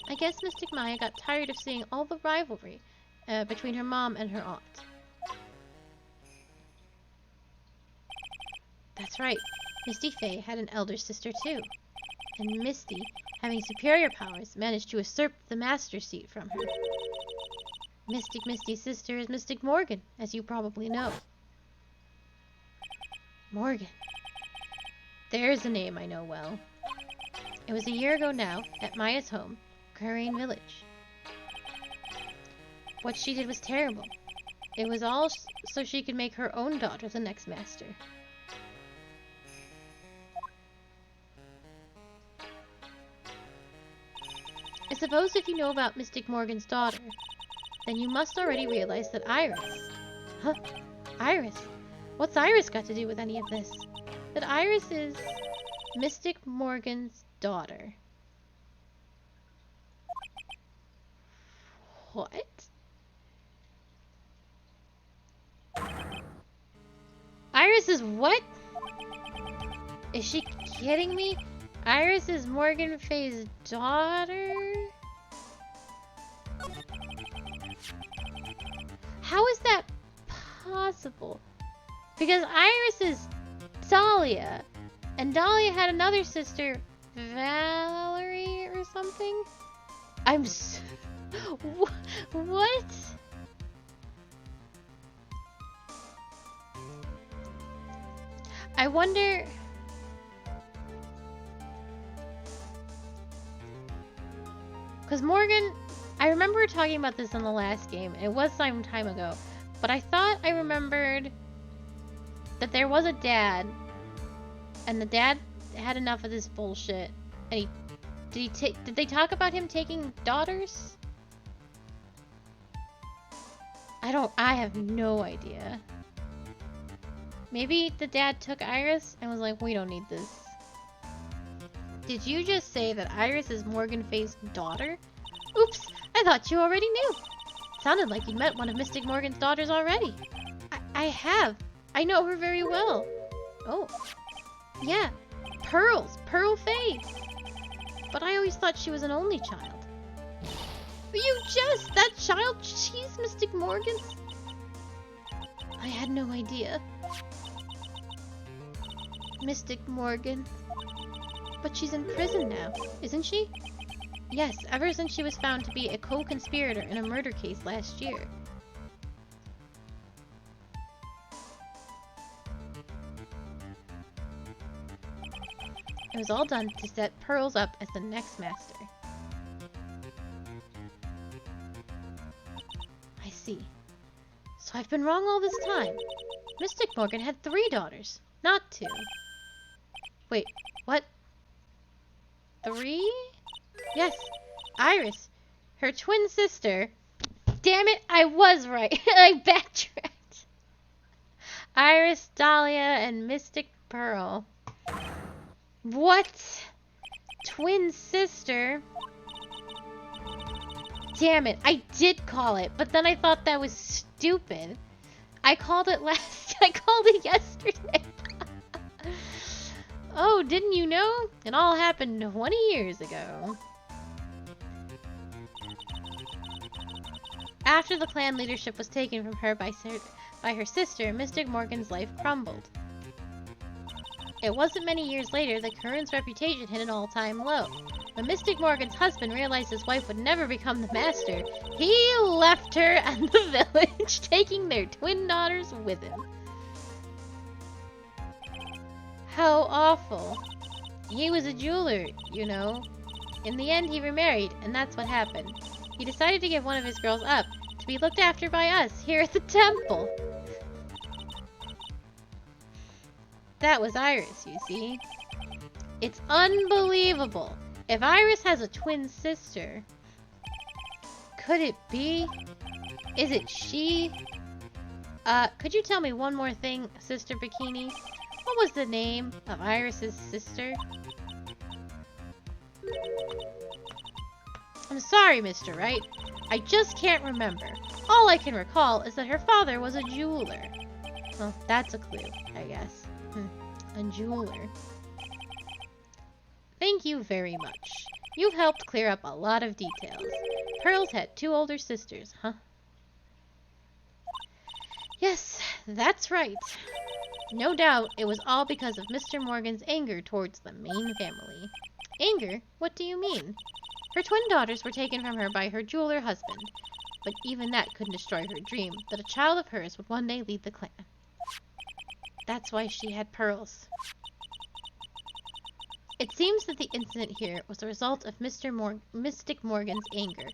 I guess Mystic Maya got tired of seeing all the rivalry between her mom and her aunt. That's right, Misty Faye had an elder sister too. And Misty, having superior powers, managed to usurp the master seat from her. Mystic Misty's sister is Mystic Morgan, as you probably know. Morgan. There's a name I know well. It was a year ago now, at Maya's home, Korean village. What she did was terrible. It was all so she could make her own daughter the next master. I suppose if you know about Mystic Morgan's daughter, then you must already realize that Iris... Huh? Iris? What's Iris got to do with any of this? That Iris is Mystic Morgan's daughter. What? Iris is what? Is she kidding me? Iris is Morgan Faye's daughter? How is that possible? Because Iris is Dahlia, and Dahlia had another sister Valerie or something? I'm what? I wonder... Because Morgan... I remember talking about this in the last game. It was some time ago. But I thought I remembered that there was a dad. And the dad had enough of this bullshit. And did they talk about him taking daughters? I have no idea. Maybe the dad took Iris and was like, we don't need this. Did you just say that Iris is Morgan Faye's daughter? Oops, I thought you already knew. Sounded like you'd met one of Mystic Morgan's daughters already. I have. I know her very well. Oh. Yeah. Pearl Faye. But I always thought she was an only child. That child, she's Mystic Morgan's? I had no idea. Mystic Morgan. But she's in prison now, isn't she? Yes, ever since she was found to be a co-conspirator in a murder case last year. It was all done to set Pearls up as the next master. I see. So I've been wrong all this time. Mystic Morgan had 3 daughters, not 2. Wait, what? 3? Yes, Iris, her twin sister. Damn it, I was right. I backtracked. Iris, Dahlia, and Mystic Pearl. What? Twin sister? Damn it, I did call it, but then I thought that was stupid. I called it yesterday. Oh, didn't you know? It all happened 20 years ago. After the clan leadership was taken from her by her sister, Mystic Morgan's life crumbled. It wasn't many years later that Karun's reputation hit an all-time low. When Mystic Morgan's husband realized his wife would never become the master, he left her and the village, taking their twin daughters with him. How awful. He was a jeweler, you know. In the end, he remarried, and that's what happened. He decided to give one of his girls up, to be looked after by us, here at the temple. That was Iris, you see. It's unbelievable. If Iris has a twin sister, could it be? Is it she? Could you tell me one more thing, Sister Bikini? What was the name of Iris's sister? I'm sorry, Mr. Wright. I just can't remember. All I can recall is that her father was a jeweler. Well, that's a clue, I guess. A jeweler. Thank you very much. You've helped clear up a lot of details. Pearls had 2 older sisters, huh? Yes, that's right. No doubt it was all because of Mr. Morgan's anger towards the main family. Anger? What do you mean? Her twin daughters were taken from her by her jeweler husband, but even that couldn't destroy her dream that a child of hers would one day lead the clan. That's why she had pearls. It seems that the incident here was the result of Mystic Morgan's anger.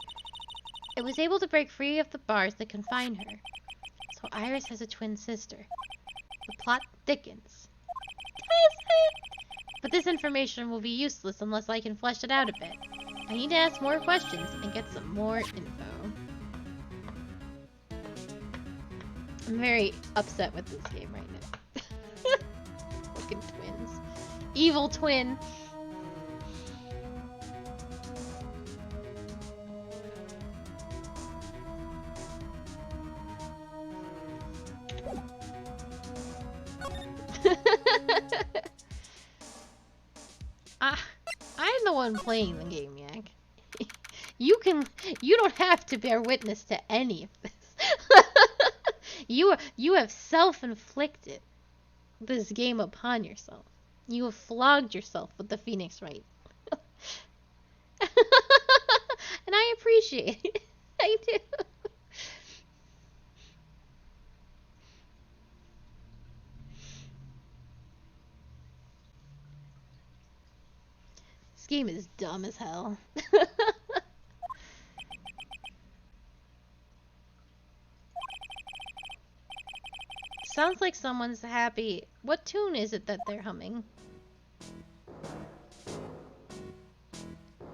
It was able to break free of the bars that confine her. So Iris has a twin sister. The plot thickens. Does it? But this information will be useless unless I can flesh it out a bit. I need to ask more questions and get some more info. I'm very upset with this game right now. Fucking twins. Evil twin. I'm the one playing the game, Yak. You don't have to bear witness to any of this. You have self-inflicted this game upon yourself. You have flogged yourself with the Phoenix Wright. appreciate it. I do. This game is dumb as hell. Sounds like someone's happy. What tune is it that they're humming?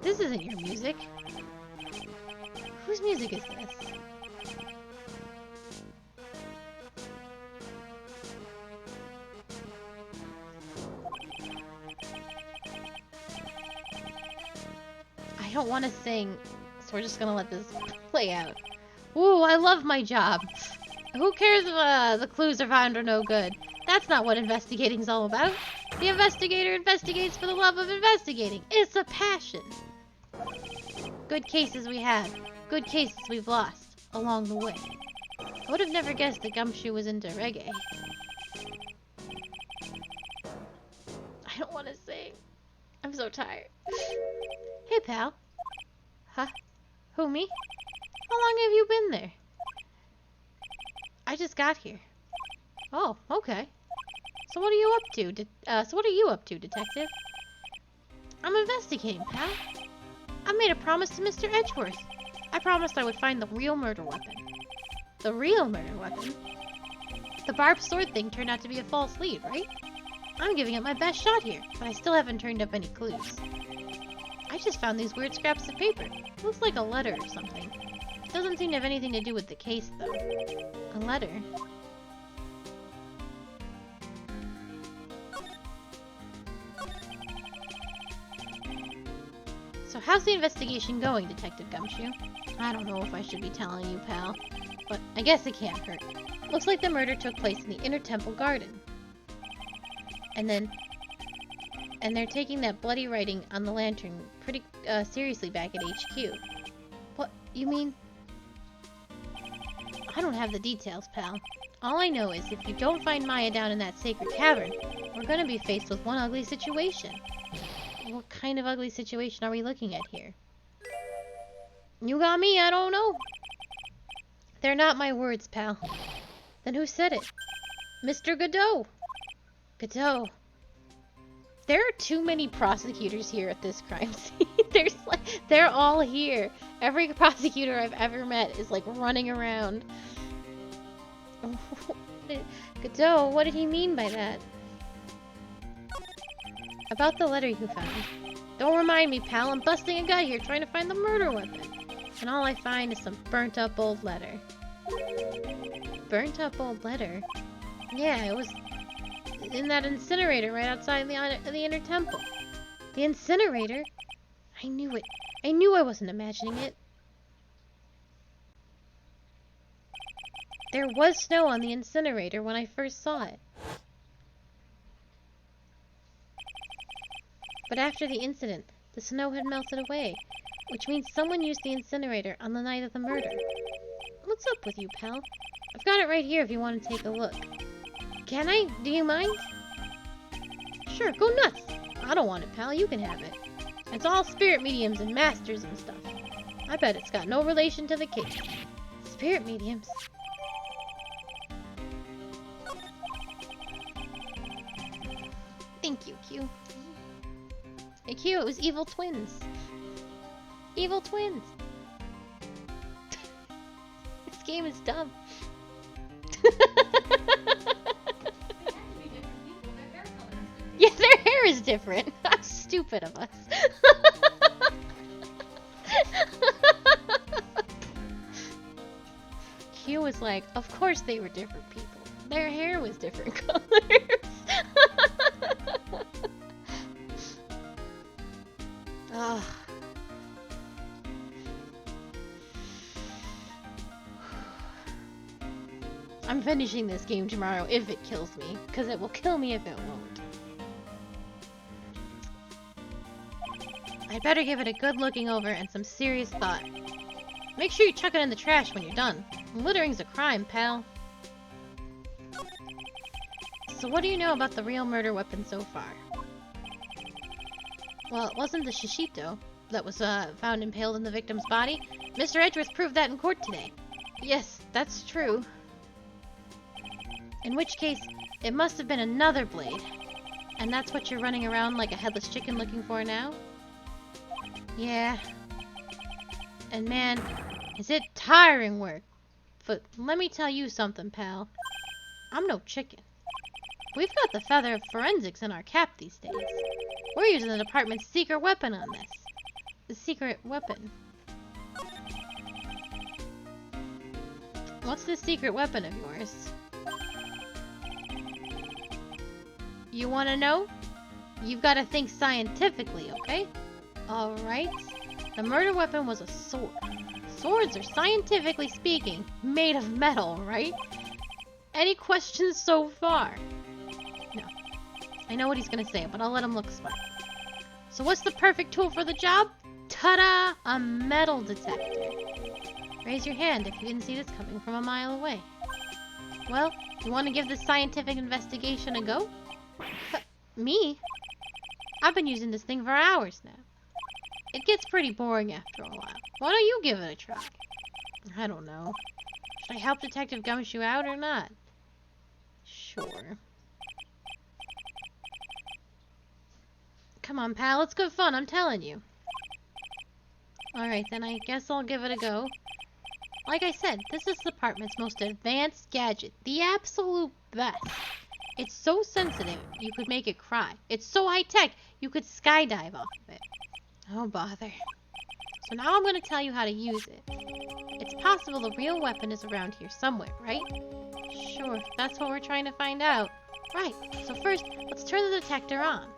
This isn't your music. Whose music is this? I don't want to sing, so we're just gonna let this play out. Ooh, I love my job. Who cares if the clues are found or no good? That's not what investigating's all about. The investigator investigates for the love of investigating. It's a passion. Good cases we have. Good cases we've lost along the way. I would have never guessed that Gumshoe was into reggae. I don't want to sing. I'm so tired. Hey, pal. Huh? Who, me? How long have you been there? I just got here. Oh, okay. So what are you up to, detective? I'm investigating, pal. I made a promise to Mr. Edgeworth. I promised I would find the real murder weapon. The real murder weapon? The barbed sword thing turned out to be a false lead, right? I'm giving it my best shot here, but I still haven't turned up any clues. I just found these weird scraps of paper. Looks like a letter or something. Doesn't seem to have anything to do with the case, though. A letter? So how's the investigation going, Detective Gumshoe? I don't know if I should be telling you, pal, but I guess it can't hurt. Looks like the murder took place in the inner temple garden. And they're taking that bloody writing on the lantern pretty seriously back at HQ. What? You mean? I don't have the details, pal. All I know is if you don't find Maya down in that sacred cavern, we're gonna be faced with one ugly situation. What kind of ugly situation are we looking at here? You got me, I don't know. They're not my words, pal. Then who said it? Mr. Godot. Godot. There are too many prosecutors here at this crime scene. They're all here. Every prosecutor I've ever met is like running around. Godot, what did he mean by that? About the letter you found. Don't remind me, pal. I'm busting a gut here trying to find the murder weapon. And all I find is some burnt up old letter. Burnt up old letter? Yeah, it was in that incinerator right outside the inner temple. The incinerator? I knew it. I knew I wasn't imagining it. There was snow on the incinerator when I first saw it. But after the incident, the snow had melted away, which means someone used the incinerator on the night of the murder. What's up with you, pal? I've got it right here if you want to take a look. Can I? Do you mind? Sure, go nuts. I don't want it, pal. You can have it. It's all spirit mediums and masters and stuff. I bet it's got no relation to the case. Spirit mediums? Thank you, Q. Hey, Q, it was evil twins. Evil twins. This game is dumb. Yeah, their hair is different. How stupid of us. Q was like, of course they were different people. Their hair was different colors. Ugh. I'm finishing this game tomorrow if it kills me, because it will kill me if it won't. I'd better give it a good looking over and some serious thought. Make sure you chuck it in the trash when you're done. Littering's a crime, pal. So what do you know about the real murder weapon so far? Well, it wasn't the shishito, that was found impaled in the victim's body. Mr. Edgeworth proved that in court today. Yes, that's true. In which case, it must have been another blade. And that's what you're running around like a headless chicken looking for now? Yeah. And man, is it tiring work. But let me tell you something, pal. I'm no chicken. We've got the feather of forensics in our cap these days. We're using the department's secret weapon on this. The secret weapon. What's this secret weapon of yours? You want to know? You've got to think scientifically, okay? Alright. The murder weapon was a sword. Swords are, scientifically speaking, made of metal, right? Any questions so far? No. I know what he's gonna say, but I'll let him look smart. So what's the perfect tool for the job? Ta-da! A metal detector. Raise your hand if you didn't see this coming from a mile away. Well, you want to give this scientific investigation a go? Me? I've been using this thing for hours now. It gets pretty boring after a while. Why don't you give it a try? I don't know. Should I help Detective Gumshoe out or not? Sure. Come on, pal. It's good fun, I'm telling you. Alright, then I guess I'll give it a go. Like I said, this is the department's most advanced gadget. The absolute best. It's so sensitive, you could make it cry. It's so high-tech, you could skydive off of it. Oh, bother. So now I'm going to tell you how to use it. It's possible the real weapon is around here somewhere, right? Sure, that's what we're trying to find out. Right, so first, let's turn the detector on.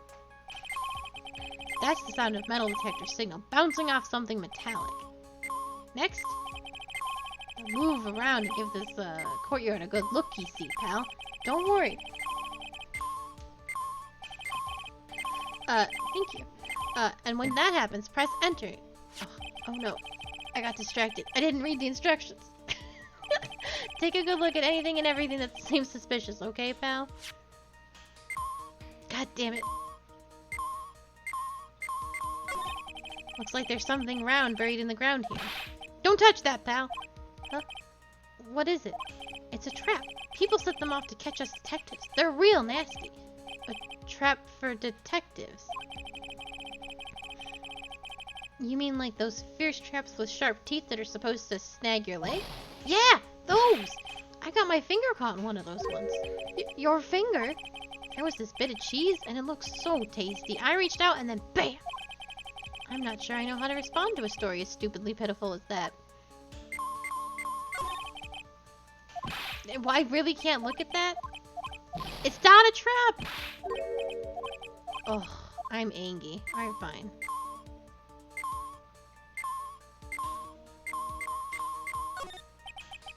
That's the sound of metal detector signal bouncing off something metallic. Next, move around to give this courtyard a good look-y see, pal. Don't worry. Thank you. And when that happens, press enter. Oh no, I got distracted. I didn't read the instructions. Take a good look at anything and everything that seems suspicious, okay, pal? God damn it. Looks like there's something round buried in the ground here. Don't touch that, pal! Huh? What is it? It's a trap. People set them off to catch us detectives. They're real nasty. A trap for detectives? You mean like those fierce traps with sharp teeth that are supposed to snag your leg? Yeah, those! I got my finger caught in one of those ones. Your finger? There was this bit of cheese and it looked so tasty. I reached out and then BAM! I'm not sure I know how to respond to a story as stupidly pitiful as that. I really can't look at that? It's not a trap! Oh, I'm angry. Alright, fine.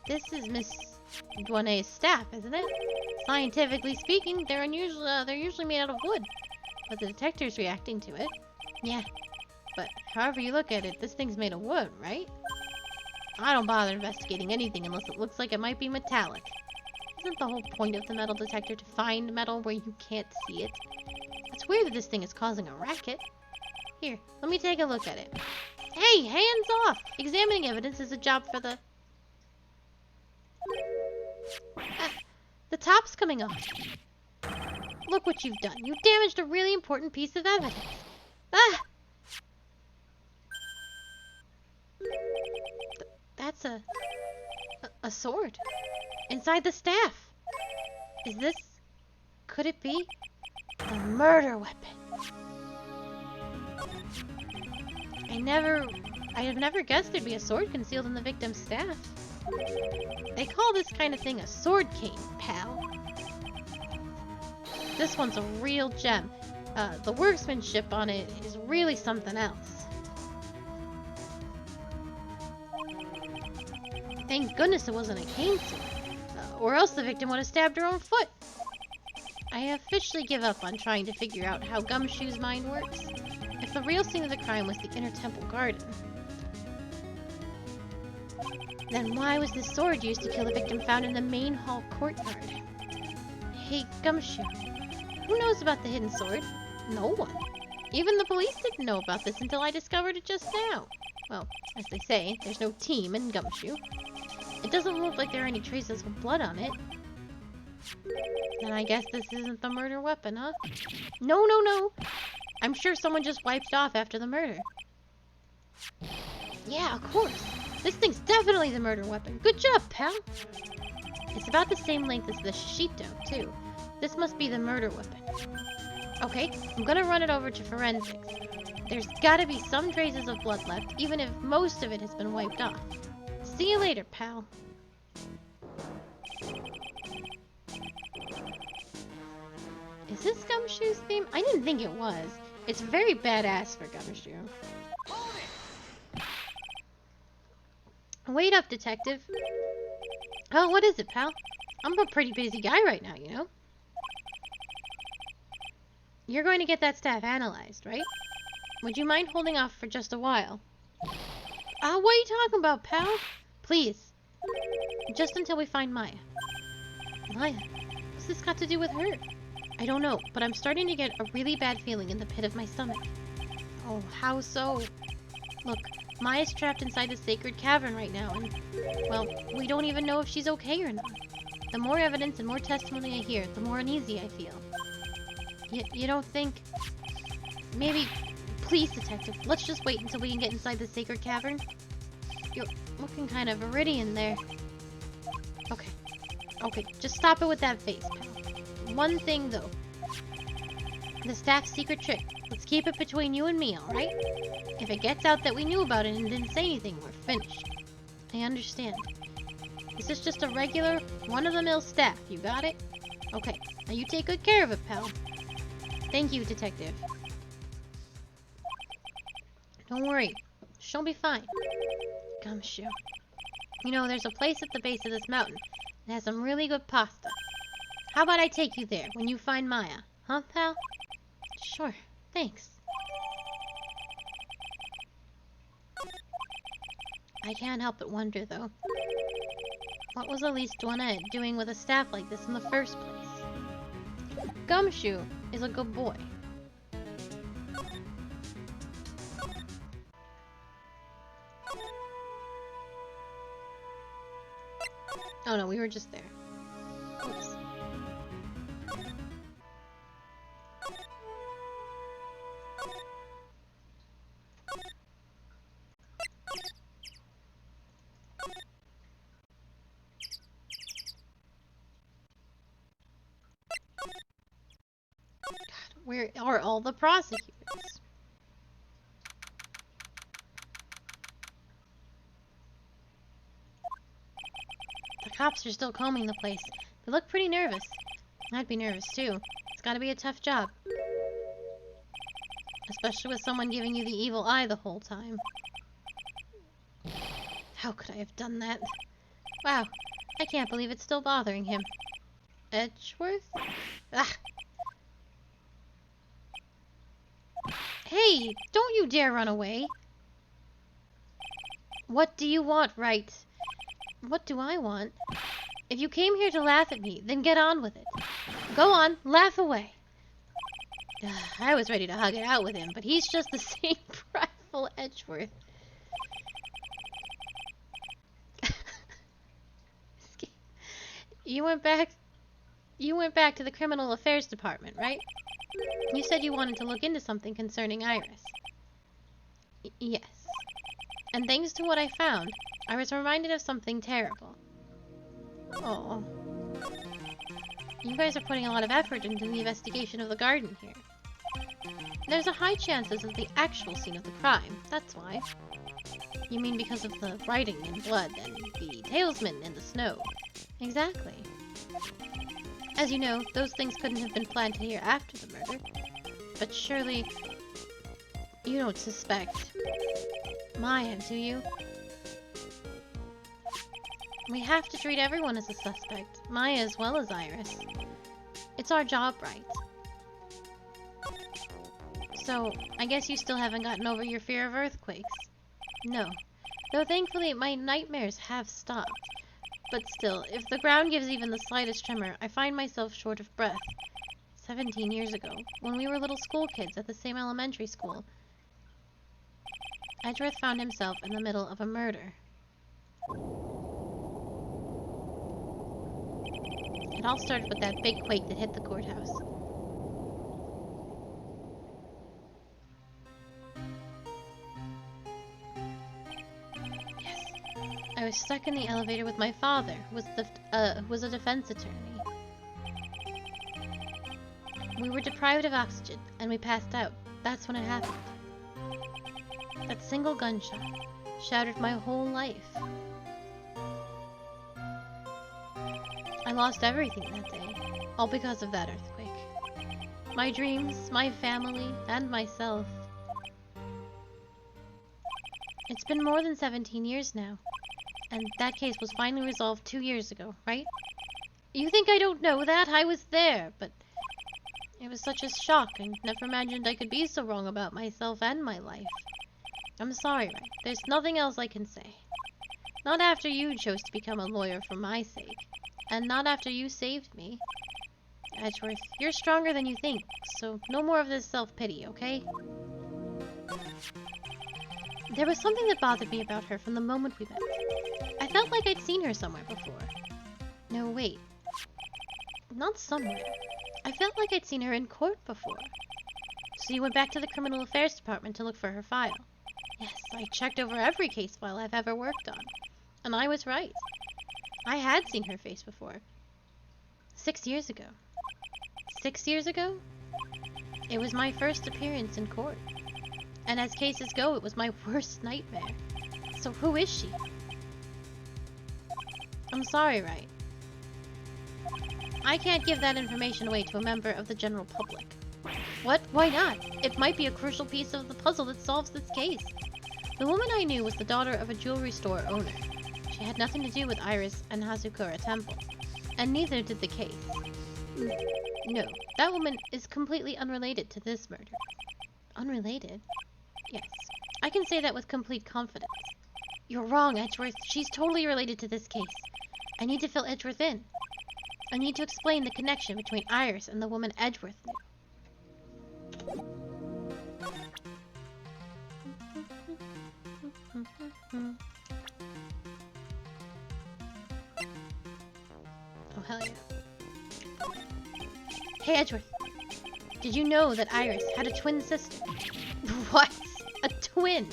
This is Miss Douane's staff, isn't it? Scientifically speaking, they're usually made out of wood. But the detector's reacting to it. Yeah. But however you look at it, this thing's made of wood, right? I don't bother investigating anything unless it looks like it might be metallic. Isn't the whole point of the metal detector to find metal where you can't see it? It's weird that this thing is causing a racket. Here, let me take a look at it. Hey, hands off! Examining evidence is a job for the... the top's coming off. Look what you've done. You damaged a really important piece of evidence. Ah! That's a sword. Inside the staff. Is this... could it be... a murder weapon? I had never guessed there'd be a sword concealed in the victim's staff. They call this kind of thing a sword cane, pal. This one's a real gem. The workmanship on it is really something else. Thank goodness it wasn't a cane sword, or else the victim would have stabbed her own foot. I officially give up on trying to figure out how Gumshoe's mind works. If the real scene of the crime was the inner temple garden, then why was this sword used to kill the victim found in the main hall courtyard? Hey, Gumshoe, who knows about the hidden sword? No one. Even the police didn't know about this until I discovered it just now. Well, as they say, there's no team in Gumshoe. It doesn't look like there are any traces of blood on it. Then I guess this isn't the murder weapon, huh? No, no, no! I'm sure someone just wiped it off after the murder. Yeah, of course. This thing's definitely the murder weapon. Good job, pal! It's about the same length as the shishito, too. This must be the murder weapon. Okay, I'm gonna run it over to forensics. There's gotta be some traces of blood left, even if most of it has been wiped off. See you later, pal. Is this Gumshoe's theme? I didn't think it was. It's very badass for Gumshoe. Hold it! Wait up, detective. Oh, what is it, pal? I'm a pretty busy guy right now, you know? You're going to get that staff analyzed, right? Would you mind holding off for just a while? What are you talking about, pal? Please. Just until we find Maya. Maya? What's this got to do with her? I don't know, but I'm starting to get a really bad feeling in the pit of my stomach. Oh, how so? Look, Maya's trapped inside the sacred cavern right now, and, well, we don't even know if she's okay or not. The more evidence and more testimony I hear, the more uneasy I feel. You don't think... Maybe... Please, detective, let's just wait until we can get inside the sacred cavern. You're looking kind of viridian there. Okay, just stop it with that face, pal. One thing, though. The staff's secret trick. Let's keep it between you and me, alright? If it gets out that we knew about it and didn't say anything, we're finished. I understand. This is just a regular, run-of-the-mill staff, you got it? Okay, now you take good care of it, pal. Thank you, detective. Don't worry, she'll be fine. Gumshoe. You know, there's a place at the base of this mountain that has some really good pasta. How about I take you there when you find Maya? Huh, pal? Sure, thanks. I can't help but wonder, though. What was Elise Douanet doing with a staff like this in the first place? Gumshoe is a good boy. Oh no, we were just there. Oops. God, where are all the prosecutors? The cops are still combing the place. They look pretty nervous. I'd be nervous too. It's gotta be a tough job. Especially with someone giving you the evil eye the whole time. How could I have done that? Wow, I can't believe it's still bothering him. Edgeworth? Ah! Hey, don't you dare run away! What do you want, Wright? What do I want? If you came here to laugh at me, then get on with it. Go on, laugh away. I was ready to hug it out with him, but he's just the same prideful Edgeworth. You went back to the Criminal Affairs Department, right? You said you wanted to look into something concerning Iris. Yes. And thanks to what I found, I was reminded of something terrible. Oh. You guys are putting a lot of effort into the investigation of the garden here. There's a high chance this is the actual scene of the crime, that's why. You mean because of the writing in blood and the talesman in the snow? Exactly. As you know, those things couldn't have been planted here after the murder. But surely, you don't suspect Maya, do you? We have to treat everyone as a suspect, Maya as well as Iris. It's our job, right? So, I guess you still haven't gotten over your fear of earthquakes. No. Though thankfully my nightmares have stopped. But still, if the ground gives even the slightest tremor, I find myself short of breath. 17 years ago, when we were little school kids at the same elementary school, Edgeworth found himself in the middle of a murder. It all started with that big quake that hit the courthouse. Yes, I was stuck in the elevator with my father, who was a defense attorney. We were deprived of oxygen, and we passed out. That's when it happened. That single gunshot shattered my whole life. I lost everything that day, all because of that earthquake. My dreams, my family, and myself. It's been more than 17 years now, and that case was finally resolved 2 years ago, right? You think I don't know that? I was there, but it was such a shock. I never imagined I could be so wrong about myself and my life. I'm sorry, Wright. There's nothing else I can say. Not after you chose to become a lawyer for my sake. And not after you saved me. Edgeworth, you're stronger than you think, so no more of this self-pity, okay? There was something that bothered me about her from the moment we met. I felt like I'd seen her somewhere before. No, wait. Not somewhere. I felt like I'd seen her in court before. So you went back to the Criminal Affairs Department to look for her file. Yes, I checked over every case file I've ever worked on. And I was right. I had seen her face before. 6 years ago. 6 years ago? It was my first appearance in court. And as cases go, it was my worst nightmare. So who is she? I'm sorry, Wright. I can't give that information away to a member of the general public. What? Why not? It might be a crucial piece of the puzzle that solves this case. The woman I knew was the daughter of a jewelry store owner. She had nothing to do with Iris and Hazukura Temple, and neither did the case. No, that woman is completely unrelated to this murder. Unrelated? Yes, I can say that with complete confidence. You're wrong, Edgeworth. She's totally related to this case. I need to fill Edgeworth in. I need to explain the connection between Iris and the woman Edgeworth knew. Oh, hell yeah. Hey, Edgeworth. Did you know that Iris had a twin sister? What? A twin?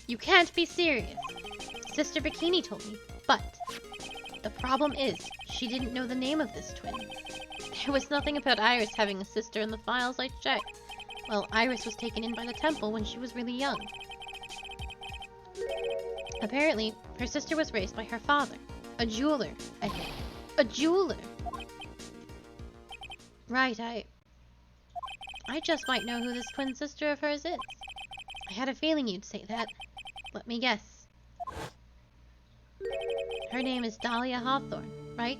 You can't be serious. Sister Bikini told me, but the problem is, she didn't know the name of this twin. There was nothing about Iris having a sister in the files I checked. Well, Iris was taken in by the temple when she was really young. Apparently, her sister was raised by her father, a jeweler, I think. A jeweler! Right, I just might know who this twin sister of hers is. I had a feeling you'd say that. Let me guess. Her name is Dahlia Hawthorne, right?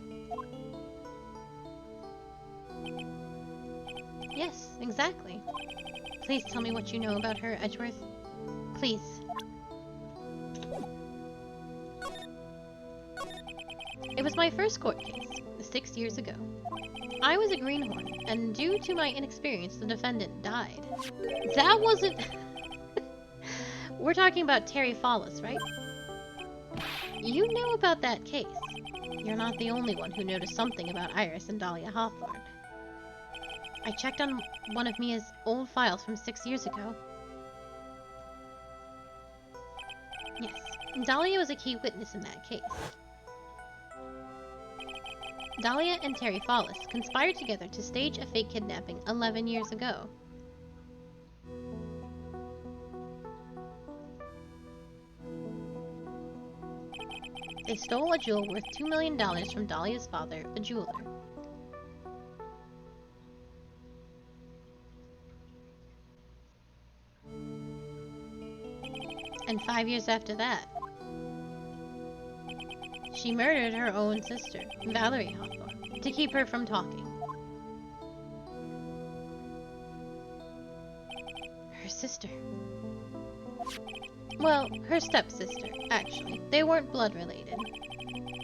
Yes, exactly. Please tell me what you know about her, Edgeworth. Please. It was my first court case, 6 years ago. I was a greenhorn, and due to my inexperience, the defendant died. That wasn't... We're talking about Terry Follis, right? You know about that case. You're not the only one who noticed something about Iris and Dahlia Hawthorne. I checked on one of Mia's old files from 6 years ago. Yes, Dahlia was a key witness in that case. Dahlia and Terry Follis conspired together to stage a fake kidnapping 11 years ago. They stole a jewel worth $2 million from Dahlia's father, a jeweler. And 5 years after that, she murdered her own sister, Valerie Hawthorne, to keep her from talking. Her sister. Well, her stepsister, actually. They weren't blood related.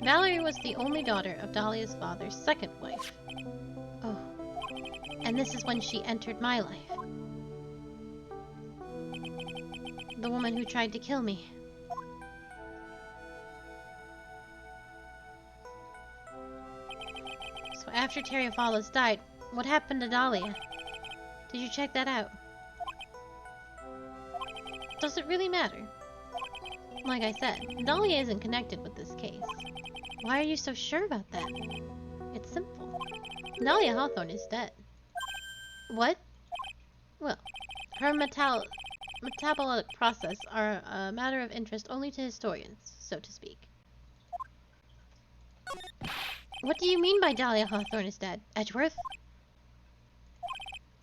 Valerie was the only daughter of Dahlia's father's second wife. Oh. And this is when she entered my life. The woman who tried to kill me. So after Teriophalos died, what happened to Dahlia? Did you check that out? Does it really matter? Like I said, Dahlia isn't connected with this case. Why are you so sure about that? It's simple. Dahlia Hawthorne is dead. What? Well, her metabolic process are a matter of interest only to historians, so to speak. What do you mean by Dahlia Hawthorne is dead, Edgeworth?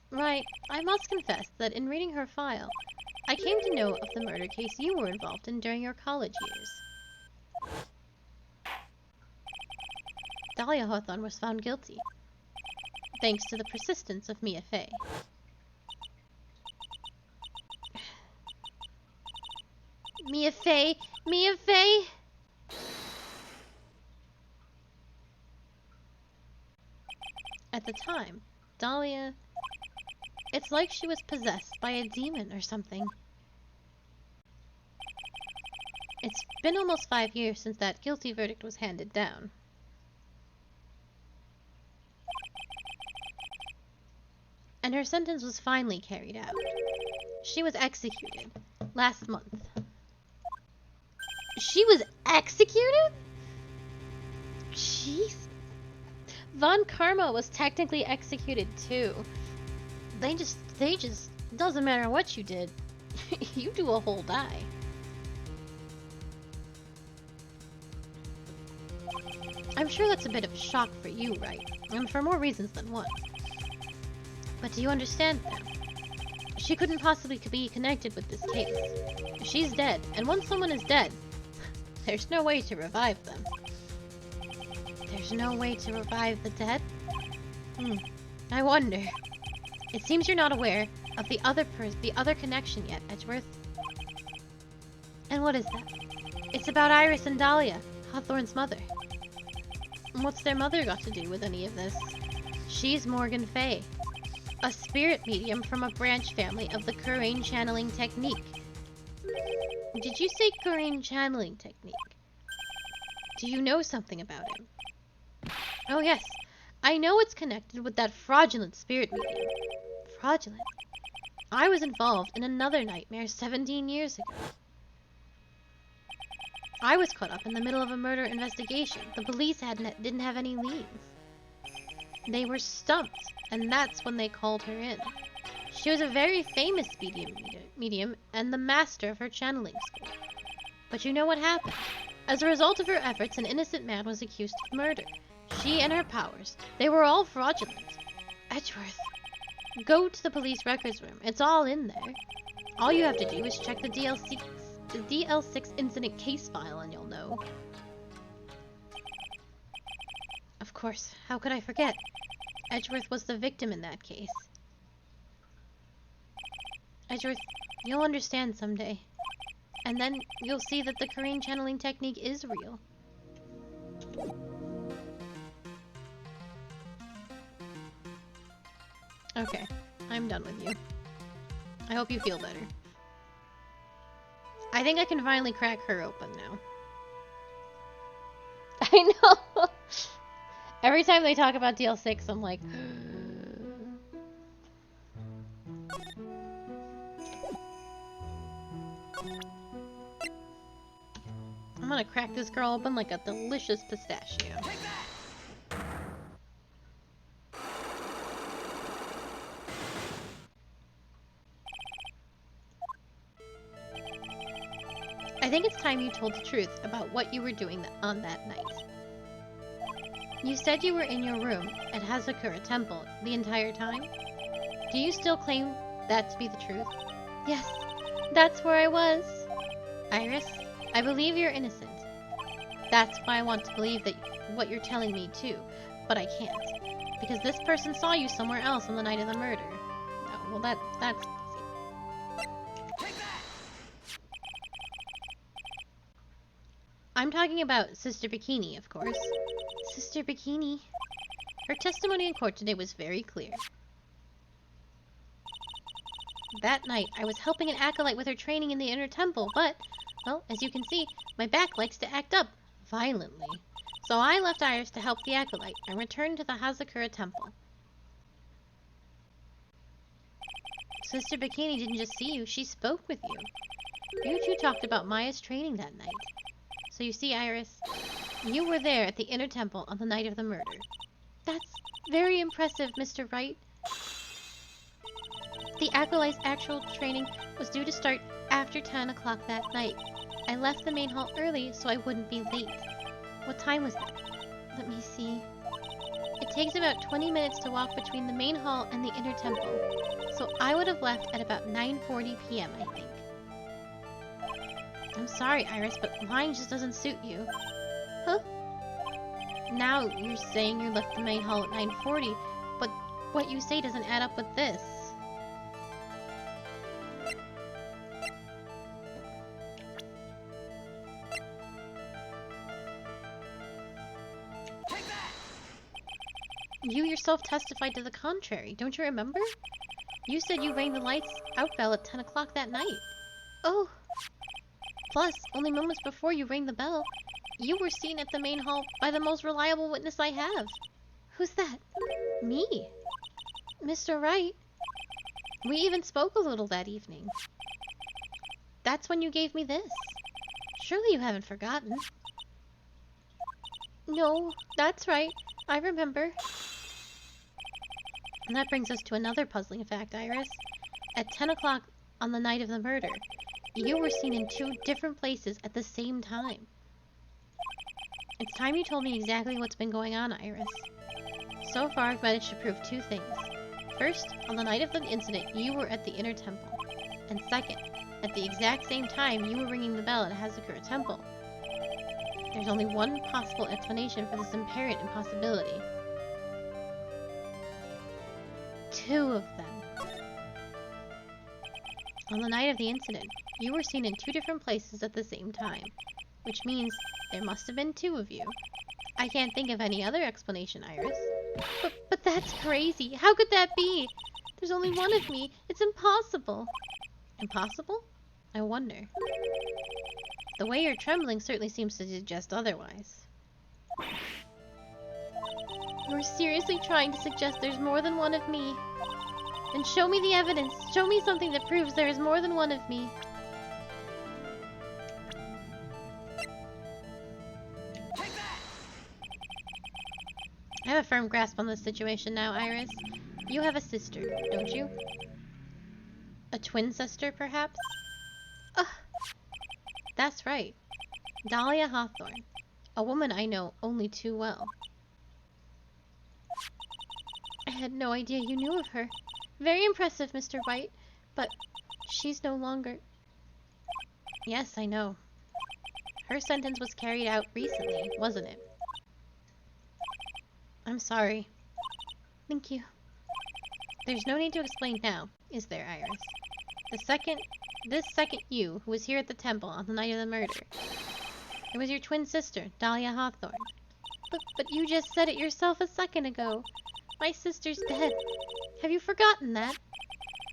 Right, I must confess that in reading her file, I came to know of the murder case you were involved in during your college years. Dahlia Hawthorne was found guilty, thanks to the persistence of Mia Fey. Mia Fey! Mia Fey! At the time, Dahlia... It's like she was possessed by a demon or something. It's been almost 5 years since that guilty verdict was handed down. And her sentence was finally carried out. She was executed last month. She was executed? Jeez. Von Karma was technically executed too. They just, doesn't matter what you did. You do a whole die. I'm sure that's a bit of a shock for you, Wright, and for more reasons than one. But do you understand now? She couldn't possibly be connected with this case. She's dead, and once someone is dead, there's no way to revive them. There's no way to revive the dead? I wonder. It seems you're not aware of the other connection yet, Edgeworth. And what is that? It's about Iris and Dahlia, Hawthorne's mother. And what's their mother got to do with any of this? She's Morgan Fay, a spirit medium from a branch family of the Kurain channeling technique. Did you say Kurain channeling technique? Do you know something about him? Oh yes, I know it's connected with that fraudulent spirit medium. Fraudulent? I was involved in another nightmare 17 years ago. I was caught up in the middle of a murder investigation. The police didn't have any leads. They were stumped, and that's when they called her in. She was a very famous medium and the master of her channeling school. But you know what happened? As a result of her efforts, an innocent man was accused of murder. She and her powers, they were all fraudulent. Edgeworth, go to the police records room. It's all in there. All you have to do is check the DL6 incident case file and you'll know. Of course, how could I forget? Edgeworth was the victim in that case. Edgeworth, you'll understand someday. And then you'll see that the Kurain channeling technique is real. Okay, I'm done with you. I hope you feel better. I think I can finally crack her open now. I know! Every time they talk about DL6, I'm like... I'm gonna crack this girl open like a delicious pistachio. I think it's time you told the truth about what you were doing on that night. You said you were in your room at Hazakura Temple the entire time? Do you still claim that to be the truth? Yes, that's where I was. Iris, I believe you're innocent. That's why I want to believe that what you're telling me too, but I can't. Because this person saw you somewhere else on the night of the murder. Oh, well that's... I'm talking about Sister Bikini, of course. Sister Bikini. Her testimony in court today was very clear. That night, I was helping an acolyte with her training in the inner temple, but, well, as you can see, my back likes to act up violently. So I left Iris to help the acolyte and returned to the Hazakura temple. Sister Bikini didn't just see you, she spoke with you. You two talked about Maya's training that night. So you see, Iris, you were there at the inner temple on the night of the murder. That's very impressive, Mr. Wright. The acolyte's actual training was due to start after 10 o'clock that night. I left the main hall early so I wouldn't be late. What time was that? Let me see. It takes about 20 minutes to walk between the main hall and the inner temple, so I would have left at about 9:40 p.m., I think. I'm sorry, Iris, but mine just doesn't suit you. Huh? Now you're saying you left the main hall at 9:40, but what you say doesn't add up with this. Take that! You yourself testified to the contrary, don't you remember? You said you rang the lights out bell at 10 o'clock that night. Oh! Plus, only moments before you rang the bell, you were seen at the main hall by the most reliable witness I have. Who's that? Me. Mr. Wright. We even spoke a little that evening. That's when you gave me this. Surely you haven't forgotten. No, that's right. I remember. And that brings us to another puzzling fact, Iris. At 10 o'clock on the night of the murder, you were seen in 2 different places at the same time. It's time you told me exactly what's been going on, Iris. So far, I've managed to prove 2 things. First, on the night of the incident, you were at the inner temple. And second, at the exact same time, you were ringing the bell at Hazakura Temple. There's only one possible explanation for this apparent impossibility. 2 of them. On the night of the incident, you were seen in 2 different places at the same time, which means there must have been 2 of you. I can't think of any other explanation, Iris. But that's crazy. How could that be? There's only one of me. It's impossible. Impossible? I wonder. The way you're trembling certainly seems to suggest otherwise. You're seriously trying to suggest there's more than one of me? Then show me the evidence. Show me something that proves there is more than one of me. Take that! I have a firm grasp on this situation now, Iris. You have a sister, don't you? A twin sister, perhaps? Ugh! That's right. Dahlia Hawthorne. A woman I know only too well. I had no idea you knew of her. Very impressive, Mr. White. But she's no longer... Yes, I know. Her sentence was carried out recently, wasn't it? I'm sorry. Thank you. There's no need to explain now, is there, Iris? This second you, who was here at the temple on the night of the murder. It was your twin sister, Dahlia Hawthorne. But you just said it yourself a second ago. My sister's dead. Have you forgotten that?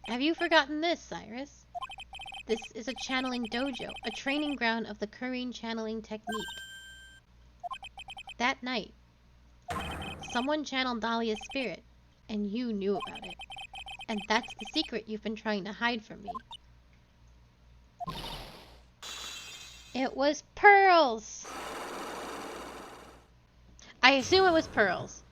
Have you forgotten this, Iris? This is a channeling dojo, a training ground of the Korean channeling technique. That night, someone channeled Dahlia's spirit, and you knew about it. And that's the secret you've been trying to hide from me. It was pearls! I assume it was pearls.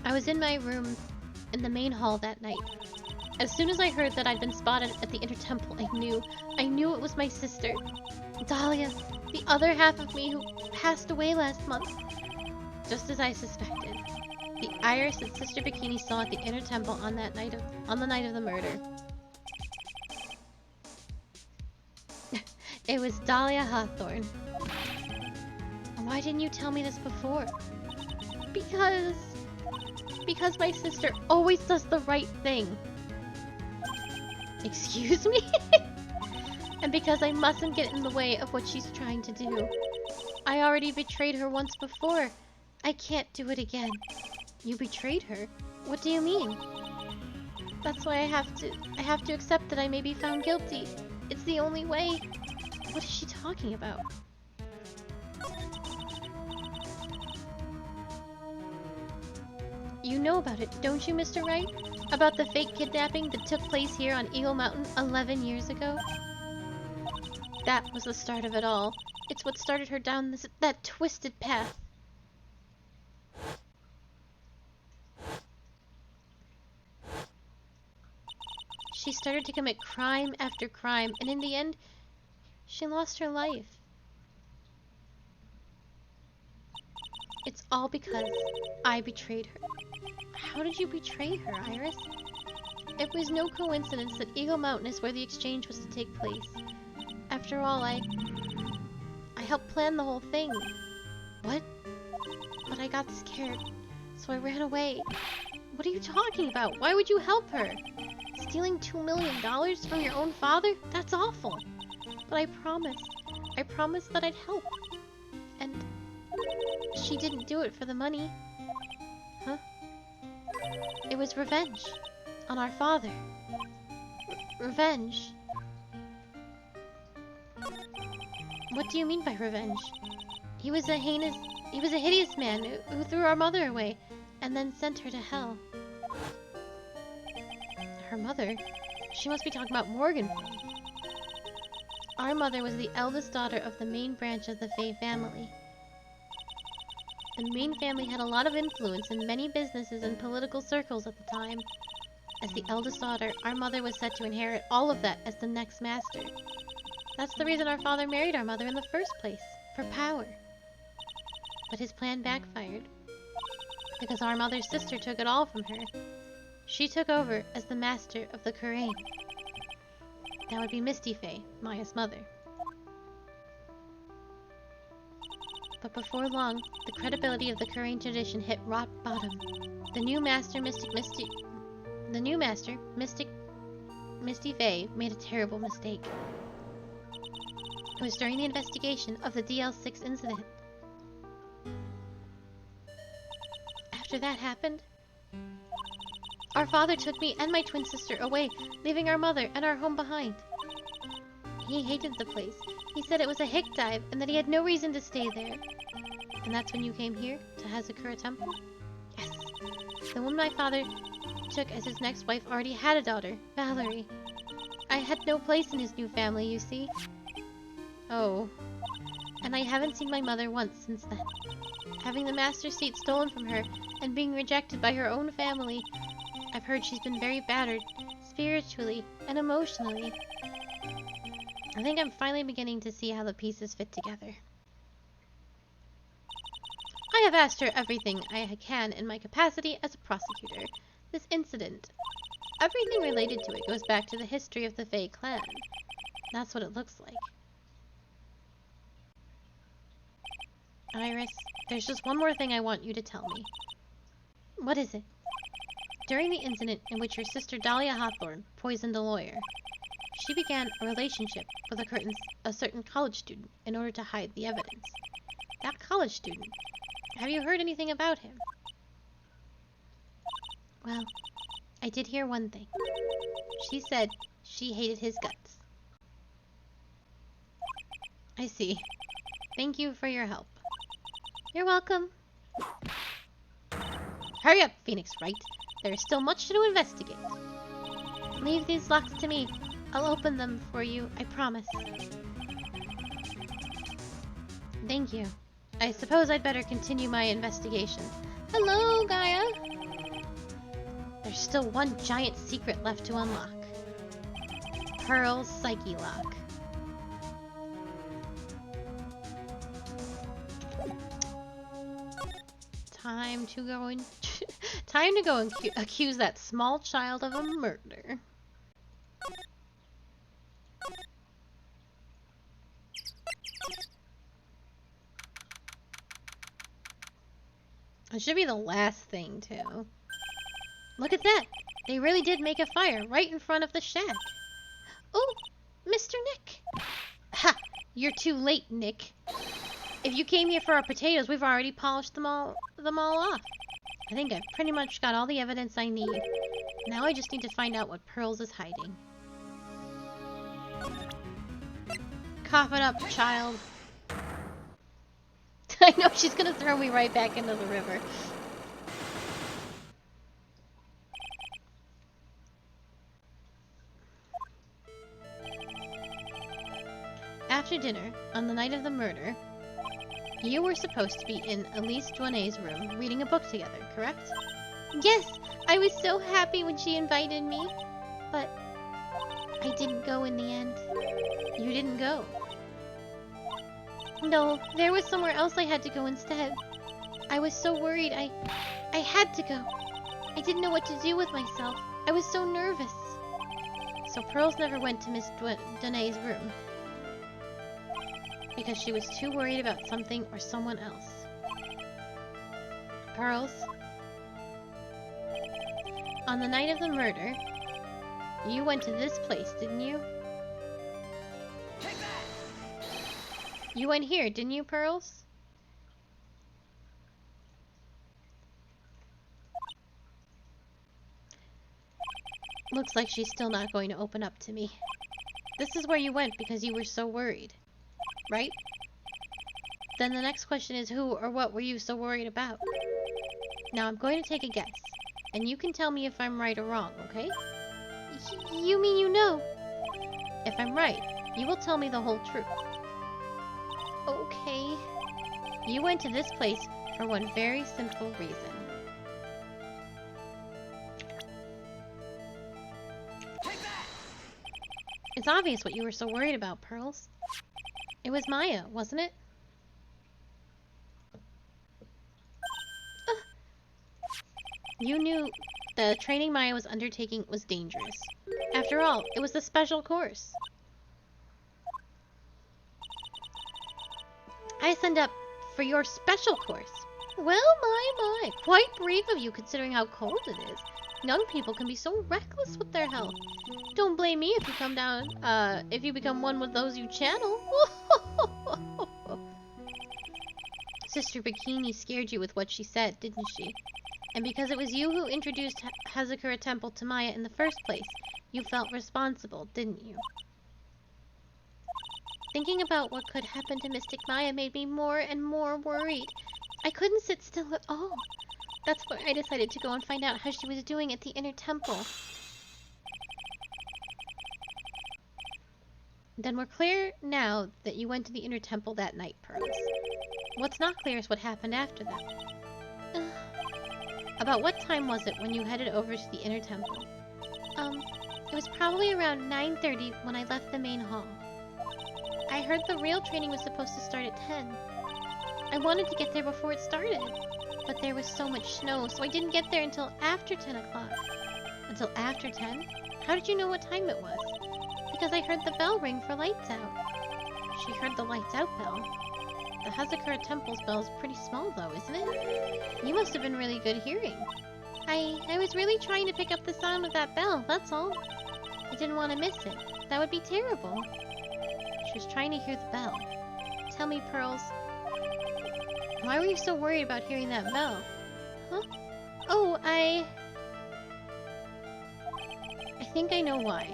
I was in my room in the main hall that night. As soon as I heard that I'd been spotted at the inner temple, I knew it was my sister. Dahlia, the other half of me who passed away last month. Just as I suspected. The Iris that Sister Bikini saw at the inner temple on the night of the murder. It was Dahlia Hawthorne. Why didn't you tell me this before? Because my sister always does the right thing. Excuse me? And because I mustn't get in the way of what she's trying to do. I already betrayed her once before, I can't do it again. You betrayed her? What do you mean? That's why I have to accept that I may be found guilty. It's the only way. What is she talking about? You know about it, don't you, Mr. Wright? About the fake kidnapping that took place here on Eagle Mountain 11 years ago? That was the start of it all. It's what started her down that twisted path. She started to commit crime after crime, and in the end, she lost her life. It's all because I betrayed her. How did you betray her, Iris? It was no coincidence that Eagle Mountain is where the exchange was to take place. After all, I helped plan the whole thing. What? But I got scared, so I ran away. What are you talking about? Why would you help her? Stealing $2 million from your own father? That's awful. But I promised that I'd help. And she didn't do it for the money. Huh? It was revenge on our father. Revenge. What do you mean by revenge? He was a hideous man who threw our mother away and then sent her to hell. Her mother? She must be talking about Morgan. Our mother was the eldest daughter of the main branch of the Faye family. The main family had a lot of influence in many businesses and political circles at the time. As the eldest daughter, our mother was set to inherit all of that as the next master. That's the reason our father married our mother in the first place, for power. But his plan backfired, because our mother's sister took it all from her. She took over as the master of the Kurain. That would be Misty Faye, Maya's mother. But before long, the credibility of the Kurain tradition hit rock bottom. The new master, Misty Faye, made a terrible mistake. It was during the investigation of the DL6 incident. After that happened, our father took me and my twin sister away, leaving our mother and our home behind. He hated the place. He said it was a hick dive and that he had no reason to stay there. And that's when you came here, to Hazakura Temple? Yes. The woman my father took as his next wife already had a daughter, Valerie. I had no place in his new family, you see. Oh. And I haven't seen my mother once since then. Having the master seat stolen from her and being rejected by her own family, I've heard she's been very battered, spiritually and emotionally. I think I'm finally beginning to see how the pieces fit together. I have asked her everything I can in my capacity as a prosecutor. This incident, everything related to it goes back to the history of the Faye clan. That's what it looks like. Iris, there's just one more thing I want you to tell me. What is it? During the incident in which your sister Dahlia Hawthorne poisoned a lawyer, she began a relationship with a certain college student in order to hide the evidence. That college student, have you heard anything about him? Well, I did hear one thing. She said she hated his guts. I see. Thank you for your help. You're welcome. Hurry up, Phoenix Wright. There is still much to investigate. Leave these locks to me. I'll open them for you, I promise. Thank you. I suppose I'd better continue my investigation. Hello, Gaia! There's still one giant secret left to unlock. Pearl's Psyche Lock. Time to go and accuse that small child of a murder. It should be the last thing, too. Look at that! They really did make a fire right in front of the shack. Oh, Mr. Nick! Ha! You're too late, Nick. If you came here for our potatoes, we've already polished them all off. I think I've pretty much got all the evidence I need. Now I just need to find out what Pearls is hiding. Cough it up, child. I know she's gonna throw me right back into the river. After dinner, on the night of the murder, you were supposed to be in Elise Douanet's room reading a book together, correct? Yes, I was so happy when she invited me, but I didn't go in the end. You didn't go? No, there was somewhere else I had to go instead. I was so worried, I had to go. I didn't know what to do with myself. I was so nervous. So Pearls never went to Miss Douanet's room because she was too worried about something or someone else. Pearls, on the night of the murder, you went to this place, didn't you? Take that! You went here, didn't you, Pearls? Looks like she's still not going to open up to me. This is where you went because you were so worried, right? Then the next question is, who or what were you so worried about? Now I'm going to take a guess, and you can tell me if I'm right or wrong, okay? You mean you know? If I'm right, you will tell me the whole truth. Okay. You went to this place for one very simple reason. Take that! It's obvious what you were so worried about, Pearls. It was Maya, wasn't it? You knew the training Maya was undertaking was dangerous. After all, it was a special course. I signed up for your special course. Well, my. Quite brave of you considering how cold it is. Young people can be so reckless with their health. Don't blame me if you if you become one with those you channel. Sister Bikini scared you with what she said, didn't she? And because it was you who introduced Hazakura Temple to Maya in the first place, you felt responsible, didn't you? Thinking about what could happen to Mystic Maya made me more and more worried. I couldn't sit still at all. That's why I decided to go and find out how she was doing at the inner temple. Then we're clear now that you went to the inner temple that night, Pearls. What's not clear is what happened after that. About what time was it when you headed over to the inner temple? It was probably around 9:30 when I left the main hall. I heard the real training was supposed to start at 10. I wanted to get there before it started, but there was so much snow, so I didn't get there until after 10 o'clock. Until after 10? How did you know what time it was? Because I heard the bell ring for lights out. She heard the lights out bell. The Hazakura Temple's bell's pretty small though, isn't it? You must have been really good hearing. I was really trying to pick up the sound of that bell, that's all. I didn't want to miss it. That would be terrible. She was trying to hear the bell. Tell me, Pearls, why were you so worried about hearing that bell? Huh? Oh, I think I know why.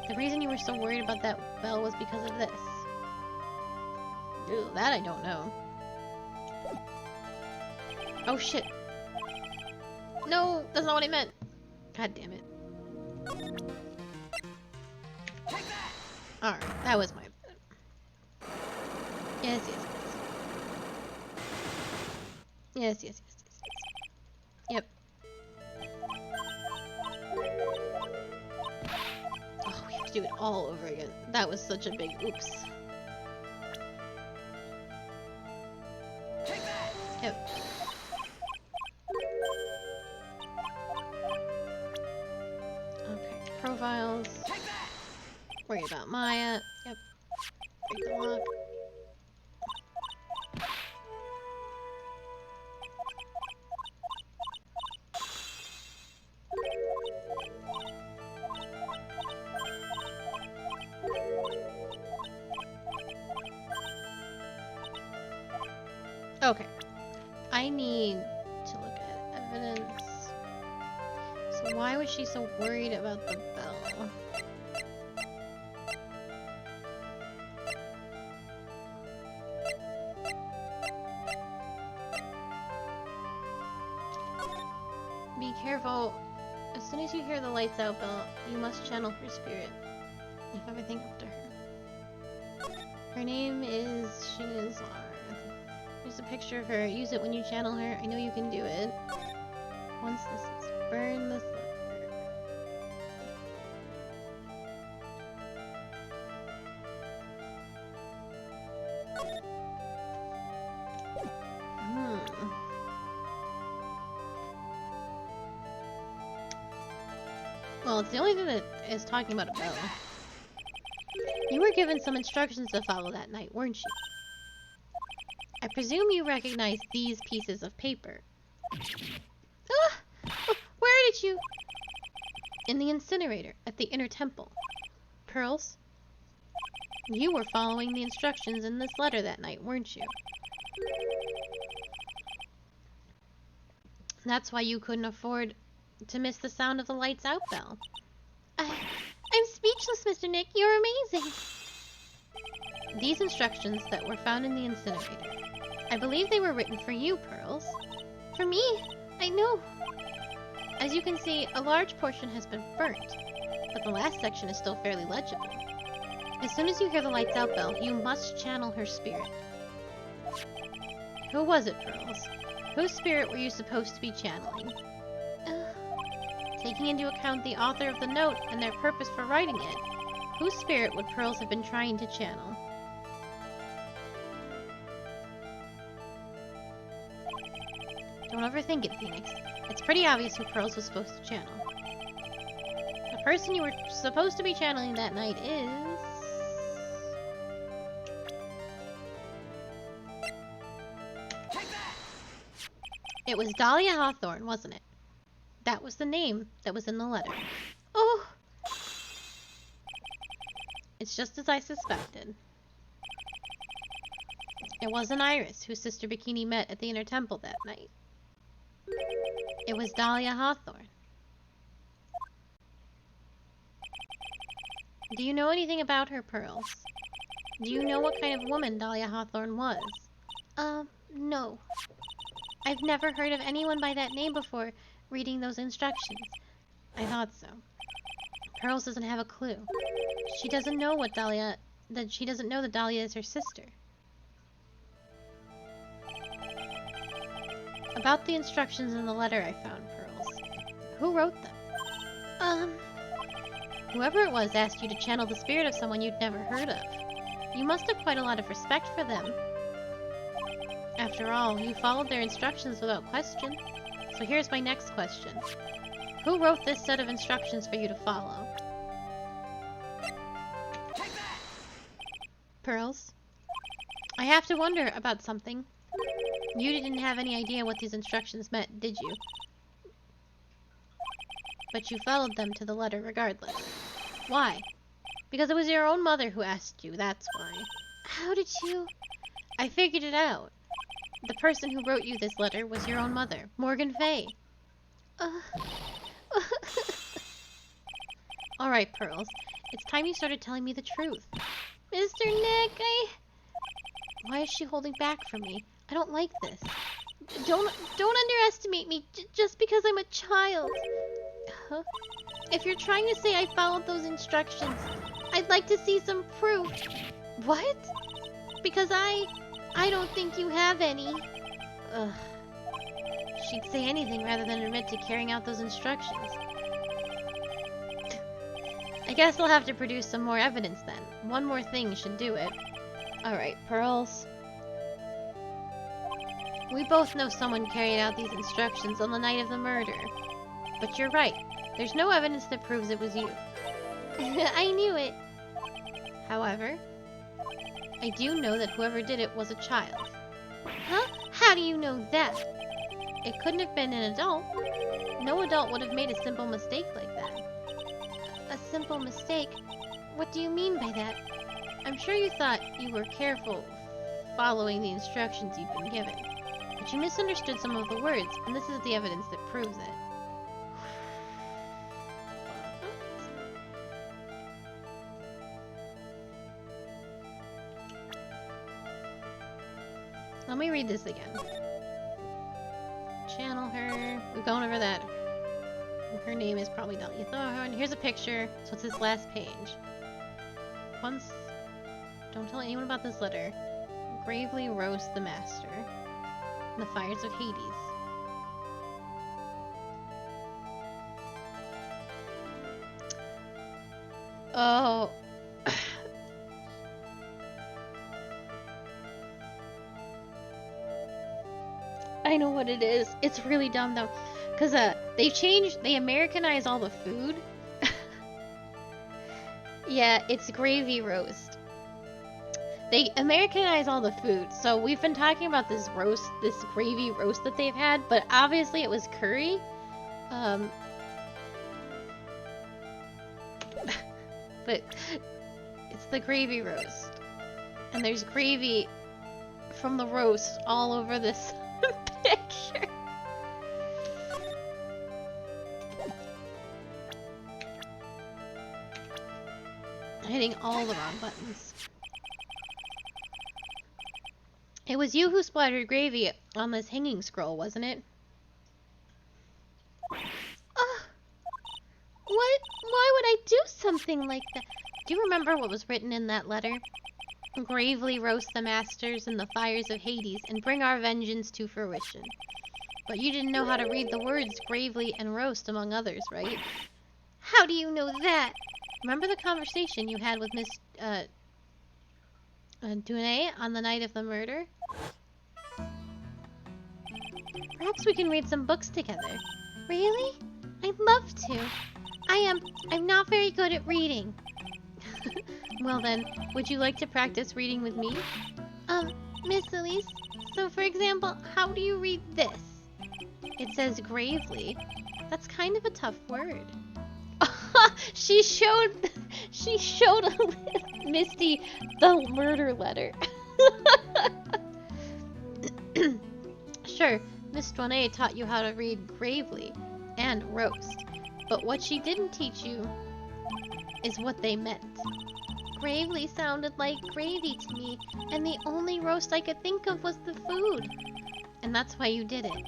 The reason you were so worried about that bell was because of this. Ooh, that I don't know. Oh shit. No, that's not what I meant. God damn it. Take that! Alright, that was my bad. Yes. Yes. Yep. Oh, we have to do it all over again. That was such a big oops. Take that! Yep. Okay, profiles. Take that! Worry about Maya. Yep. Break the lock. I need to look at evidence. So why was she so worried about the bell? Be careful. As soon as you hear the lights out bell, you must channel her spirit. Leave everything up to her. Her name is Shinazar. Here's a picture of her. Use it when you channel her. I know you can do it. Once this is burn this letter. Well, it's the only thing that is talking about a bell. You were given some instructions to follow that night, weren't you? I presume you recognize these pieces of paper. Ah! Where did you... In the incinerator, at the inner temple. Pearls? You were following the instructions in this letter that night, weren't you? That's why you couldn't afford to miss the sound of the lights out bell. I'm speechless, Mr. Nick. You're amazing. These instructions that were found in the incinerator. I believe they were written for you, Pearls. For me? I know. As you can see, a large portion has been burnt, but the last section is still fairly legible. As soon as you hear the lights out bell, you must channel her spirit. Who was it, Pearls? Whose spirit were you supposed to be channeling? Taking into account the author of the note and their purpose for writing it, whose spirit would Pearls have been trying to channel? Don't overthink it, Phoenix. It's pretty obvious who Pearls was supposed to channel. The person you were supposed to be channeling that night is... Take that! It was Dahlia Hawthorne, wasn't it? That was the name that was in the letter. Oh! It's just as I suspected. It wasn't Iris who Sister Bikini met at the Inner Temple that night. It was Dahlia Hawthorne. Do you know anything about her, Pearls? Do you know what kind of woman Dahlia Hawthorne was? No. I've never heard of anyone by that name before reading those instructions. I thought so. Pearls doesn't have a clue. She doesn't know what she doesn't know that Dahlia is her sister. About the instructions in the letter I found, Pearls. Who wrote them? Whoever it was asked you to channel the spirit of someone you'd never heard of. You must have quite a lot of respect for them. After all, you followed their instructions without question. So here's my next question. Who wrote this set of instructions for you to follow? Take that! Pearls? I have to wonder about something. You didn't have any idea what these instructions meant, did you? But you followed them to the letter regardless. Why? Because it was your own mother who asked you, that's why. How did you... I figured it out. The person who wrote you this letter was your own mother, Morgan Fay. Alright, Pearls. It's time you started telling me the truth. Mr. Nick, Why is she holding back from me? I don't like this. Don't underestimate me just because I'm a child. Huh? If you're trying to say I followed those instructions, I'd like to see some proof. What? Because I don't think you have any. Ugh. She'd say anything rather than admit to carrying out those instructions. I guess I'll have to produce some more evidence then. One more thing should do it. Alright, Pearls. We both know someone carried out these instructions on the night of the murder. But you're right. There's no evidence that proves it was you. I knew it. However, I do know that whoever did it was a child. Huh? How do you know that? It couldn't have been an adult. No adult would have made a simple mistake like that. A simple mistake? What do you mean by that? I'm sure you thought you were careful following the instructions you've been given. But but you misunderstood some of the words, and this is the evidence that proves it. Let me read this again. Channel her. We've gone over that. Her name is probably Dahlia Thorn. Here's a picture. So it's this last page. Once... Don't tell anyone about this letter. Gravely roast the master in the fires of Hades. Oh... I know what it is. It's really dumb though. Because they Americanized all the food. Yeah, it's gravy roast. They Americanize all the food. So we've been talking about this gravy roast that they've had, but obviously it was curry. But it's the gravy roast. And there's gravy from the roast all over this picture. Hitting all the wrong buttons. It was you who splattered gravy on this hanging scroll, wasn't it? What? Why would I do something like that? Do you remember what was written in that letter? Gravely roast the masters in the fires of Hades and bring our vengeance to fruition. But you didn't know how to read the words gravely and roast, among others, right? How do you know that? Remember the conversation you had with Miss, Dune on the night of the murder? Perhaps we can read some books together. Really? I'd love to. I'm not very good at reading. Well then, would you like to practice reading with me? Miss Elise, so for example, how do you read this? It says gravely. That's kind of a tough word. She showed Misty the murder letter. Sure, Miss Dwane taught you how to read gravely and roast, but what she didn't teach you is what they meant. Gravely sounded like gravy to me, and the only roast I could think of was the food. And that's why you did it.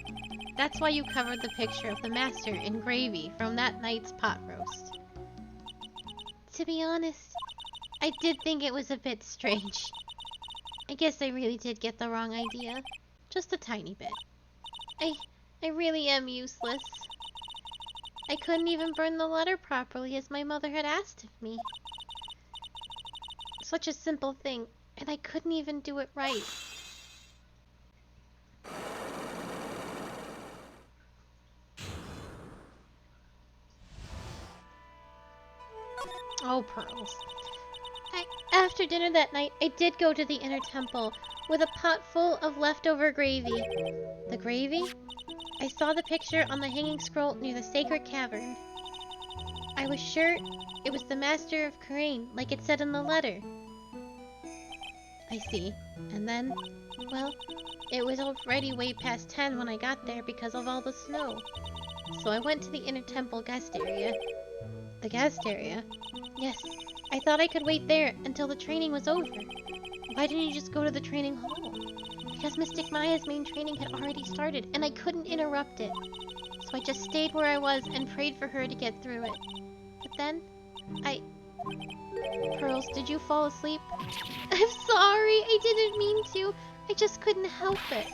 That's why you covered the picture of the master in gravy from that night's pot roast. To be honest, I did think it was a bit strange. I guess I really did get the wrong idea. Just a tiny bit. I really am useless. I couldn't even burn the letter properly as my mother had asked of me. Such a simple thing, and I couldn't even do it right. Oh, Pearls. After dinner that night, I did go to the inner temple with a pot full of leftover gravy. The gravy? I saw the picture on the hanging scroll near the sacred cavern. I was sure it was the master of Karain, like it said in the letter. I see. And then, well, it was already way past 10 when I got there because of all the snow. So I went to the inner temple guest area. The guest area? Yes, I thought I could wait there until the training was over. Why didn't you just go to the training hall? Because Mystic Maya's main training had already started, and I couldn't interrupt it. So I just stayed where I was and prayed for her to get through it. But then, Pearls, did you fall asleep? I'm sorry, I didn't mean to. I just couldn't help it.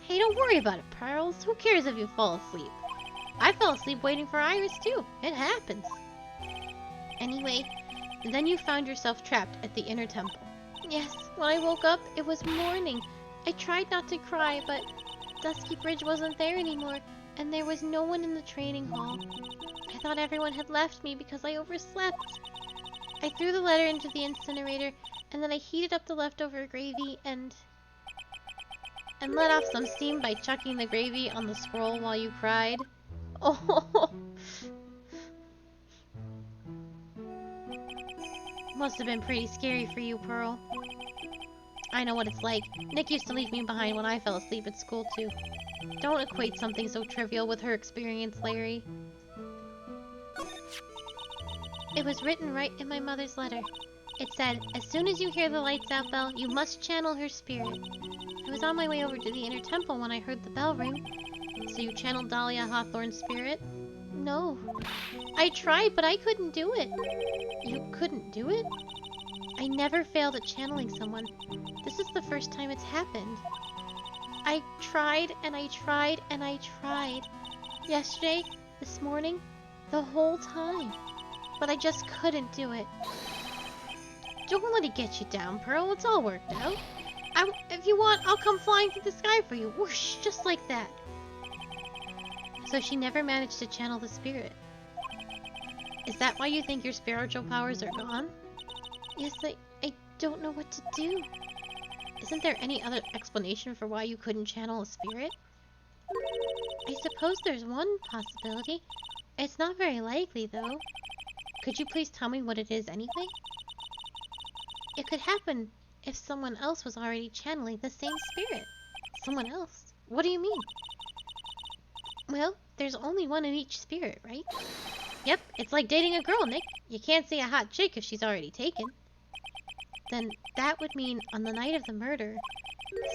Hey, don't worry about it, Pearls. Who cares if you fall asleep? I fell asleep waiting for Iris, too. It happens. Anyway, then you found yourself trapped at the inner temple. Yes, when I woke up, it was morning. I tried not to cry, but Dusky Bridge wasn't there anymore, and there was no one in the training hall. I thought everyone had left me because I overslept. I threw the letter into the incinerator, and then I heated up the leftover gravy and let off some steam by chucking the gravy on the scroll while you cried. Oh! Must have been pretty scary for you, Pearl. I know what it's like. Nick used to leave me behind when I fell asleep at school, too. Don't equate something so trivial with her experience, Larry. It was written right in my mother's letter. It said, as soon as you hear the lights out bell, you must channel her spirit. I was on my way over to the inner temple when I heard the bell ring. So you channeled Dahlia Hawthorne's spirit? No. I tried, but I couldn't do it. You couldn't do it? I never failed at channeling someone. This is the first time it's happened. I tried, and I tried, and I tried. Yesterday, this morning, the whole time. But I just couldn't do it. Don't let it get you down, Pearl. It's all worked out. If you want, I'll come flying through the sky for you. Whoosh, just like that. So she never managed to channel the spirit. Is that why you think your spiritual powers are gone? Yes, I don't know what to do. Isn't there any other explanation for why you couldn't channel a spirit? I suppose there's one possibility. It's not very likely, though. Could you please tell me what it is anyway? It could happen if someone else was already channeling the same spirit. Someone else? What do you mean? Well, there's only one in each spirit, right? Yep, it's like dating a girl, Nick. You can't see a hot chick if she's already taken. Then that would mean on the night of the murder,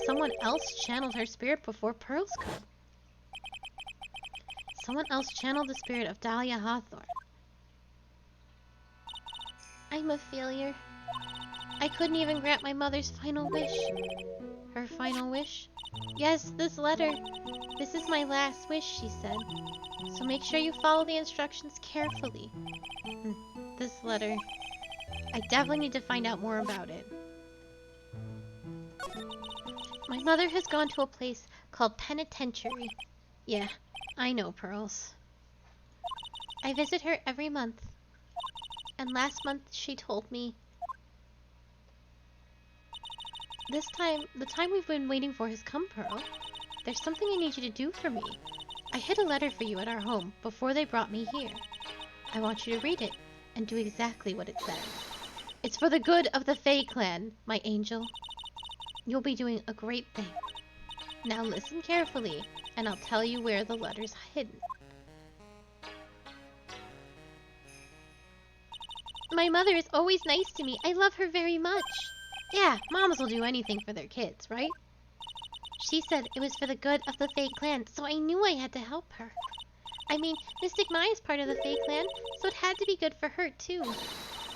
someone else channeled her spirit before Pearl's could. Someone else channeled the spirit of Dahlia Hawthorne. I'm a failure. I couldn't even grant my mother's final wish. Her final wish? Yes, this letter. This is my last wish, she said. So make sure you follow the instructions carefully. This letter. I definitely need to find out more about it. My mother has gone to a place called Penitentiary. Yeah, I know, Pearls. I visit her every month. And last month she told me... the time we've been waiting for has come, Pearl. There's something I need you to do for me. I hid a letter for you at our home before they brought me here. I want you to read it and do exactly what it says. It's for the good of the Fae clan, my angel. You'll be doing a great thing. Now listen carefully, and I'll tell you where the letter's hidden. My mother is always nice to me. I love her very much. Yeah, moms will do anything for their kids, right? She said it was for the good of the Fae clan, so I knew I had to help her. I mean, Mystic Maya's part of the Fae clan, so it had to be good for her, too.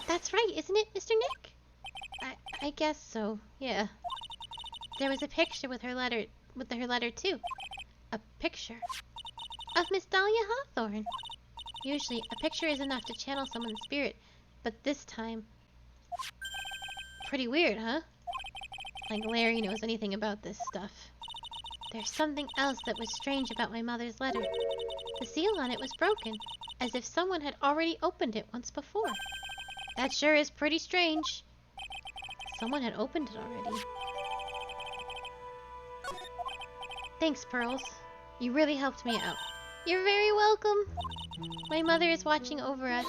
That's right, isn't it, Mr. Nick? I guess so, yeah. There was a picture with her letter, too. A picture of Miss Dahlia Hawthorne. Usually, a picture is enough to channel someone's spirit, but this time... Pretty weird, huh? Like Larry knows anything about this stuff. There's something else that was strange about my mother's letter. The seal on it was broken, as if someone had already opened it once before. That sure is pretty strange. Someone had opened it already. Thanks, Pearls. You really helped me out. You're very welcome. My mother is watching over us,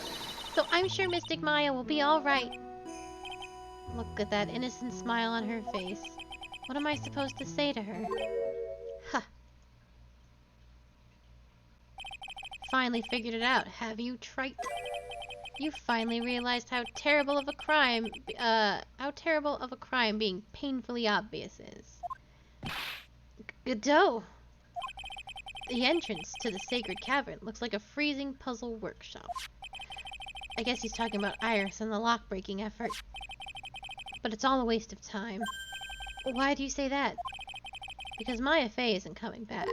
so I'm sure Mystic Maya will be all right. Look at that innocent smile on her face. What am I supposed to say to her? Huh. Finally figured it out, have you, Trite? You finally realized how terrible of a crime being painfully obvious is. Godot! The entrance to the sacred cavern looks like a freezing puzzle workshop. I guess he's talking about Iris and the lock-breaking effort. But it's all a waste of time. Why do you say that? Because Maya Fey isn't coming back.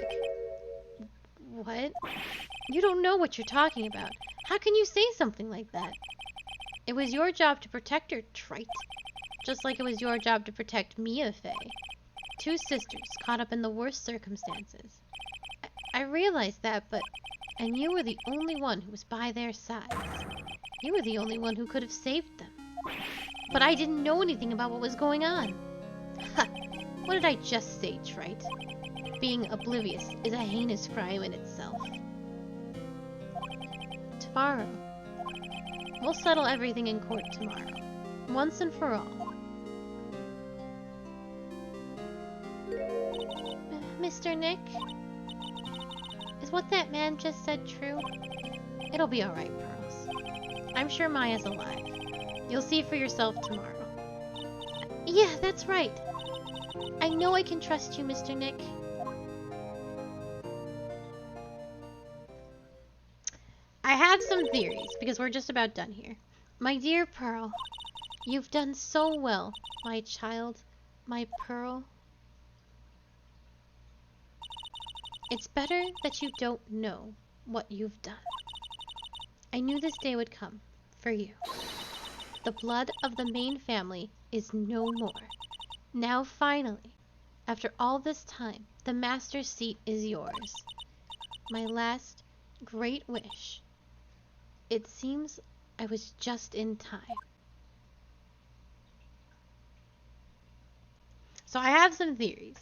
What? You don't know what you're talking about. How can you say something like that? It was your job to protect her, Trite. Just like it was your job to protect Mia Fey. Two sisters caught up in the worst circumstances. I realized that, but... And you were the only one who was by their sides. You were the only one who could have saved them. But I didn't know anything about what was going on. Ha! What did I just say, Trite? Being oblivious is a heinous crime in itself. Tomorrow. We'll settle everything in court tomorrow. Once and for all. Mr. Nick? Is what that man just said true? It'll be alright, Pearls. I'm sure Maya's alive. You'll see for yourself tomorrow. Yeah, that's right. I know I can trust you, Mr. Nick. I have some theories, because we're just about done here. My dear Pearl, you've done so well, my child, my Pearl. It's better that you don't know what you've done. I knew this day would come, for you. The blood of the main family is no more. Now finally, after all this time, the Master's seat is yours. My last great wish. It seems I was just in time. So I have some theories.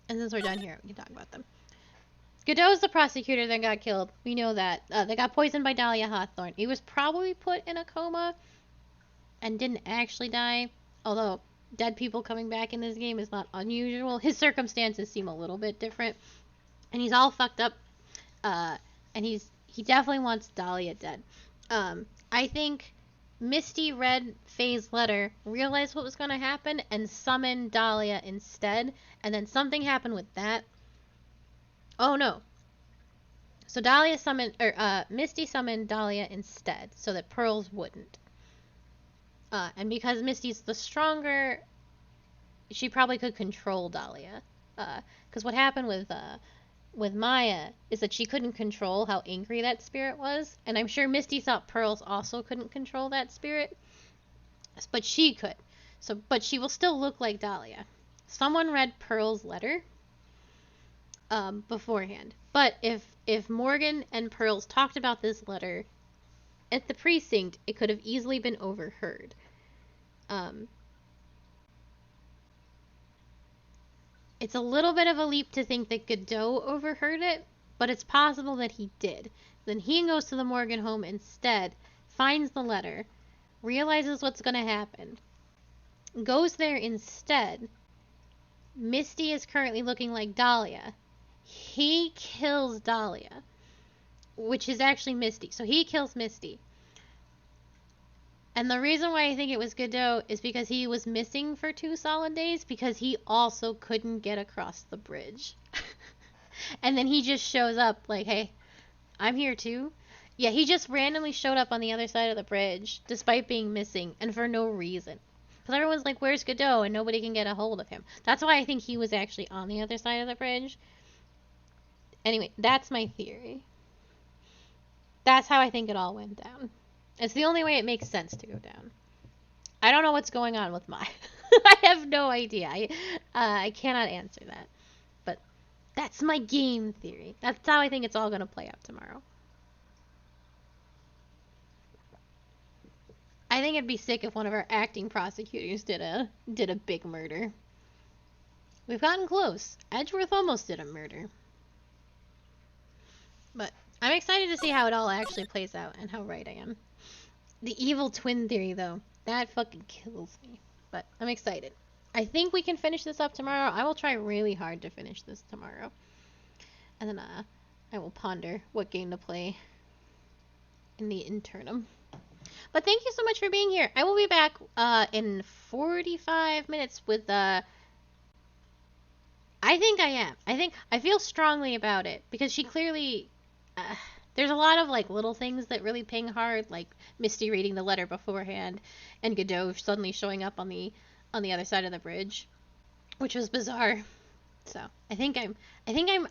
And since we're done here, we can talk about them. Godot's the prosecutor that got killed. We know that. They got poisoned by Dahlia Hawthorne. He was probably put in a coma and didn't actually die. Although, dead people coming back in this game is not unusual. His circumstances seem a little bit different. And he's all fucked up. And he definitely wants Dahlia dead. I think Misty read Faye's letter, realized what was going to happen, and summoned Dahlia instead. And then something happened with that. Oh no. So Misty summoned Dahlia instead, so that Pearls wouldn't. And because Misty's the stronger, she probably could control Dahlia. Because what happened with Maya is that she couldn't control how angry that spirit was. And I'm sure Misty thought Pearls also couldn't control that spirit. But she could. But she will still look like Dahlia. Someone read Pearl's letter beforehand. But if Morgan and Pearls talked about this letter at the precinct, it could have easily been overheard. It's a little bit of a leap to think that Godot overheard it, but it's possible that he did. Then he goes to the Morgan home instead, finds the letter, realizes what's going to happen, goes there instead. Misty is currently looking like Dahlia. He kills Dahlia, which is actually Misty. So he kills Misty. And the reason why I think it was Godot is because he was missing for 2 solid days because he also couldn't get across the bridge. And then he just shows up like, hey, I'm here too. Yeah, he just randomly showed up on the other side of the bridge despite being missing and for no reason. Because everyone's like, where's Godot? And nobody can get a hold of him. That's why I think he was actually on the other side of the bridge. Anyway, that's my theory. That's how I think it all went down. It's the only way it makes sense to go down. I don't know what's going on with Maya. I have no idea. I cannot answer that. But that's my game theory. That's how I think it's all going to play out tomorrow. I think it'd be sick if one of our acting prosecutors did a big murder. We've gotten close. Edgeworth almost did a murder. But I'm excited to see how it all actually plays out and how right I am. The evil twin theory, though, that fucking kills me. But I'm excited. I think we can finish this up tomorrow. I will try really hard to finish this tomorrow. And then I will ponder what game to play in the interim. But thank you so much for being here. I will be back in 45 minutes with I think I am. I feel strongly about it because she clearly there's a lot of like little things that really ping hard, like Misty reading the letter beforehand and Godot suddenly showing up on the other side of the bridge, which was bizarre. So I think I'm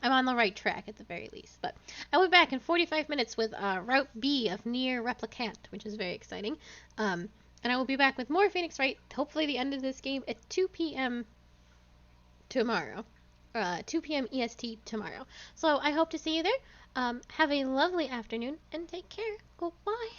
on the right track at the very least. But I will be back in 45 minutes with Route B of Nier Replicant, which is very exciting. And I will be back with more Phoenix Wright, hopefully the end of this game at 2 p.m. tomorrow. 2 p.m. EST tomorrow. So I hope to see you there. Have a lovely afternoon and take care. Goodbye.